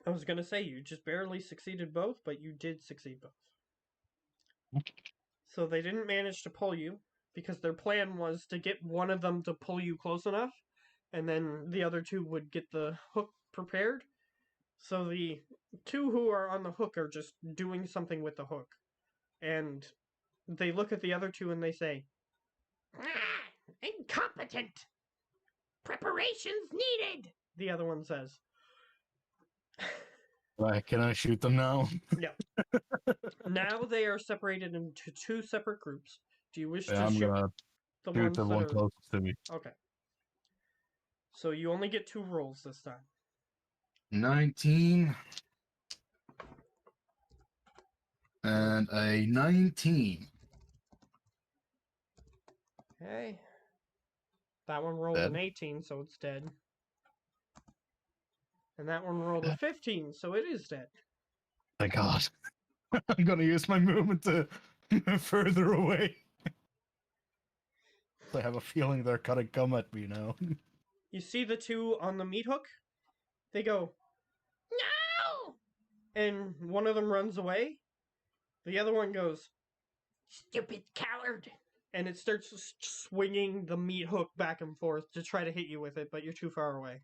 I was gonna say you just barely succeeded both, but you did succeed both. So they didn't manage to pull you, because their plan was to get one of them to pull you close enough, and then the other 2 would get the hook prepared. So the 2 who are on the hook are just doing something with the hook. And they look at the other 2 and they say, incompetent! Preparations needed! The other one says. Can I shoot them now? No. Now they are separated into 2 separate groups. Do you wish Yeah, to I'm shoot gonna the shoot ones the that one are... closest to me. Okay. So you only get 2 rolls this time. 19 and a 19. Okay. That one rolled Dead. an 18, so it's dead. And that one rolled a 15, so it is dead. Thank God. I'm gonna use my movement to move further away. I have a feeling they're gonna come at me now. You see the 2 on the meat hook? They go, no! And one of them runs away. The other one goes, stupid coward! And it starts swinging the meat hook back and forth to try to hit you with it, but you're too far away.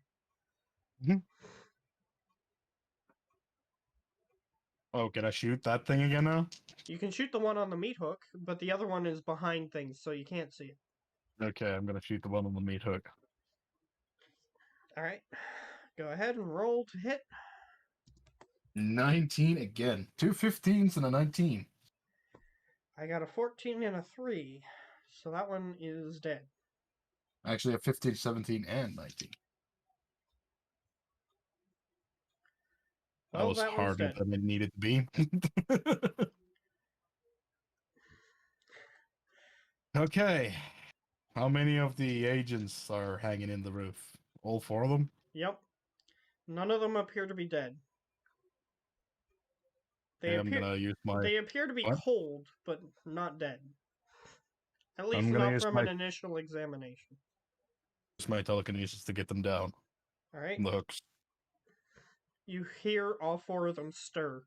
Oh, can I shoot that thing again now? You can shoot the one on the meat hook, but the other one is behind things, so you can't see it. Okay, I'm gonna shoot the one on the meat hook. Alright. Go ahead and roll to hit. 19 again. 2 15s and a 19. I got a 14 and a 3, so that one is dead. Actually, a 15, 17, and 19. That Well, was that one's harder dead. than it needed to be. Okay. How many of the agents are hanging in the roof? All 4 of them? Yep. None of them appear to be dead. Okay, I'm gonna use my. They appear to be What? cold, but not dead. At least I'm gonna not use from my an initial examination. telekinesis to get them down All right. from the hooks. You hear all 4 of them stir.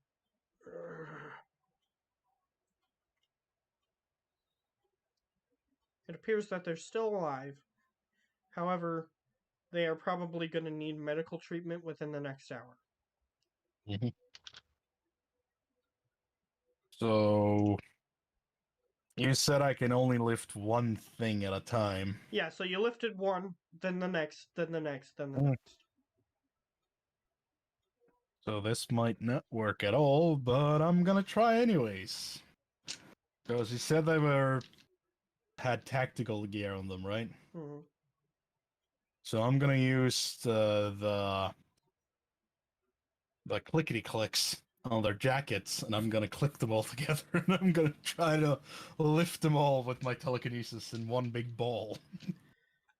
It appears that they're still alive. However, they are probably going to need medical treatment within the next hour. So you said I can only lift one thing at a time. Yeah, so you lifted one, then the next, then the next, then the Mm. next. So this might not work at all, but I'm gonna try anyways. Because you said they had tactical gear on them, right? Mhm. So I'm gonna use the clickety clicks on their jackets, and I'm gonna click them all together, and I'm gonna try to lift them all with my telekinesis in one big ball.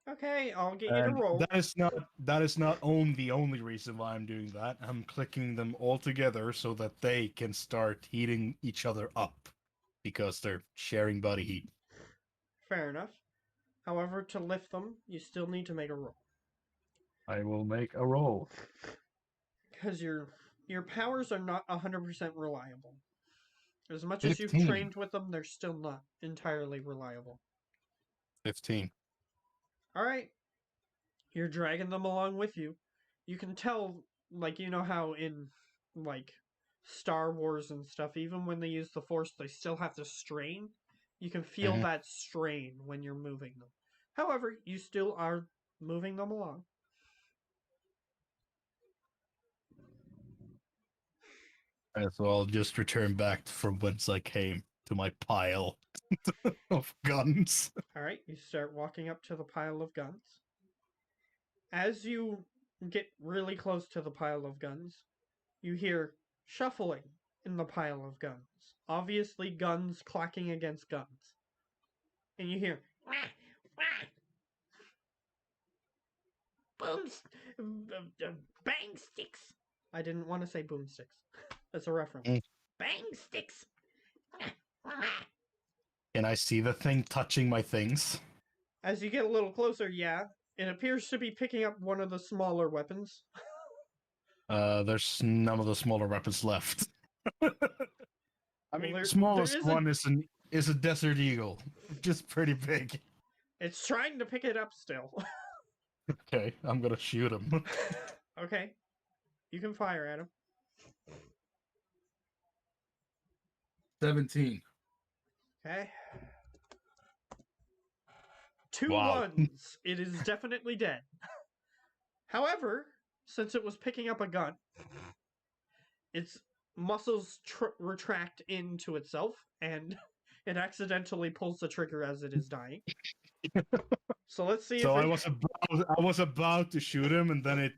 Okay, I'll get you to And roll. that is not the only reason why I'm doing that. I'm clicking them all together so that they can start heating each other up because they're sharing body heat. Fair enough. However, to lift them, you still need to make a roll. I will make a roll. Because your powers are not 100% reliable. As much as you've 15. trained with them, they're still not entirely reliable. 15. Alright. You're dragging them along with you. You can tell, like, you know how in, like, Star Wars and stuff, even when they use the Force, they still have to strain? You can feel Mhm. that strain when you're moving them. However, you still are moving them along. And so I'll just return back from whence I came to my pile of guns. Alright, you start walking up to the pile of guns. As you get really close to the pile of guns, you hear shuffling in the pile of guns. Obviously, guns clacking against guns. And you hear wah, wah, bang sticks. I didn't want to say boomsticks. That's a reference. Mm. Bang sticks. Can I see the thing touching my things? As you get a little closer, yeah, it appears to be picking up one of the smaller weapons. There's none of the smaller weapons left. I mean, there the smallest is one is a Desert Eagle, just pretty big. It's trying to pick it up still. Okay, I'm gonna shoot him. Okay. You can fire at him. 17. Okay. Two Wow. ones. It is definitely dead. However, since it was picking up a gun, its muscles retract into itself, and it accidentally pulls the trigger as it is dying. So let's see So if I was about to shoot him, and then it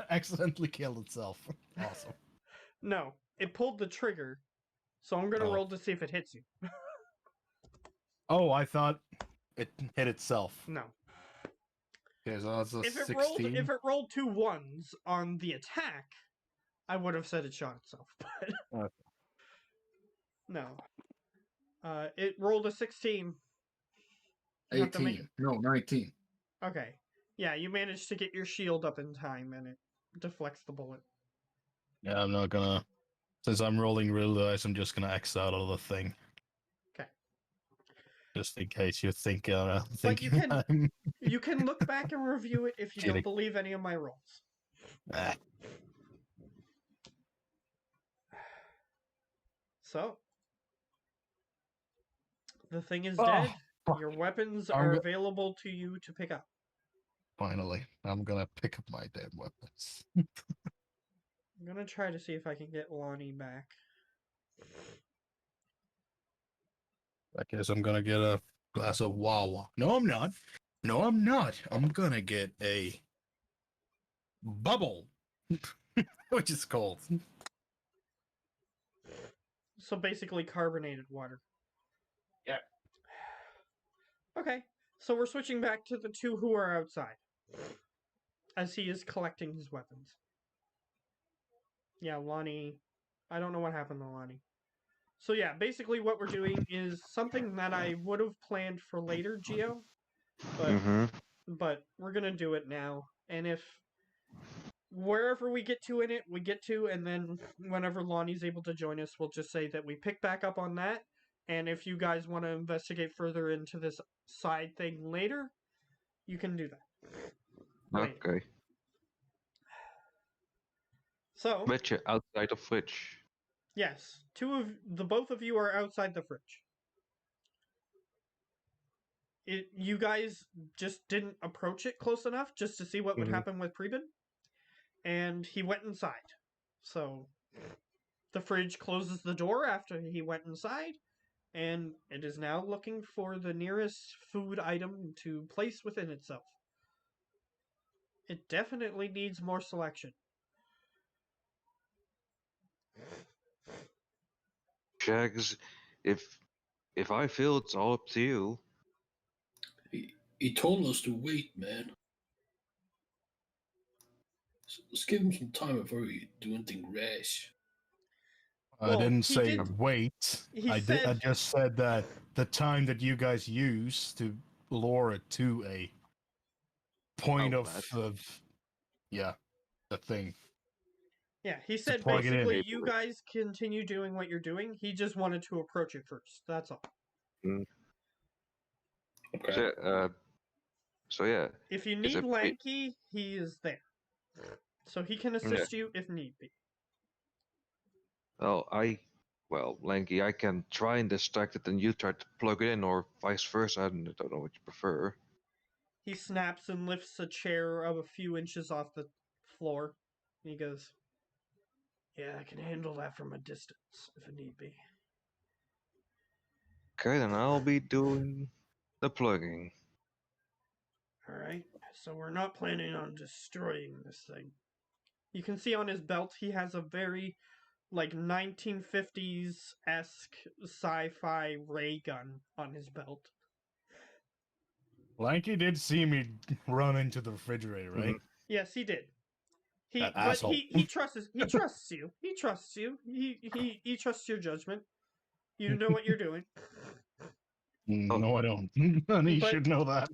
accidentally killed itself. Awesome. No, it pulled the trigger. So I'm gonna Oh. roll to see if it hits you. Oh, I thought it hit itself. No. Okay, so that's a If it 16. rolled 2 ones on the attack, I would have said it shot itself, but Okay. no. It rolled a 16. You have to make 18. No, 19. Okay. Yeah, you managed to get your shield up in time, and it deflects the bullet. Yeah, I'm not gonna. Since I'm rolling real dice, I'm just gonna X out of the thing. Okay. Just in case you think But you can I'm you can look back and review it if you don't Kidding. believe any of my rolls. Ah, So the thing is Oh, dead. fuck. Your weapons I'm are go- available to you to pick up. finally, I'm gonna pick up my damn weapons. I'm gonna try to see if I can get Lonnie back. I guess I'm gonna get a glass of Wawa. No, I'm not. No, I'm not. I'm gonna get a bubble, which is cold. So basically carbonated water. Yeah. Okay. So we're switching back to the two who are outside. As he is collecting his weapons. Yeah, Lonnie. I don't know what happened to Lonnie. So yeah, basically what we're doing is something that I would have planned for later, Geo. But Mm-hmm. but we're gonna do it now. And if wherever we get to in it, we get to, and then whenever Lonnie's able to join us, we'll just say that we pick back up on that. And if you guys want to investigate further into this side thing later, you can do that. Right. Okay. So Bet you're outside of fridge. yes, both of you are outside the fridge. You guys just didn't approach it close enough just to see what would Mhm. happen with Preben, and he went inside. So the fridge closes the door after he went inside, and it is now looking for the nearest food item to place within itself. It definitely needs more selection. Shags, if I feel it's all up to you. He told us to wait, man. Let's give him some time before we do anything rash. I Well, didn't he say did- wait. he I said- just said that the time that you guys use to lure it to a point Outlet. of yeah, the thing. Yeah, he said plug it in. basically you guys continue doing what you're doing. He just wanted to approach it first. That's all. Okay. So yeah, If you Is need it- Lanky, he is there. So he can assist you if need be. Lanky, I can try and distract it, and you try to plug it in, or vice versa. I don't know what you prefer. He snaps and lifts a chair up a few inches off the floor. And he goes, "Yeah, I can handle that from a distance if it need be." Okay, then I'll be doing the plugging. Alright, so we're not planning on destroying this thing. You can see on his belt he has a very, 1950s-esque sci-fi ray gun on his belt. Lanky did see me run into the refrigerator, right? Yes, he did. That But asshole. he trusts you. He trusts you. He trusts your judgment. You know what you're doing. No, I don't. And he But- should know that.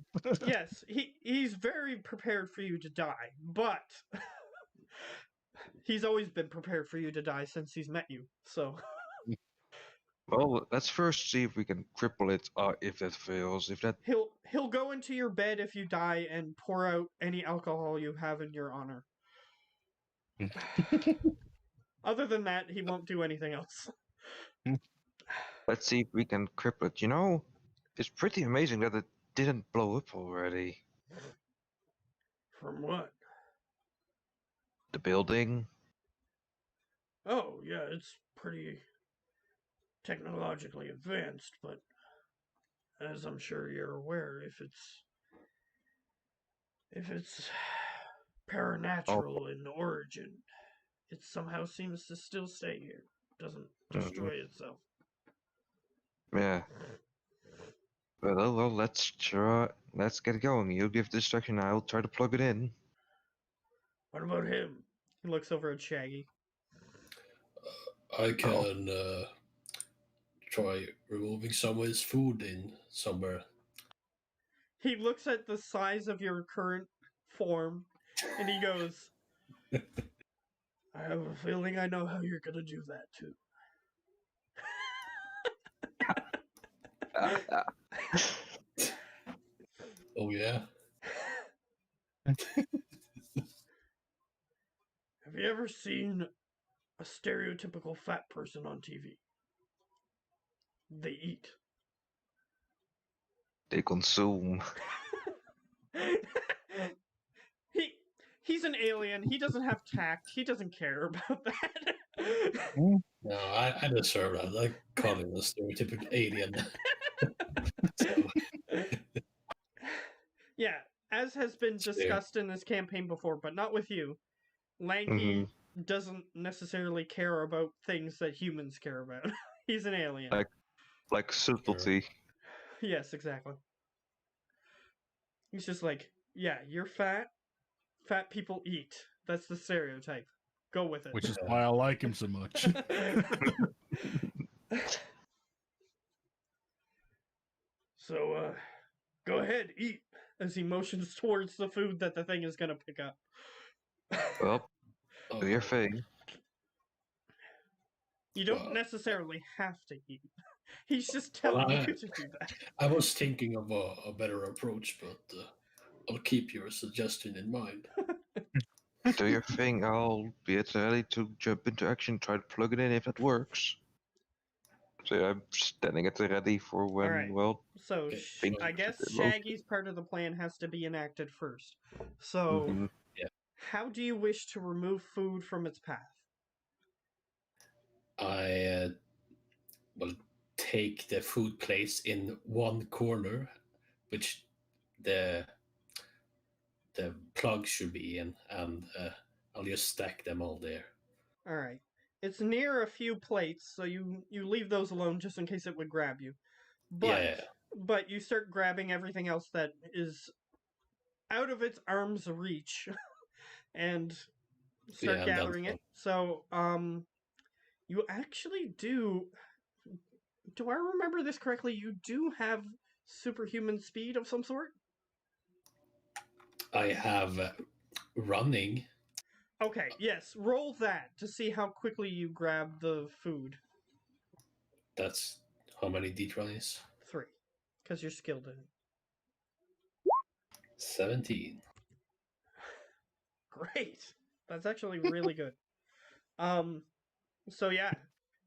Yes, he's very prepared for you to die, but he's always been prepared for you to die since he's met you. So Well, let's first see if we can cripple it. If that fails, if that he'll go into your bed if you die and pour out any alcohol you have in your honor. Other than that, he won't do anything else. let's see if we can cripple it. You know, it's pretty amazing that it didn't blow up already. From what? The building. Oh, yeah, it's pretty technologically advanced, but as I'm sure you're aware, if it's paranatural in origin, it somehow seems to still stay here. Doesn't destroy itself. Yeah. Well, let's try. Let's get going. You give the instruction. I'll try to plug it in. What about him? He looks over at Shaggy. I can try removing some of his food in somewhere. He looks at the size of your current form and he goes, I have a feeling I know how you're gonna do that too. Oh yeah. Have you ever seen a stereotypical fat person on TV? They eat. They consume. he He's an alien. He doesn't have tact. He doesn't care about that. No, I deserve that. I call him a stereotypical alien. So, Yeah, as has been It's fair. discussed in this campaign before, but not with you. Lanky doesn't necessarily care about things that humans care about. He's an alien. Like subtlety. Yes, exactly. He's just like, yeah, you're fat. Fat people eat. That's the stereotype. Go with it. Which is why I like him so much. So, go ahead, eat. As he motions towards the food that the thing is gonna pick up. Well, oh, do your thing. You don't Well- necessarily have to eat. He's just Well, telling I- you to do that. I was thinking of a better approach, but I'll keep your suggestion in mind. Do your thing. I'll be at ready to jump into action. Try to plug it in if that works. So I'm standing at the ready for when. Alright. Well, So, Okay, things I should guess be low. Shaggy's part of the plan has to be enacted first. So, mhm. how do you wish to remove food from its path? I will take the food place in one corner, which the plug should be in, and I'll just stack them all there. All right. It's near a few plates, so you leave those alone just in case it would grab you. But Yeah. but you start grabbing everything else that is out of its arm's reach and start Yeah, and then gathering it. So you actually do I remember this correctly? You do have superhuman speed of some sort? I have running. Okay, yes, roll that to see how quickly you grab the food. That's how many d20s? 3, because you're skilled in it. 17. Great. That's actually really good. So yeah.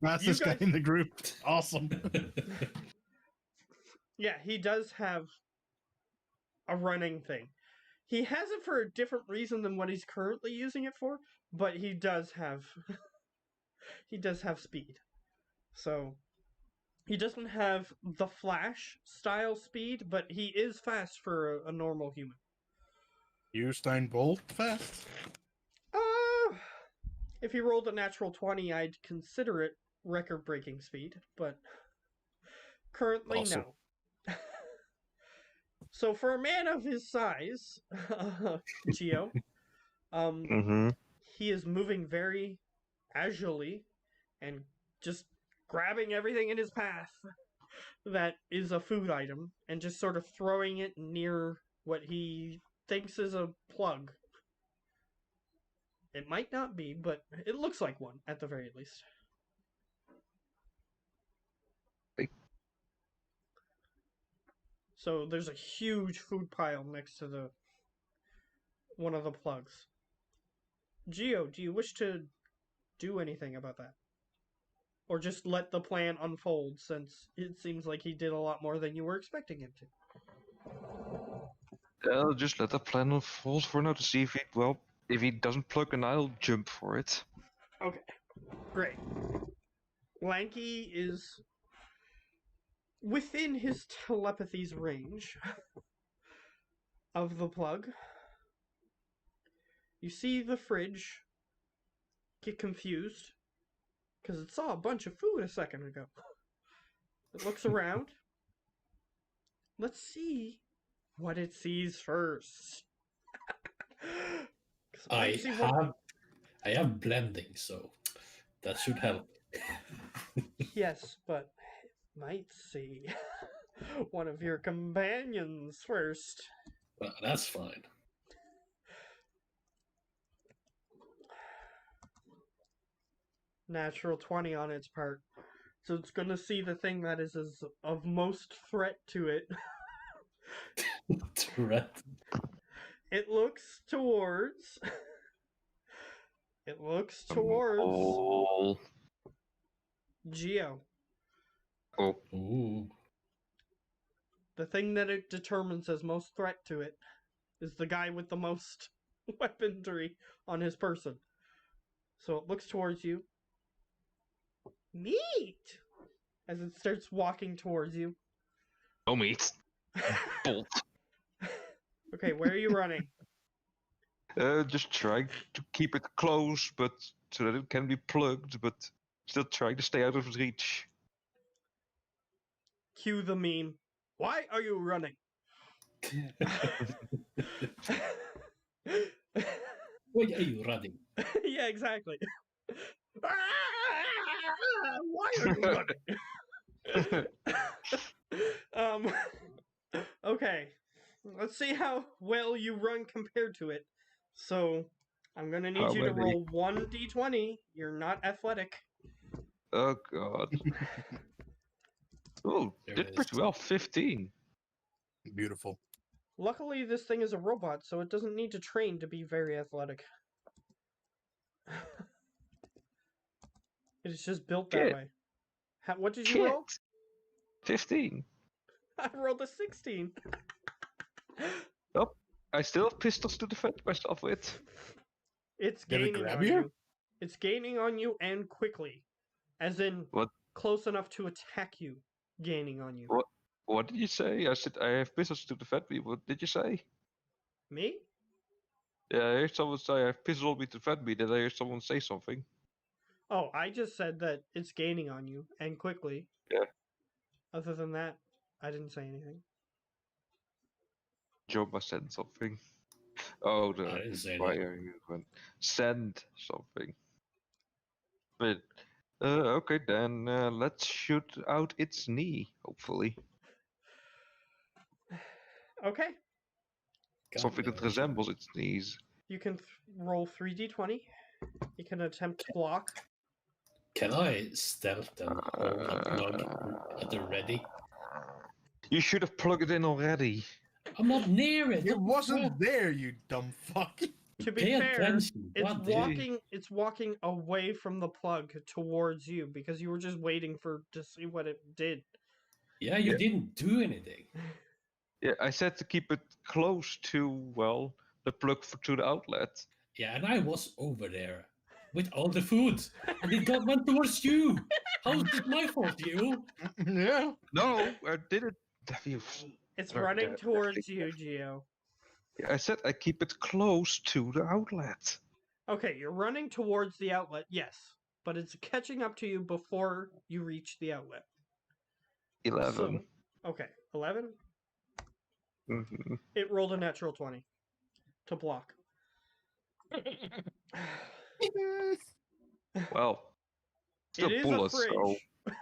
Fastest guy guys- in the group. Awesome. Yeah, he does have a running thing. He has it for a different reason than what he's currently using it for, but he does have he does have speed. So he doesn't have the Flash style speed, but he is fast for a normal human. Ustein Bolt fast. If he rolled a natural 20, I'd consider it record-breaking speed, but currently Awesome. no. So for a man of his size, Geo, Mhm. he is moving very agilely and just grabbing everything in his path that is a food item and just sort of throwing it near what he thinks is a plug. It might not be, but it looks like one at the very least. Hey. So there's a huge food pile next to the one of the plugs. Geo, do you wish to do anything about that? Or just let the plan unfold, since it seems like he did a lot more than you were expecting him to? I'll just let the plan unfold for now to see if if he doesn't plug in, I'll jump for it. Okay, great. Lanky is within his telepathy's range of the plug. You see the fridge get confused because it saw a bunch of food a second ago. It looks around. Let's see what it sees first. 'Cause I let's see what- have blending, so that should help. Yes, but it might see one of your companions first. Well, that's fine. Natural 20 on its part. So it's gonna see the thing that is of most threat to it. Threat. It looks towards. It looks towards Oh. Geo. Oh. Ooh. The thing that it determines as most threat to it is the guy with the most weaponry on his person. So it looks towards you. Neat! As it starts walking towards you. No meat. Bolt. Okay, where are you running? Just trying to keep it close, but so that it can be plugged, but still trying to stay out of reach. Cue the meme. Why are you running? Why are you running? Yeah, exactly. Why are you running? Okay. Let's see how well you run compared to it. So, I'm gonna need How you to many? roll 1d20. You're not athletic. Oh god. Oh, There did it pretty is. well. 15. Beautiful. Luckily, this thing is a robot, so it doesn't need to train to be very athletic. It's just built that Shit. way. What did you Shit. roll? 15. I rolled a 16. I still have pistols to defend myself with. It's Did it gaining grab on you? you. It's gaining on you and quickly. As in, What? close enough to attack you, gaining on you. What? What did you say? I said I have pistols to defend me. What did you say? Me? Yeah, I heard someone say I have pistols on me to defend me. Then I heard someone say something. Oh, I just said that it's gaining on you and quickly. Yeah. Other than that, I didn't say anything. Jomba said something. Oh, I the didn't say fire movement. Send something. But, okay then, let's shoot out its knee, hopefully. Okay, Something that resembles its knees. you can roll 3d20. You can attempt to block. Can I stealth and hold a plug at the ready? You should have plugged it in already. I'm not near it. It what the fuck? wasn't there, you dumb fuck. To be Pay fair, attention. it's God damn. walking. It's walking away from the plug towards you because you were just waiting to see what it did. Yeah, you Yeah. didn't do anything. Yeah, I said to keep it close to, well, the plug to the outlet. Yeah, and I was over there with all the food, and it went towards you. How is it my fault, you? Yeah. No, I didn't. It's Or running the- towards you, Geo. I said I keep it close to the outlet. Okay, you're running towards the outlet, yes, but it's catching up to you before you reach the outlet. 11. So, okay, 11. Mhm. It rolled a natural 20 to block. Well, still It is bullets, a fridge.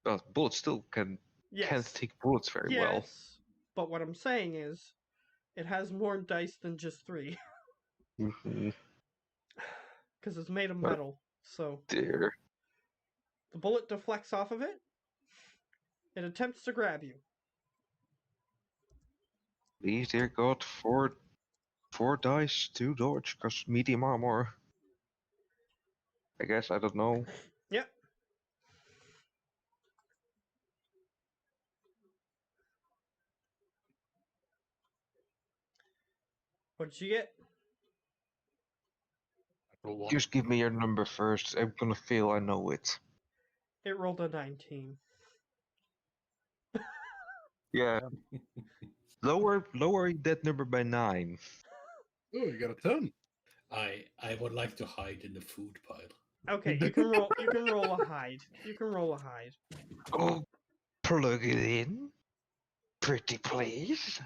so bullets still can't Yes. take bullets very Yes. well. But what I'm saying is, it has more dice than just 3. Mhm. Because it's made of But- metal. So Dear. the bullet deflects off of it. It attempts to grab you. Please, dear God, four dice to dodge, because medium armor. I guess, I don't know. Yep. What did you get? Just give me your number first. I'm gonna feel I know it. It rolled a 19. Yeah. lower that number by 9. Oh, you got a 10. I would like to hide in the food pile. Okay, you can roll. You can roll a hide. You can roll a hide. Oh, plug it in. Pretty please.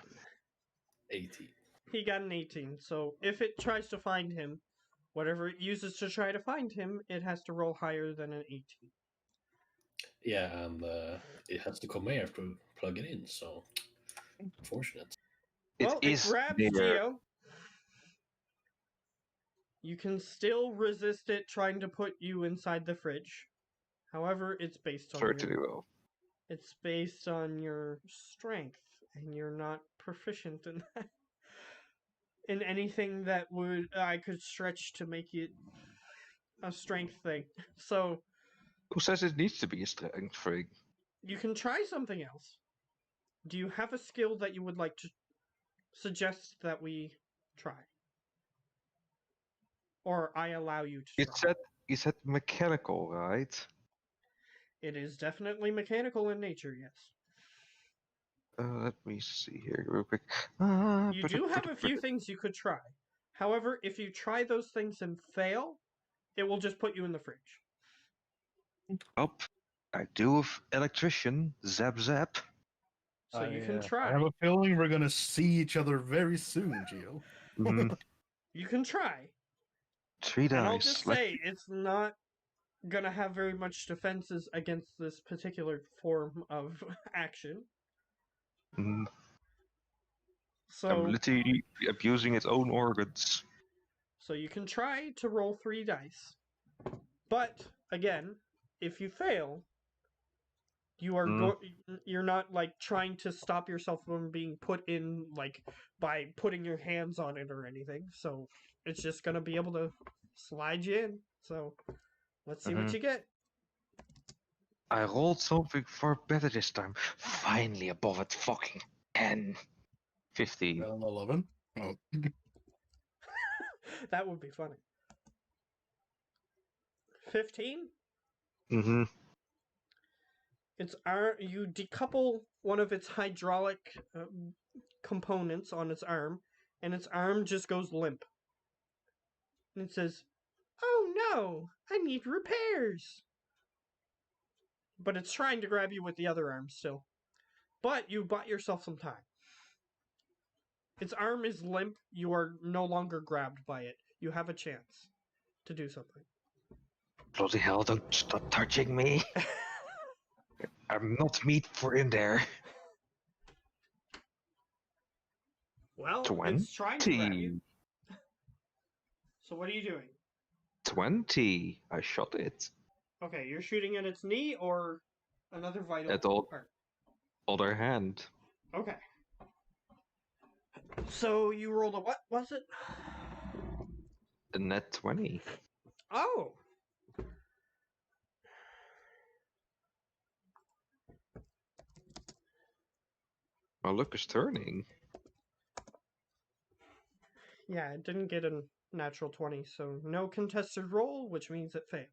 18. He got an 18. So if it tries to find him, whatever it uses to try to find him, it has to roll higher than an 18. Yeah, and it has to come here to plug it in, so unfortunate. Well, it is grabs there. Geo. You can still resist it trying to put you inside the fridge. However, it's based on Certainly will. it's based on your strength, and you're not proficient in that. In anything that I could stretch to make it a strength thing. So Who says it needs to be a strength thing? you can try something else. Do you have a skill that you would like to suggest that we try. Or I allow you to You try. said mechanical, right? It is definitely mechanical in nature, yes. Let me see here real quick. You do have a few things you could try. However, if you try those things and fail, it will just put you in the fridge. Up. I do have electrician. Zap zap. So you can I try. have a feeling we're gonna see each other very soon, Gio. Mhm. You can try. 3 dice. And I'll just say, it's not gonna have very much defenses against this particular form of action. Mhm. I'm So, literally abusing its own organs. so you can try to roll 3 dice. But again, if you fail, you are you're not like trying to stop yourself from being put in like by putting your hands on it or anything. So it's just gonna be able to slide you in. So let's see what you get. I rolled something far better this time. Finally above it. Fucking 10. 15. 11. Oh, That would be funny. 15. Mm-hmm. It's you decouple one of its hydraulic components on its arm, and its arm just goes limp. And it says, "Oh no, I need repairs." But it's trying to grab you with the other arm still. But you bought yourself some time. Its arm is limp. You are no longer grabbed by it. You have a chance to do something. Bloody hell, don't stop touching me. I'm not meat for in there. Well, it's trying to grab you. 20. So what are you doing? 20. I shot it. Okay, you're shooting at its knee or another vital At all. part. Other hand. Okay. So you rolled a what was it? A net 20. Oh. My luck is turning. Yeah, it didn't get a natural 20, so no contested roll, which means it fails.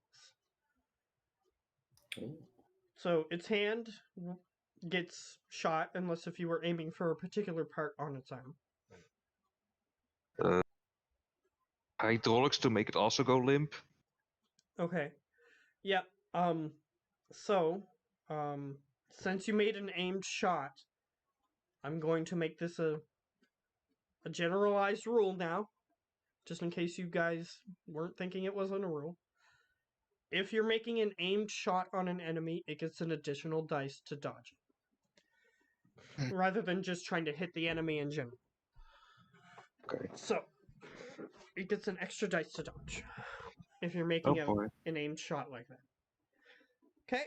Oh. So its hand gets shot unless if you were aiming for a particular part on its arm. Hydraulics to make it also go limp. Okay. Yep. So, since you made an aimed shot, I'm going to make this a generalized rule now, just in case you guys weren't thinking it wasn't a rule. If you're making an aimed shot on an enemy, it gets an additional dice to dodge it, rather than just trying to hit the enemy in general. Okay. So, it gets an extra dice to dodge if you're making an aimed shot like that. Okay.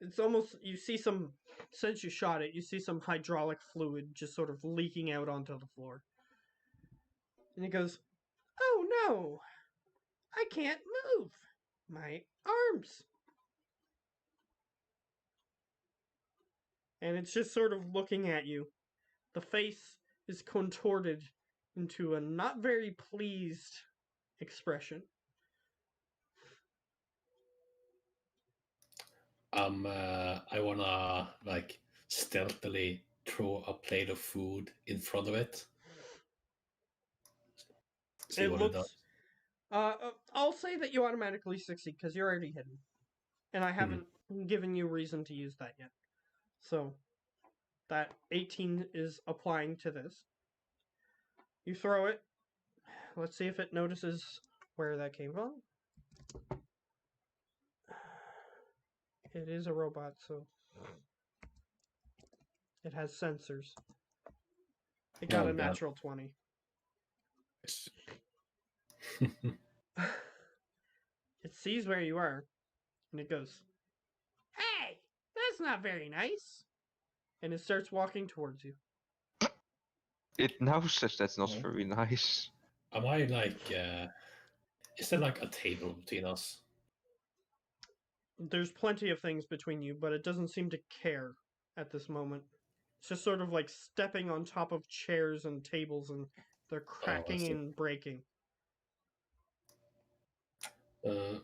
It's almost, you see some, since you shot it, you see some hydraulic fluid just sort of leaking out onto the floor. And he goes, "Oh no, I can't move my arms." And it's just sort of looking at you. The face is contorted into a not very pleased expression. I wanna like stealthily throw a plate of food in front of it. See It what looks. it does. I'll say that you automatically succeed because you're already hidden, and I haven't given you reason to use that yet. So that 18 is applying to this. You throw it. Let's see if it notices where that came from. It is a robot, so it has sensors. It got Oh, a God. natural 20. It sees where you are, and it goes, "Hey, that's not very nice." And it starts walking towards you. It now says that's not Oh. very nice. Am I like? Is there like a table between us? There's plenty of things between you, but it doesn't seem to care at this moment. It's just sort of like stepping on top of chairs and tables, and they're cracking see. and breaking. Okay,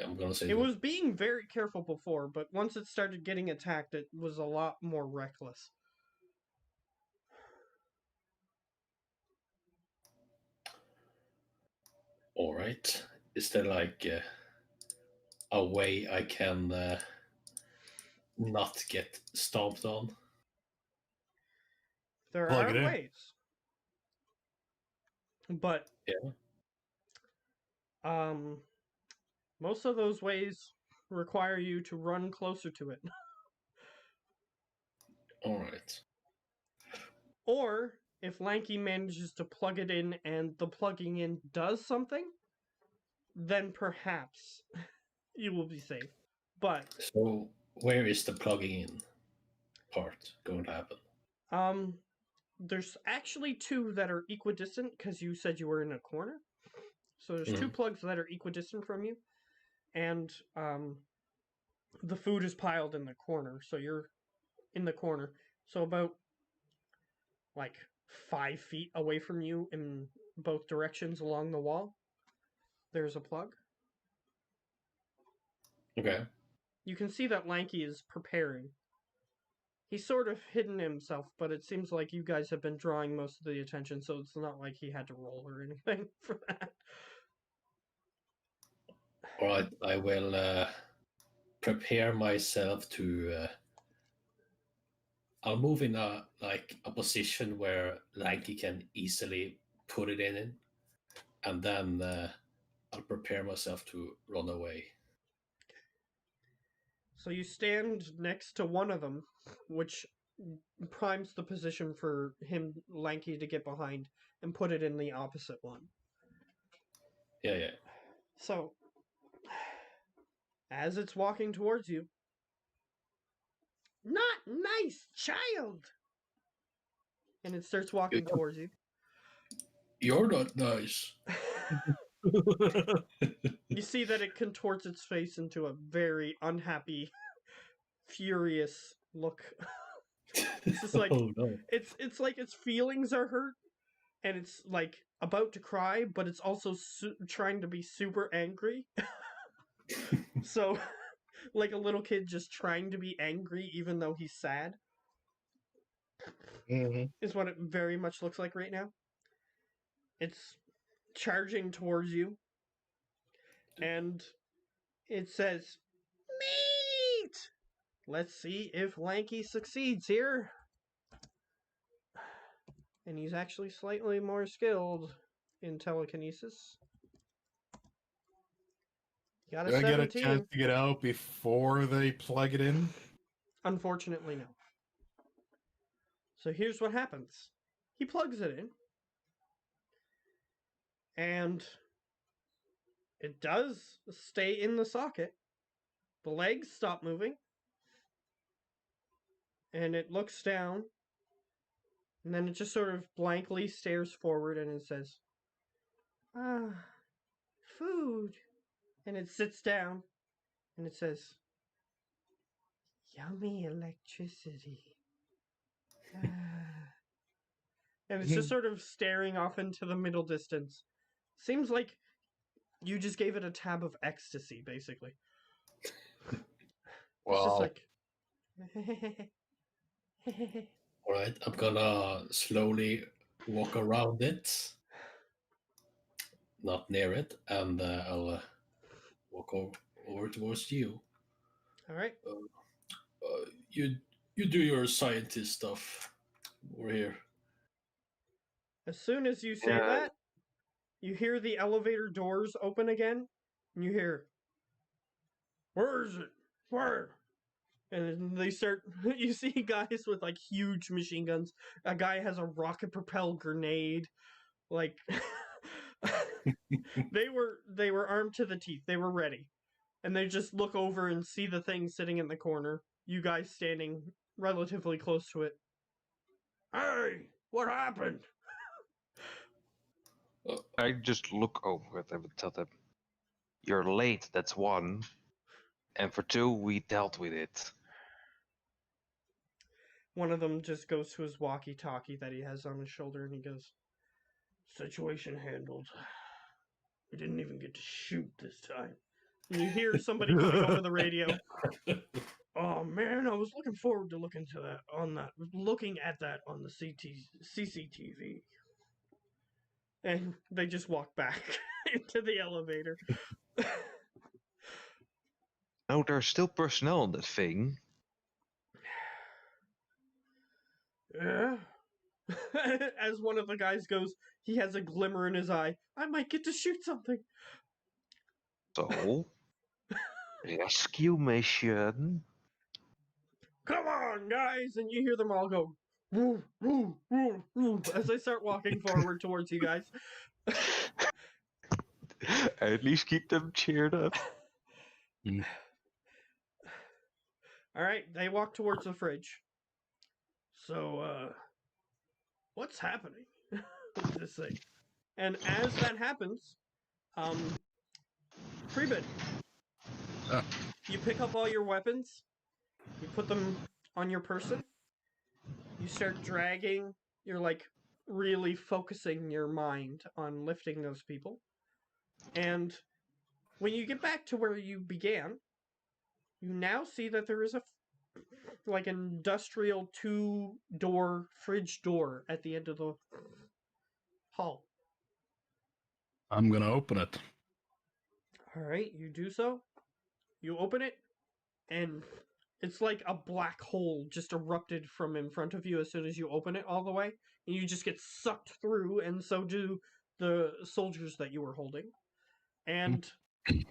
I'm gonna say It was being very careful before, but once it started getting attacked, it was a lot more reckless. all right. Is there like a way I can not get stomped on? There Plug are it in. ways, but Yeah. most of those ways require you to run closer to it. All right. Or if Lanky manages to plug it in and the plugging in does something, then perhaps you will be safe. But So where is the plugging in part going to happen? there's actually two that are equidistant because you said you were in a corner. So there's two plugs that are equidistant from you, and the food is piled in the corner. So you're in the corner. So about like 5 feet away from you in both directions along the wall, there's a plug. Okay. You can see that Lanky is preparing. He's sort of hidden himself, but it seems like you guys have been drawing most of the attention, so it's not like he had to roll or anything for that. All right. I will prepare myself to. I'll move in a position where Lanky can easily put it in, and then I'll prepare myself to run away. So you stand next to one of them, which primes the position for him, Lanky, to get behind and put it in the opposite one. Yeah. So, as it's walking towards you, not nice, child! And it starts walking towards you. You're not nice. You see that it contorts its face into a very unhappy, furious look. It's just like Oh no. it's like its feelings are hurt, and it's like about to cry, but it's also trying to be super angry. So, like a little kid just trying to be angry even though he's sad, is what it very much looks like right now. It's charging towards you, and it says, "Meat!" Let's see if Lanky succeeds here. And he's actually slightly more skilled in telekinesis. Got a Do I get a 17. chance to get out before they plug it in? Unfortunately, no. So here's what happens. He plugs it in. And it does stay in the socket. The legs stop moving. And it looks down. And then it just sort of blankly stares forward and it says, "Ah, food." And it sits down and it says, "Yummy electricity." And it's just sort of staring off into the middle distance. Seems like you just gave it a tab of ecstasy, basically. It's just Wow. like. All right. I'm gonna slowly walk around it, not near it, and I'll walk over towards you. All right. You do your scientist stuff. We're here. As soon as you say Yeah. that, you hear the elevator doors open again, and you hear, "Where is it? Where?" And then they start. You see guys with like huge machine guns. A guy has a rocket propelled grenade. Like they were armed to the teeth. They were ready, and they just look over and see the thing sitting in the corner. You guys standing relatively close to it. "Hey, what happened?" I just look over at them and tell them, "You're late, that's one. And for two, we dealt with it." one of them just goes to his walkie-talkie that he has on his shoulder, and he goes, "Situation handled. We didn't even get to shoot this time." And you hear somebody coming over the radio. "Oh man, I was looking forward to looking at that on the CCTV." And they just walk back into the elevator. No, there's still personnel on that thing. Yeah. As one of the guys goes, he has a glimmer in his eye. "I might get to shoot something." So, rescue mission. "Come on, guys!" And you hear them all go, "Woo, woo, woo, woo," as they start walking forward towards you guys. At least keep them cheered up. Alright, they walk towards the fridge. "So, what's happening with this thing?" And as that happens, Freebin, you pick up all your weapons, you put them on your person, you start dragging, you're like really focusing your mind on lifting those people. And when you get back to where you began, you now see that there is a like industrial 2-door fridge door at the end of the hall. I'm gonna open it. Alright, you do so. You open it, and it's like a black hole just erupted from in front of you as soon as you open it all the way. And you just get sucked through, and so do the soldiers that you were holding. And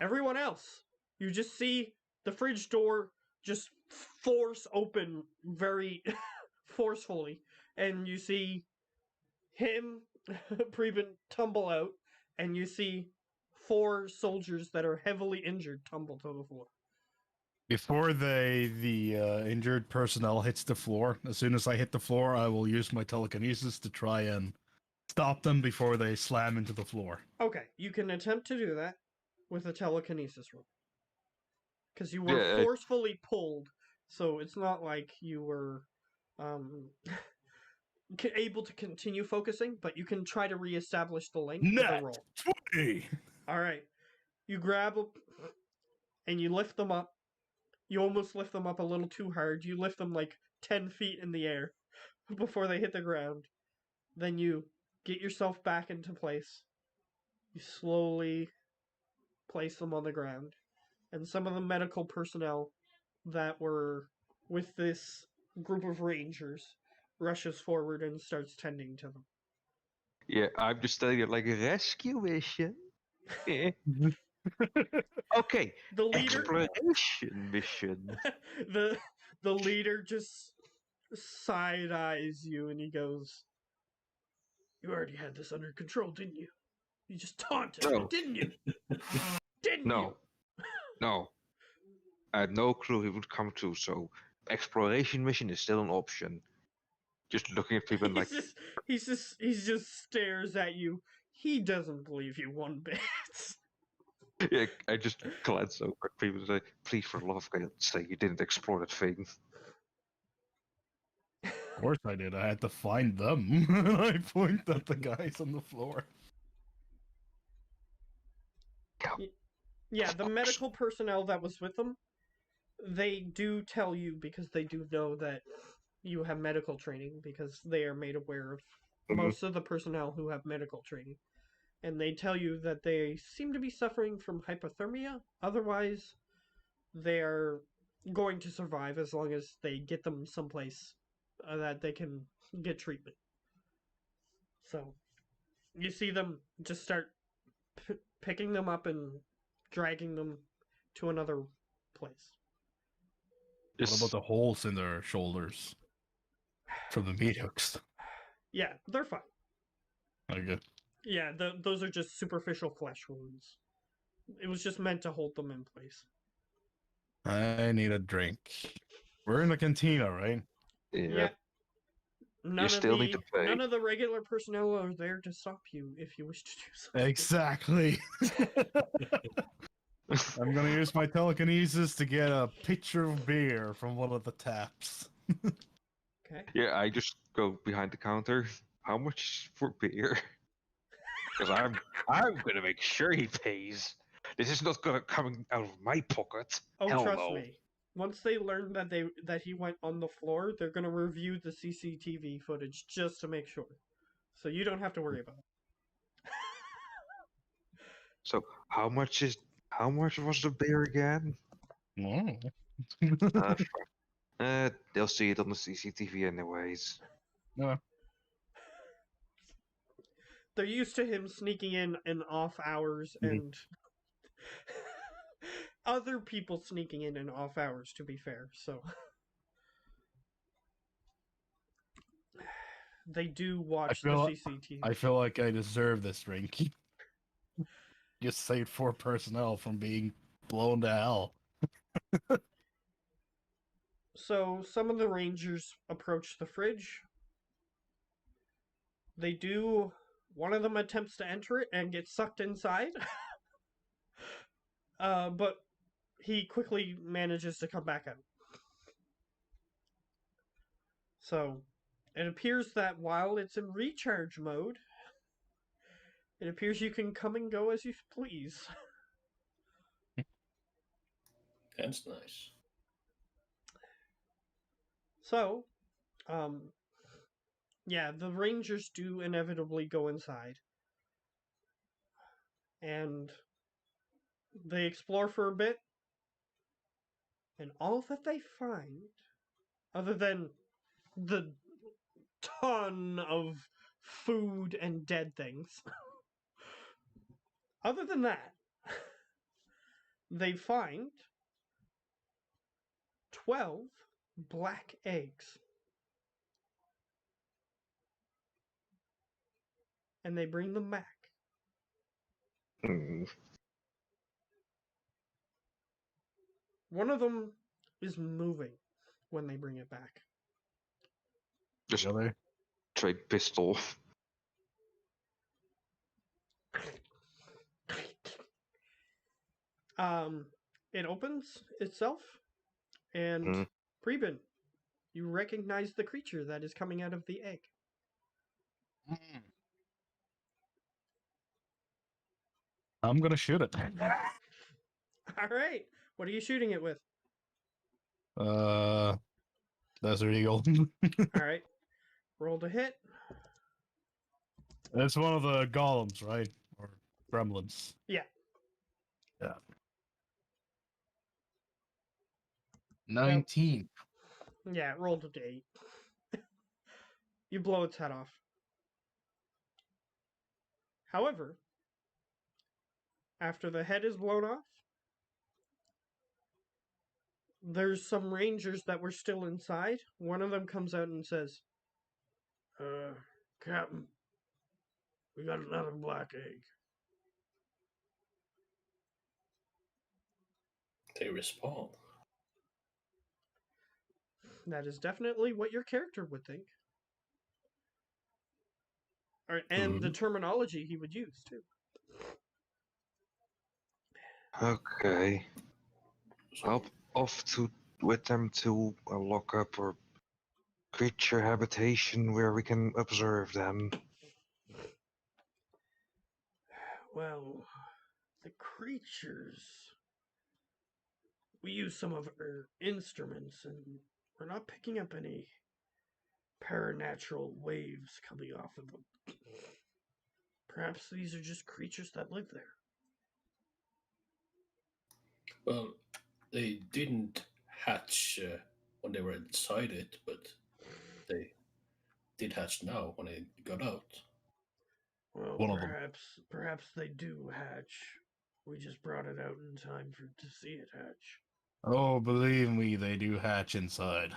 everyone else. You just see the fridge door just force open very forcefully. And you see him, Preben, tumble out, and you see 4 soldiers that are heavily injured tumble to the floor. Before the injured personnel hits the floor, as soon as I hit the floor, I will use my telekinesis to try and stop them before they slam into the floor. Okay, you can attempt to do that with a telekinesis roll. Because you were Yeah, forcefully pulled, so it's not like you were able to continue focusing, but you can try to reestablish the link with a Net roll. 20! Alright, you grab them, and you lift them up. You almost lift them up a little too hard. You lift them like 10 feet in the air before they hit the ground. Then you get yourself back into place. You slowly place them on the ground. And some of the medical personnel that were with this group of rangers rushes forward and starts tending to them. Yeah, I'm just telling you, like a rescue mission. Eh. Okay, The leader exploration mission. the leader just side eyes you and he goes, "You already had this under control, didn't you? You just taunted me, No. didn't you? Didn't No, no. I had no clue he would come to, so exploration mission is still an option. Just looking at people you?" like, He just stares at you. He doesn't believe you one bit. yeah, I just glance over at people and say, please, for the love of God, say you didn't explore that thing. Of course I did. I had to find them. I point at the guys on the floor. Yeah, the medical personnel that was with them, they do tell you because they do know that you have medical training because they are made aware of most of the personnel who have medical training. And they tell you that they seem to be suffering from hypothermia. Otherwise, they're going to survive as long as they get them someplace that they can get treatment. So, you see them just start picking them up and dragging them to another place. What about the holes in their shoulders from the meat hooks? Yeah, they're fine. Okay. Yeah, those are just superficial flesh wounds. It was just meant to hold them in place. I need a drink. We're in the cantina, right? Yeah. None still need to pay. None of the regular personnel are there to stop you if you wish to do so. Exactly. I'm gonna use my telekinesis to get a pitcher of beer from one of the taps. Okay. Yeah, I just go behind the counter. How much for beer? Because I'm gonna make sure he pays. This is not gonna coming out of my pocket. Oh, Hell trust no. me. Once they learn that he went on the floor, they're gonna review the CCTV footage just to make sure. So you don't have to worry about it. So how much was the beer again? Oh. They'll see it on the CCTV anyways. Yeah. They're used to him sneaking in off hours Mhm. and other people sneaking in off hours, to be fair. So they do watch the feel- CCTV. I feel like I deserve this drink. Just saved 4 personnel from being blown to hell. So some of the rangers approach the fridge. They do. One of them attempts to enter it and gets sucked inside. But he quickly manages to come back out. So it appears that while it's in recharge mode, it appears you can come and go as you please. That's nice. So, yeah, the rangers do inevitably go inside. And they explore for a bit. And all that they find, other than the ton of food and dead things, other than that, they find 12 black eggs. And they bring them back. Hmm. One of them is moving when they bring it back. Just Really? trade pistol. It opens itself, and Mm. Preben, you recognize the creature that is coming out of the egg. I'm gonna shoot it. All right, what are you shooting it with? Desert Eagle. All right, roll to hit. It's one of the golems, right? Or gremlins. Yeah. Yeah. 19. Yeah, roll to date. You blow its head off. However, after the head is blown off, there's some rangers that were still inside. One of them comes out and says, Captain, we got another black egg. They respond. That is definitely what your character would think. All right, and the terminology he would use, too. Okay. So, I'll off to with them to a lockup or creature habitation where we can observe them. Well, the creatures. We use some of our instruments, and we're not picking up any paranatural waves coming off of them. Perhaps these are just creatures that live there. well, they didn't hatch when they were inside it, but they did hatch now when they got out. Well, One of them. perhaps they do hatch. We just brought it out in time to see it hatch. Oh, believe me, they do hatch inside.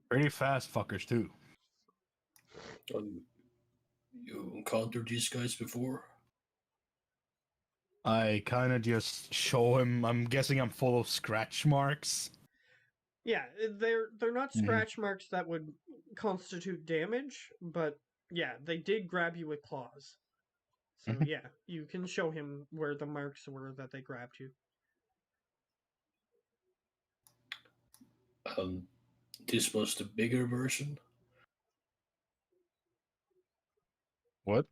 Pretty fast fuckers, too. You encountered these guys before? I kind of just show him. I'm guessing I'm full of scratch marks. Yeah, they're not Mhm. scratch marks that would constitute damage, but yeah, they did grab you with claws. So Mhm. yeah, you can show him where the marks were that they grabbed you. This was the bigger version. What?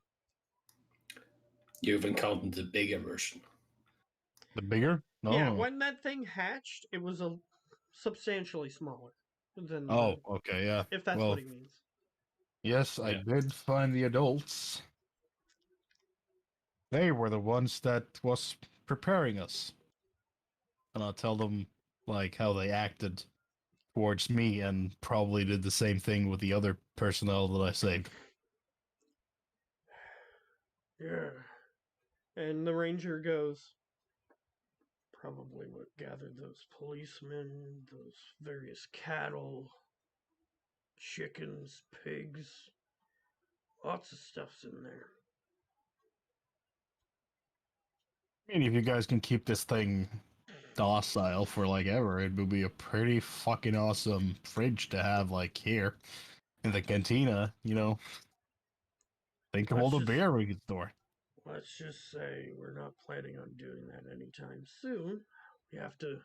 You've encountered the bigger version. The bigger? No. Yeah, when that thing hatched, it was a substantially smaller than. Oh, okay, yeah. if that's well, what he means. Yes, I Yeah. did find the adults. They were the ones that was preparing us. And I'll tell them, like, how they acted towards me and probably did the same thing with the other personnel that I saved. Yeah. And the ranger goes, probably what gathered those policemen, those various cattle, chickens, pigs. Lots of stuff's in there. I mean, if you guys can keep this thing docile for, like, ever, it would be a pretty fucking awesome fridge to have, like, here in the cantina, you know? Think of all Let's the just- beer we could store. Let's just say we're not planning on doing that anytime soon. We have to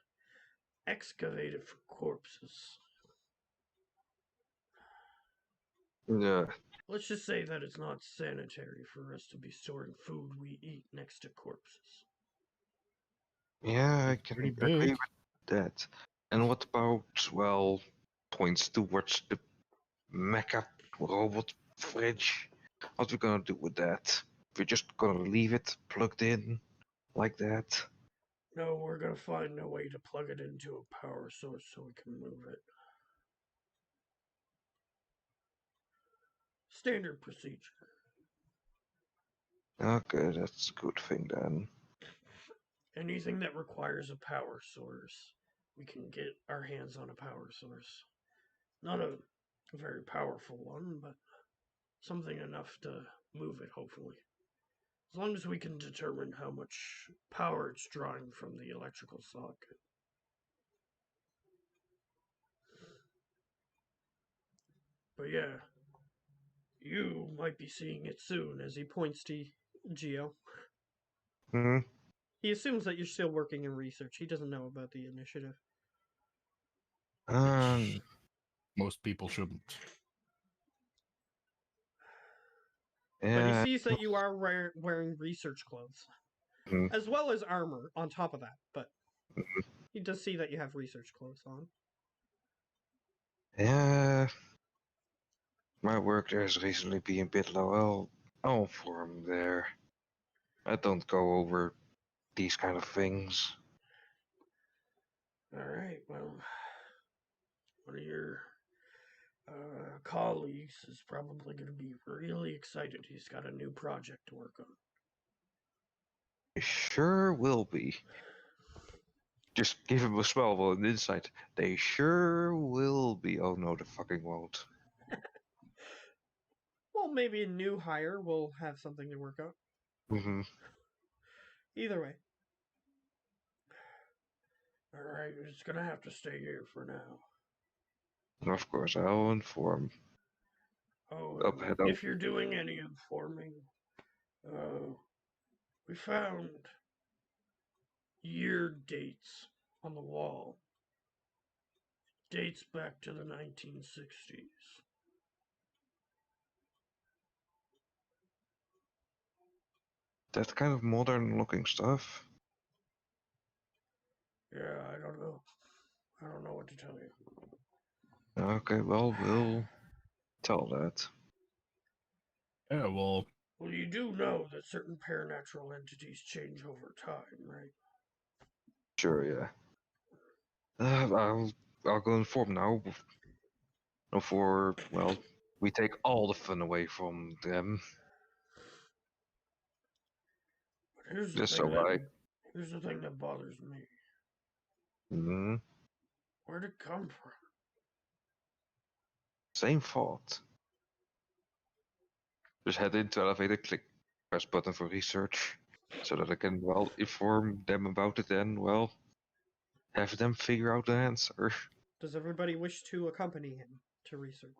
excavate it for corpses. Yeah. Let's just say that it's not sanitary for us to be storing food we eat next to corpses. Yeah, I can Pretty agree big. with that. And what about, well, points towards the mecha robot fridge? What we gonna do with that? We're just gonna leave it plugged in like that? No, we're gonna find a way to plug it into a power source so we can move it. Standard procedure. Okay, that's a good thing then. Anything that requires a power source, we can get our hands on a power source. Not a very powerful one, but something enough to move it, hopefully. As long as we can determine how much power it's drawing from the electrical socket. But yeah, you might be seeing it soon, as he points to Geo. Hmm. He assumes that you're still working in research. He doesn't know about the initiative. Most people shouldn't. But he Yeah. sees that you are wearing research clothes, Mhm. as well as armor on top of that. But he does see that you have research clothes on. Yeah. My work there has recently been a bit low. I'll inform there. I don't go over these kind of things. All right. Well, one of your colleagues is probably going to be really excited. He's got a new project to work on. They sure will be. Just give him a smell of an insight. They sure will be. Oh no, they fucking won't. Well, maybe a new hire will have something to work on. Hmm. Either way. All right, it's going to have to stay here for now. Of course, I'll inform. Oh, Up ahead, if you're doing any informing, we found year dates on the wall. Dates back to the 1960s. That kind of modern looking stuff. Yeah, I don't know. I don't know what to tell you. Okay, well, we'll tell that. Yeah, well, Well, you do know that certain paranatural entities change over time, right? Sure, yeah. I'll go inform now. Before, well, we take all the fun away from them. But here's the Just thing so that I. here's the thing that bothers me. Hmm. Where'd it come from? Same thought. Just head into elevator, click press button for research, so that I can well inform them about it and well have them figure out the answer. Does everybody wish to accompany him to research?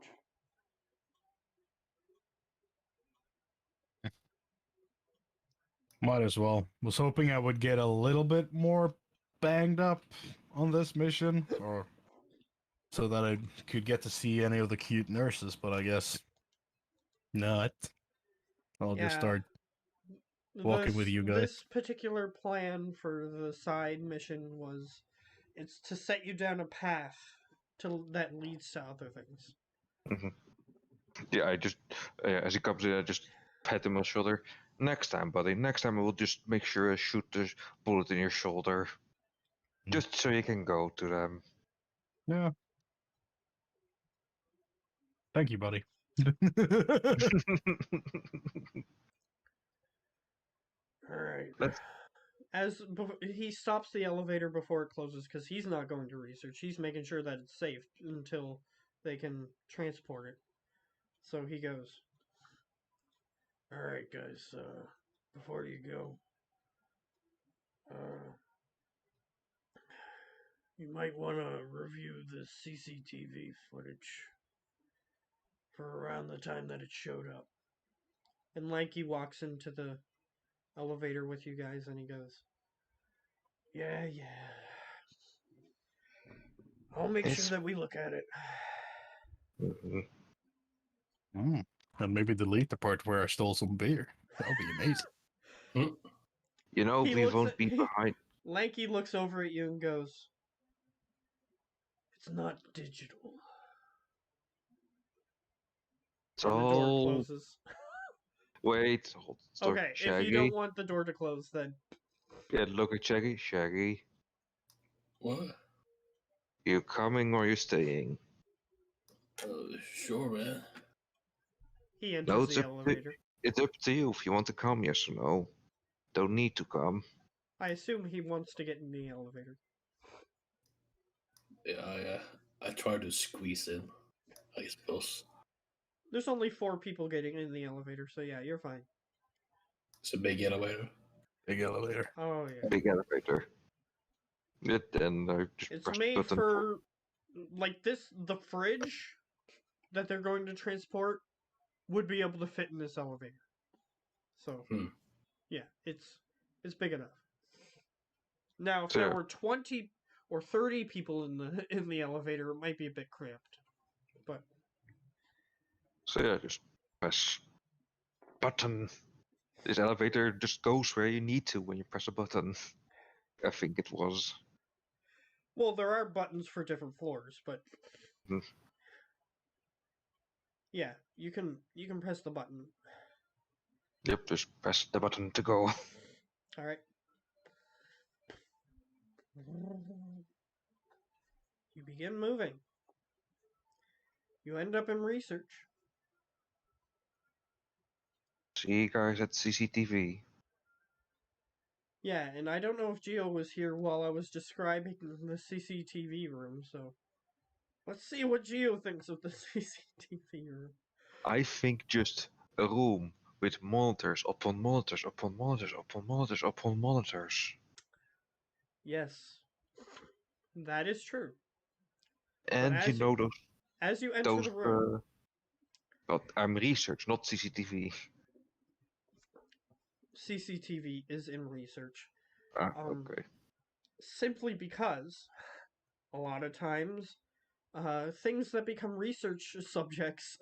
might as well. Was hoping I would get a little bit more banged up on this mission, or so that I could get to see any of the cute nurses, but I guess not. I'll just Yeah. start walking with you guys. This particular plan for the side mission was, it's to set you down a path that leads to other things. Yeah, I just as he comes in, I just pat him on the shoulder. Next time, buddy. Next time, I will just make sure I shoot the bullet in your shoulder, just so you can go to them. Yeah. Thank you, buddy. All right. Let's- He stops the elevator before it closes because he's not going to research. He's making sure that it's safe until they can transport it. So he goes, "All right, guys. Before you go, you might want to review the CCTV footage for around the time that it showed up." And Lanky walks into the elevator with you guys, and he goes, "Yeah. I'll make It's- sure that we look at it." Mhm. And maybe delete the part where I stole some beer. That would be amazing. You know, He we looks won't at- be behind. Lanky looks over at you and goes, "It's not digital." It's And the door all. closes. Wait, hold. Stop, Okay, if Shaggy. you don't want the door to close, then Yeah, look at Shaggy. Shaggy, What? you coming or you staying? Sure, man. he enters No, it's the up to- elevator. It's up to you if you want to come, yes or no. Don't need to come. I assume he wants to get in the elevator. Yeah, I try to squeeze in, I suppose. There's only 4 people getting in the elevator, so yeah, you're fine. It's a big elevator. Big elevator. Oh yeah. Big elevator. Then I just It's press the made button. for like this. The fridge that they're going to transport would be able to fit in this elevator. So yeah, it's big enough. Now, if there Sure. were 20 or 30 people in the elevator, it might be a bit cramped. But So yeah, just press button. This elevator just goes where you need to when you press a button. I think it was. well, there are buttons for different floors, but Hmm. yeah, you can press the button. Yep, just press the button to go. All right. You begin moving. You end up in research. See you guys at CCTV. Yeah, and I don't know if Gio was here while I was describing the CCTV room, so let's see what Gio thinks of the CCTV room. I think just a room with monitors upon monitors upon monitors upon monitors upon monitors. Yes, that is true. And you as know As you enter those. the room, But I'm research, not CCTV. CCTV is in research. Okay. Simply because a lot of times things that become research subjects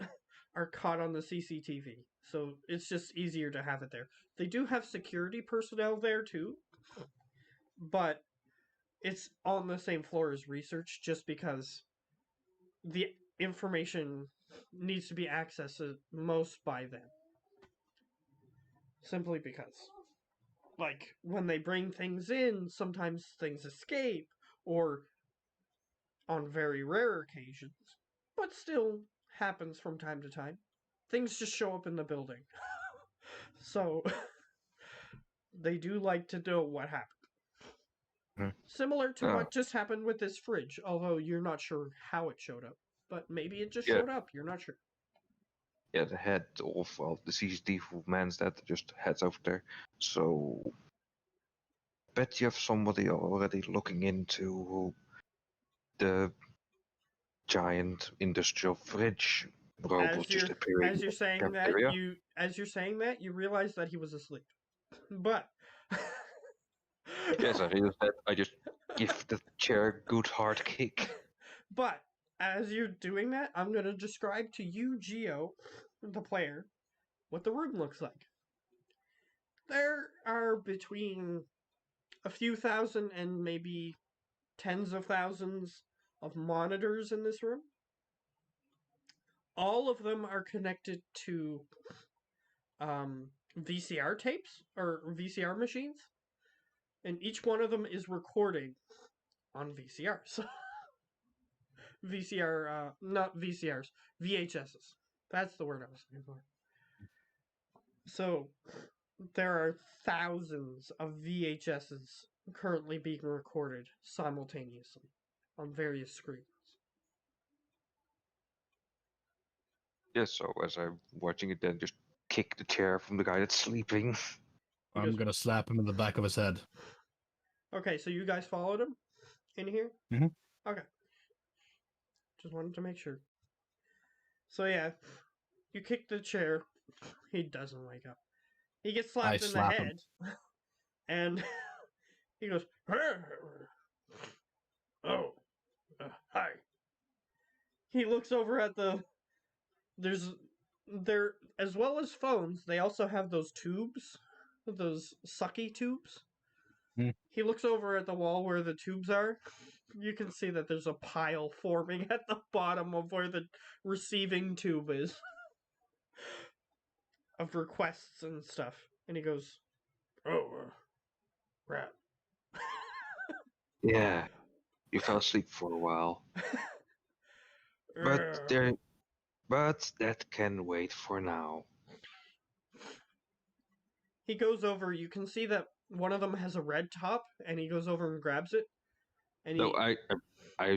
are caught on the CCTV. So it's just easier to have it there. They do have security personnel there too, but it's on the same floor as research just because the information needs to be accessed most by them. Simply because. Like, when they bring things in, sometimes things escape, or on very rare occasions, but still happens from time to time, things just show up in the building. So, they do like to know what happened. Similar to Yeah. what just happened with this fridge, although you're not sure how it showed up. But maybe it just Yeah. showed up, you're not sure. Yeah, the head of the CCTV who mans that just heads over there. So, bet you have somebody already looking into the giant industrial fridge robot just appearing. As you're saying cafeteria? that, you realize that he was asleep. But Yes, I realized that. I just give the chair a good hard kick. But as you're doing that, I'm going to describe to you, Geo, the player, what the room looks like. There are between a few thousand and maybe tens of thousands of monitors in this room. All of them are connected to VCR tapes or VCR machines, and each one of them is recording on VCRs. Not VCRs, VHSs. That's the word I was looking for. So there are thousands of VHSs currently being recorded simultaneously on various screens. Yeah, so as I'm watching it, then just kick the chair from the guy that's sleeping. He I'm goes, gonna slap him in the back of his head. okay, so you guys followed him in here? Mhm. Okay. Just wanted to make sure. So yeah, you kick the chair. He doesn't wake up. He gets I slapped in the slap him. head. And he goes, oh, hi. He looks over at there, as well as phones, they also have those tubes, those sucky tubes. Hmm. He looks over at the wall where the tubes are. You can see that there's a pile forming at the bottom of where the receiving tube is of requests and stuff. And he goes, oh, crap. Yeah, you fell asleep for a while. But that can wait for now. He goes over, you can see that one of them has a red top, and he goes over and grabs it. And No, I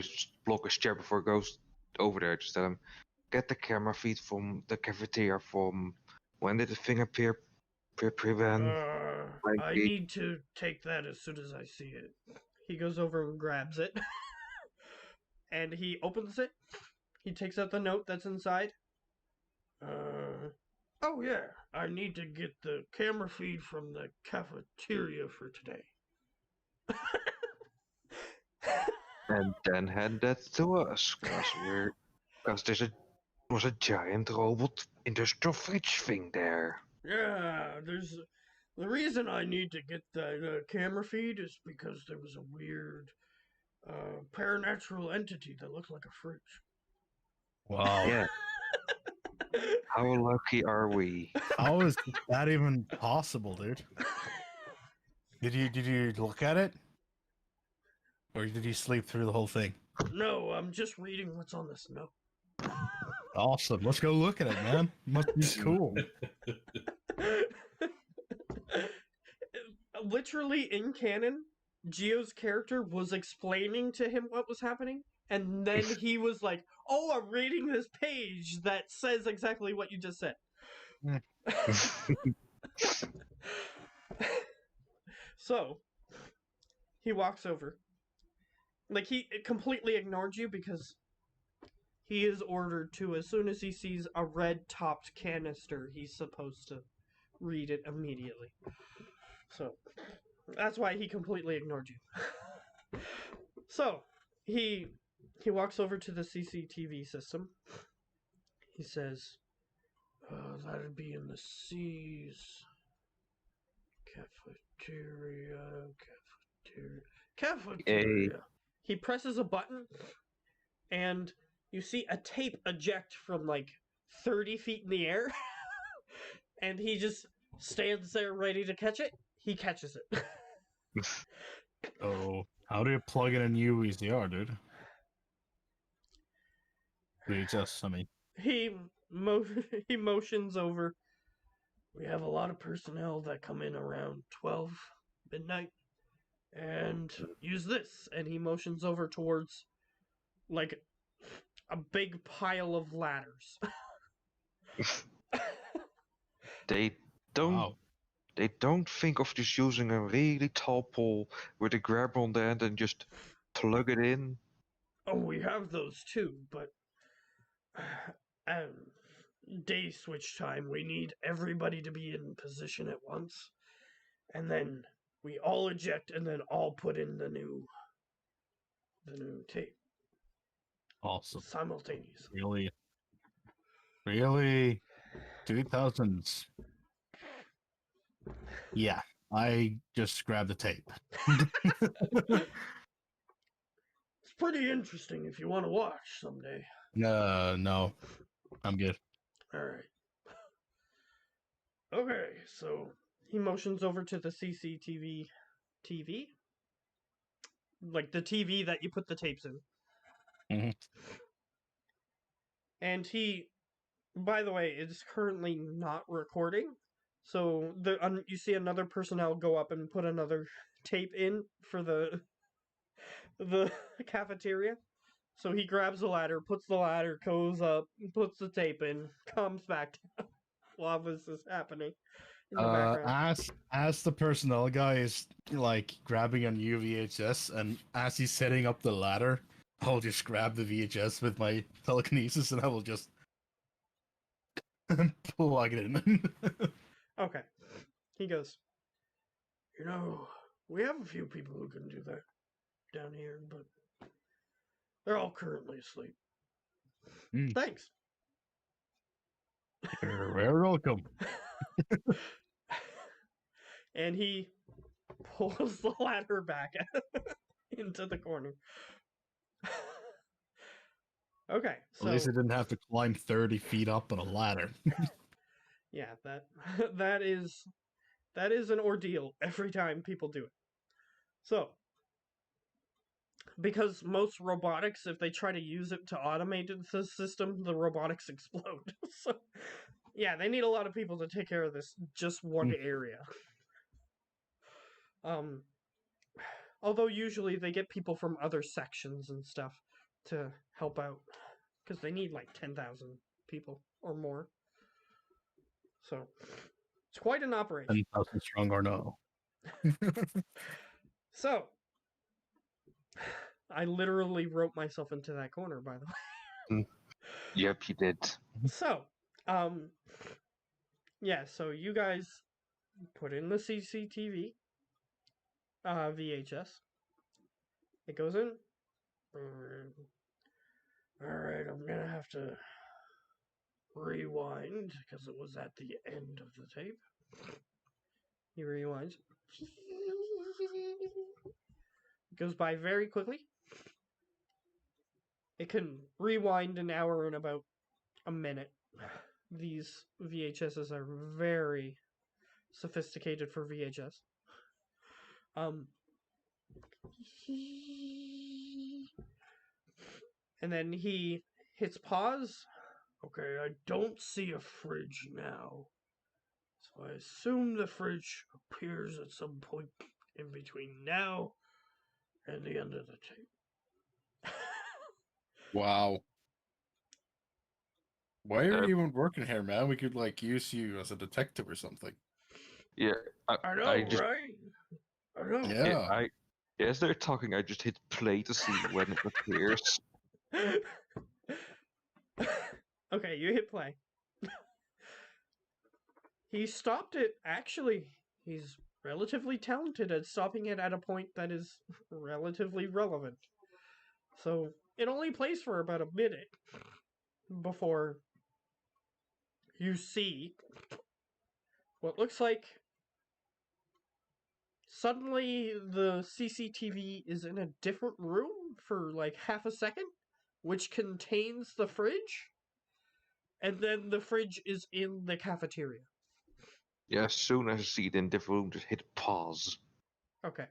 just block his chair before it goes over there. Just tell him, get the camera feed from the cafeteria from when did the thing appear? Prevent. I need to take that as soon as I see it. He goes over and grabs it. And he opens it. He takes out the note that's inside. Oh yeah, I need to get the camera feed from the cafeteria for today. And then hand that to us, because was a giant robot industrial fridge thing there. Yeah, there's the reason I need to get the camera feed is because there was a weird paranatural entity that looked like a fridge. Wow. Yeah. How lucky are we? How is that even possible, dude? Did you look at it? Or did you sleep through the whole thing? No, I'm just reading what's on this note. Awesome. Let's go look at it, man. Must be cool. Literally in canon, Geo's character was explaining to him what was happening, and then he was like, "Oh, I'm reading this page that says exactly what you just said." So, he walks over. Like, he completely ignored you because he is ordered to, as soon as he sees a red-topped canister, he's supposed to read it immediately. So, that's why he completely ignored you. So, he walks over to the CCTV system. He says, that'd be in the C's. Cafeteria. He presses a button, and you see a tape eject from like 30 feet in the air. And he just stands there ready to catch it. He catches it. Oh, how do you plug in a new VCR, dude? VHS, I mean. He motions over. We have a lot of personnel that come in around 12 midnight and use this. And he motions over towards like a big pile of ladders. They don't Wow. they don't think of just using a really tall pole with a grab on the end and just plug it in. Oh, we have those too, but day switch time, we need everybody to be in position at once. And then we all eject and then all put in the new tape. Awesome. simultaneously. Really? Really? 2000s. Yeah, I just grabbed the tape. It's pretty interesting if you want to watch someday. No, I'm good. All right. Okay, so he motions over to the CCTV TV, like the TV that you put the tapes in. Mhm. And he, by the way, is currently not recording. So you see another personnel go up and put another tape in for the cafeteria. So he grabs the ladder, puts the ladder, goes up, puts the tape in, comes back down while this is happening in the background. As the personnel guy is like grabbing on UVHS, and as he's setting up the ladder, I'll just grab the VHS with my telekinesis, and I will just plug it in. Okay. He goes, we have a few people who can do that down here, but they're all currently asleep. Mm. Thanks. You're very welcome. And he pulls the ladder back into the corner. Okay, so At least I didn't have to climb 30 feet up on a ladder. yeah, that is an ordeal every time people do it. So, because most robotics, if they try to use it to automate the system, the robotics explode. So, yeah, they need a lot of people to take care of this just one area. Although usually they get people from other sections and stuff to help out, because they need like 10,000 people or more. So, it's quite an operation. 10,000 strong or no. So, I literally wrote myself into that corner, by the way. Yep, you did. So, yeah, so you guys put in the CCTV VHS. It goes in. Alright, I'm gonna have to rewind because it was at the end of the tape. He rewinds. It goes by very quickly. It can rewind an hour in about a minute. These VHSs are very sophisticated for VHS. And then he hits pause. Okay, I don't see a fridge now. So I assume the fridge appears at some point in between now and the end of the tape. Wow. Why are Uh, you even working here, man? We could like use you as a detective or something. Yeah, I know, I just right? I know. Yeah. as they're talking, I just hit play to see when it appears. Okay, you hit play. He stopped it. Actually, he's relatively talented at stopping it at a point that is relatively relevant. So it only plays for about a minute before you see what looks like suddenly the CCTV is in a different room for like half a second, which contains the fridge, and then the fridge is in the cafeteria. Yeah, as soon as I see it in different room, just hit pause. Okay.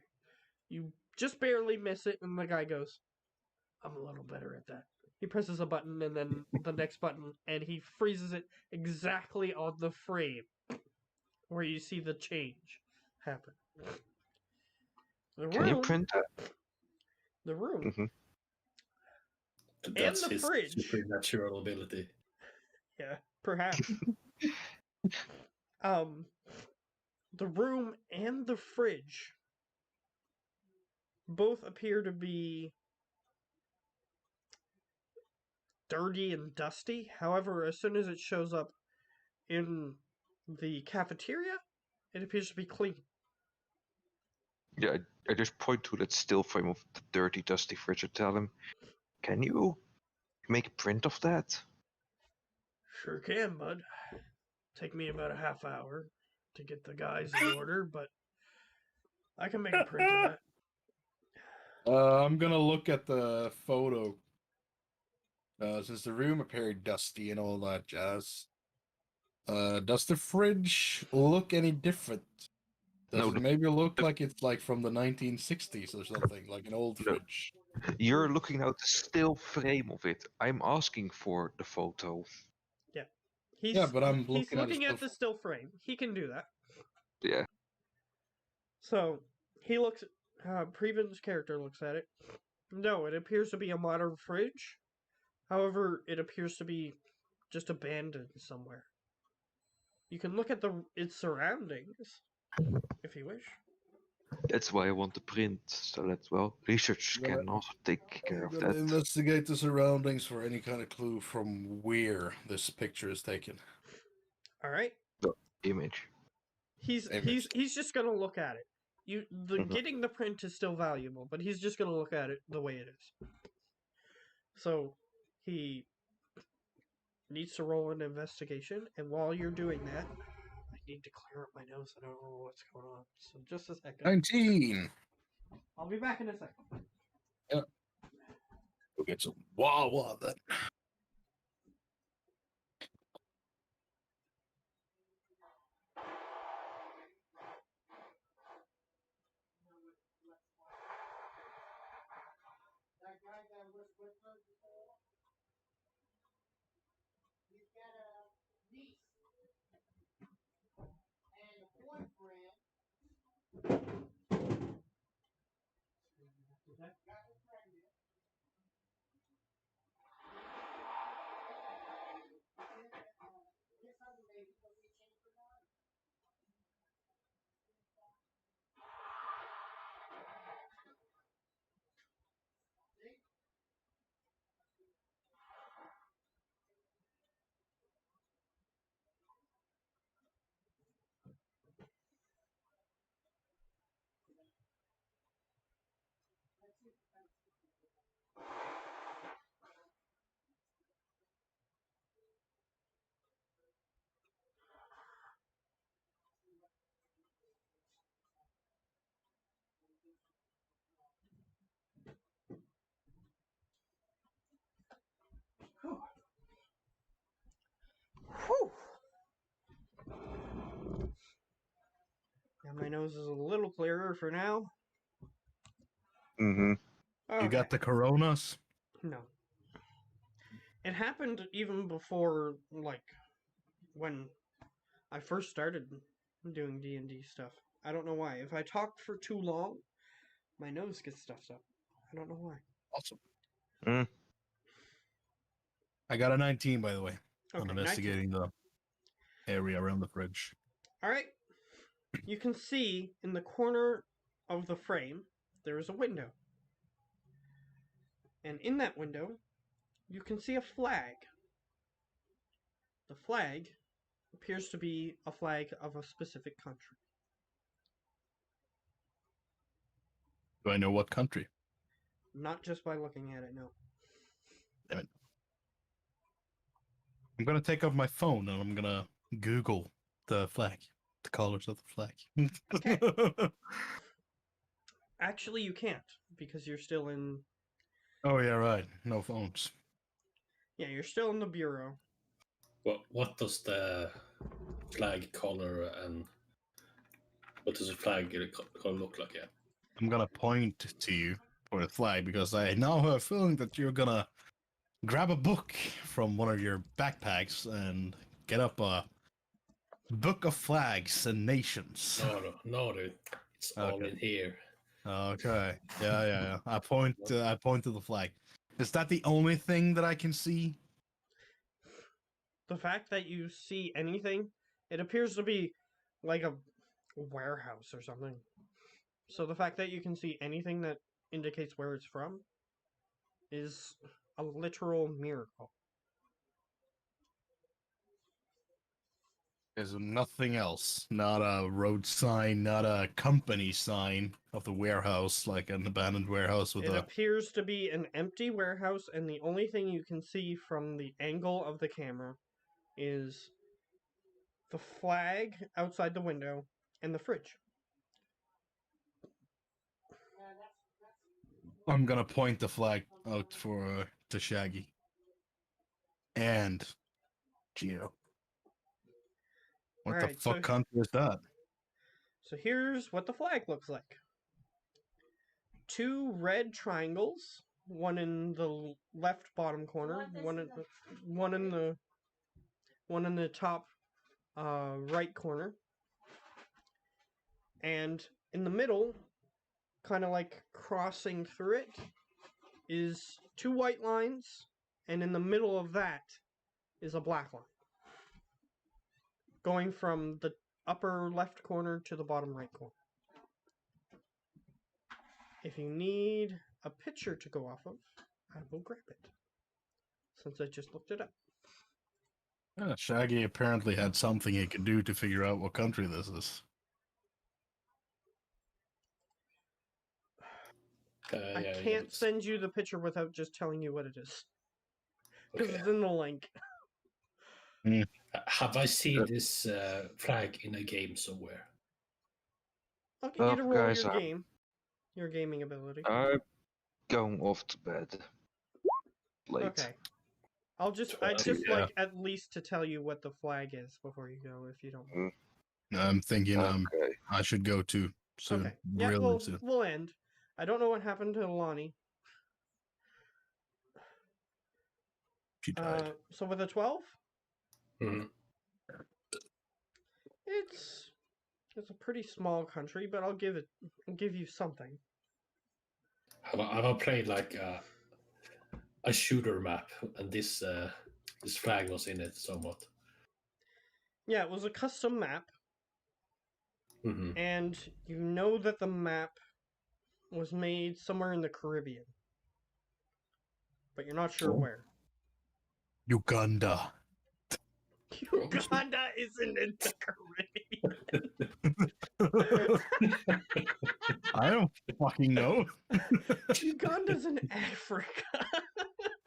You just barely miss it, and the guy goes, I'm a little better at that. He presses a button and then the next button, and he freezes it exactly on the frame where you see the change happen. The Can you room, print that? the room, Mhm. That's the his fridge. supernatural ability. yeah, perhaps. The room and the fridge both appear to be dirty and dusty. However, as soon as it shows up in the cafeteria, it appears to be clean. Yeah, I just point to that still frame of the dirty, dusty fridge and tell him, can you Make a print of that? Sure can, bud. Take me about a half hour to get the guys in order, but I can make a print of that. I'm gonna look at the photo. Since the room appeared dusty and all that jazz. Does the fridge look any different? Does No, it maybe look like it's like from the 1960s or something, like an old No. fridge? You're looking at the still frame of it. I'm asking for the photo. He's but I'm he's looking at looking the at the still frame. He can do that. Yeah. So he looks. Preben's character looks at it. No, it appears to be a modern fridge. However, it appears to be just abandoned somewhere. You can look at its surroundings if you wish. That's why I want the print, so that, well, research Well, can also take care I'm of gonna that. investigate the surroundings for any kind of clue from where this picture is taken. All right. Image. He's just gonna look at it. Mhm. Getting the print is still valuable, but he's just gonna look at it the way it is. So he needs to roll an investigation, and while you're doing that, I need to clear up my nose. I don't know what's going on. So just a second. 19. I'll be back in a second. We'll get some Wawa then. That guy that was with her before, he's got a niece and a boyfriend. That got her pregnant. This other lady supposed to change her mind. See? Whew. Now my nose is a little clearer for now. Mm-hmm. You got the coronas? No. It happened even before, like, when I first started doing D&D stuff. I don't know why. If I talk for too long, my nose gets stuffed up. I don't know why. Awesome. Mm. I got a 19, by the way. Okay, I'm 19. investigating the area around the fridge. All right. You can see in the corner of the frame there is a window. And in that window, you can see a flag. The flag appears to be a flag of a specific country. Do I know what country? Not just by looking at it, no. Damn it. I'm gonna take off my phone and I'm gonna Google the flag, the colors of the flag. Okay. Actually, you can't because you're still in. Oh yeah, right. No phones. Yeah, you're still in the bureau. What does the flag color and what does the flag color look like? Yeah. I'm gonna point to you for the flag because I now have a feeling that you're gonna grab a book from one of your backpacks and get up a book of flags and nations. No, dude. It's all Okay. in here. Okay. Yeah. I point to the flag. Is that the only thing that I can see? The fact that you see anything, it appears to be like a warehouse or something. So the fact that you can see anything that indicates where it's from is a literal miracle. There's nothing else. Not a road sign, not a company sign of the warehouse, like an abandoned warehouse with It a. appears to be an empty warehouse, and the only thing you can see from the angle of the camera is the flag outside the window and the fridge. I'm gonna point the flag out for to Shaggy and Geo. What the Alright, fuck country is that? So here's what the flag looks like. 2 red triangles, one in the left bottom corner, one in the top right corner, and in the middle, kind of like crossing through it, is 2 white lines, and in the middle of that is a black line, going from the upper left corner to the bottom right corner. If you need a picture to go off of, I will grab it, since I just looked it up. Shaggy apparently had something he could do to figure out what country this is. I Yeah, can't it's- send you the picture without just telling you what it is, because okay. it's in the link. Have I seen this flag in a game somewhere? I'll get you to roll guys, your gaming ability. I'm going off to bed. Late. Okay. I'd Well, just yeah. like at least to tell you what the flag is before you go, if you don't mind. I'm thinking Okay. I should go too soon. Okay. Yeah, Really soon. we'll end. I don't know what happened to Lonnie. She died. So with a 12, Mhm. it's a pretty small country, but I'll give you something. Have I played like a shooter map, and this flag was in it somewhat? Yeah, it was a custom map, Hmm. and you know that the map was made somewhere in the Caribbean, but you're not sure Cool. where. Uganda. Uganda isn't in the Caribbean. I don't fucking know. Uganda's in Africa.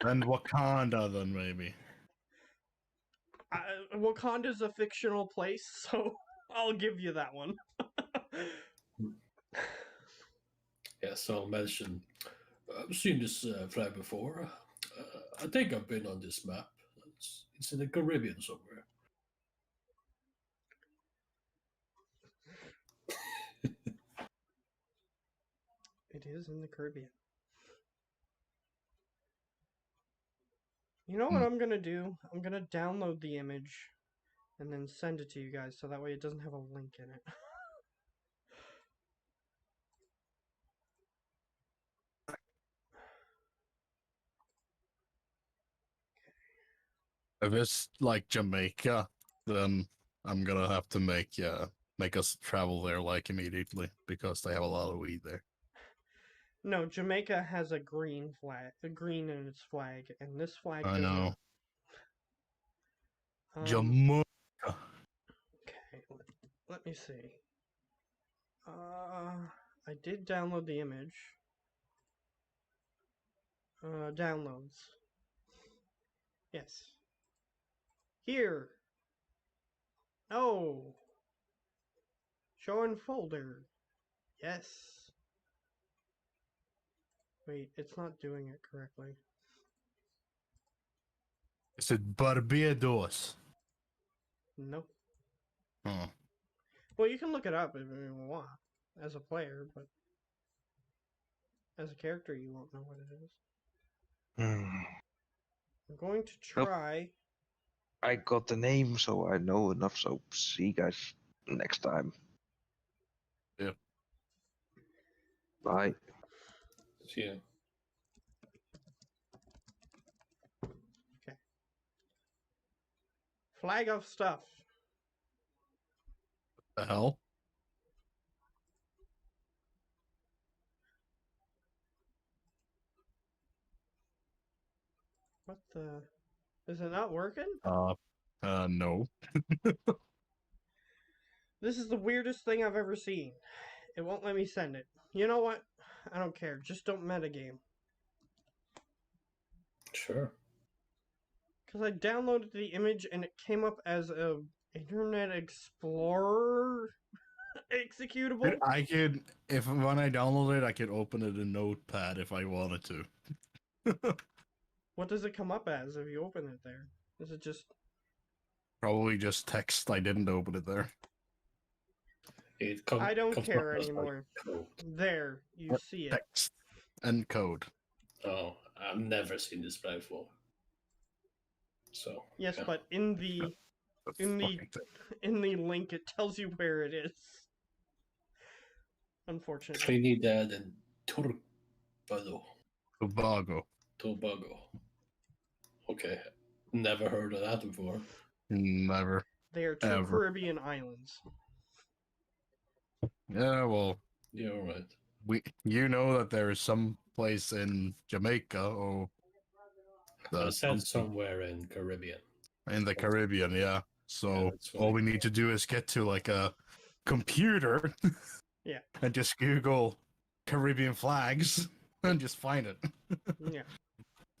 And Wakanda, then maybe. Wakanda's a fictional place, so I'll give you that one. Yeah, so I'll mention. I've seen this flag before. I think I've been on this map. It's in the Caribbean somewhere. It is in the Caribbean. You know what I'm gonna do? I'm gonna download the image and then send it to you guys so that way it doesn't have a link in it. If it's like Jamaica, then I'm gonna have to make us travel there like immediately because they have a lot of weed there. No, Jamaica has a green in its flag, and this flag I does know. not. Jamaica. Okay, let me see. I did download the image. Downloads. Yes. Here. No. Show in folder. Yes. Wait, it's not doing it correctly. Is it Barbados? Nope. Oh. Well, you can look it up if you want, as a player, but as a character, you won't know what it is. I'm going to try. I got the name, so I know enough. So see you guys next time. Yeah. Bye. Yeah. Flag of stuff. The hell? What the? Is it not working? No. This is the weirdest thing I've ever seen. It won't let me send it. You know what? I don't care. Just don't metagame. Sure. Because I downloaded the image and it came up as a Internet Explorer executable. I could, if when I download it, I could open it in Notepad if I wanted to. What does it come up as if you open it there? Is it just Probably just text. I didn't open it there. I don't comes care up as, like, anymore. code. There, you see it. Text and code. Oh, I've never seen this before. So Yes, yeah. but in the That's In the- fucking thing. in the link it tells you where it is. Unfortunately. Trinidad and Tobago. Tobago. Okay, never heard of that before. Never. They are two Ever. Caribbean islands. Yeah, well, You're right. you know that there is some place in Jamaica or I said somewhere in Caribbean. in the Caribbean, yeah. So Yeah, that's all right. we need to do is get to like a computer, Yeah. and just Google Caribbean flags and just find it. Yeah,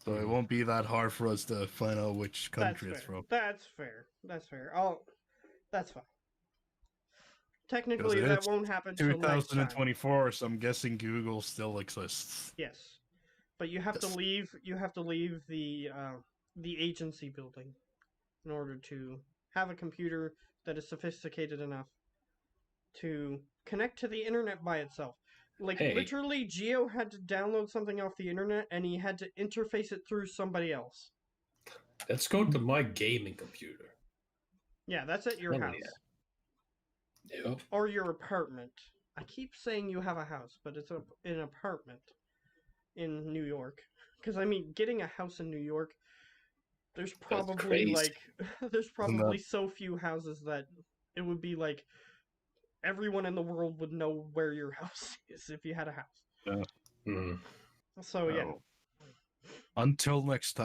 So it won't be that hard for us to find out which that's country it's fair. from. That's fair. That's fair. That's fine. Technically, it that is won't happen till next time. 2024, so I'm guessing Google still exists. Yes, but you have to Yes. leave. You have to leave the agency building in order to have a computer that is sophisticated enough to connect to the internet by itself. Like Hey. literally, Geo had to download something off the internet, and he had to interface it through somebody else. Let's go to my gaming computer. Yeah, that's at your Oh, house yeah. Yep. or your apartment. I keep saying you have a house, but it's an apartment in New York. Because I mean, getting a house in New York, there's probably crazy. like there's probably so few houses that it would be like everyone in the world would know where your house is if you had a house. Hmm. So yeah. Oh. Until next time.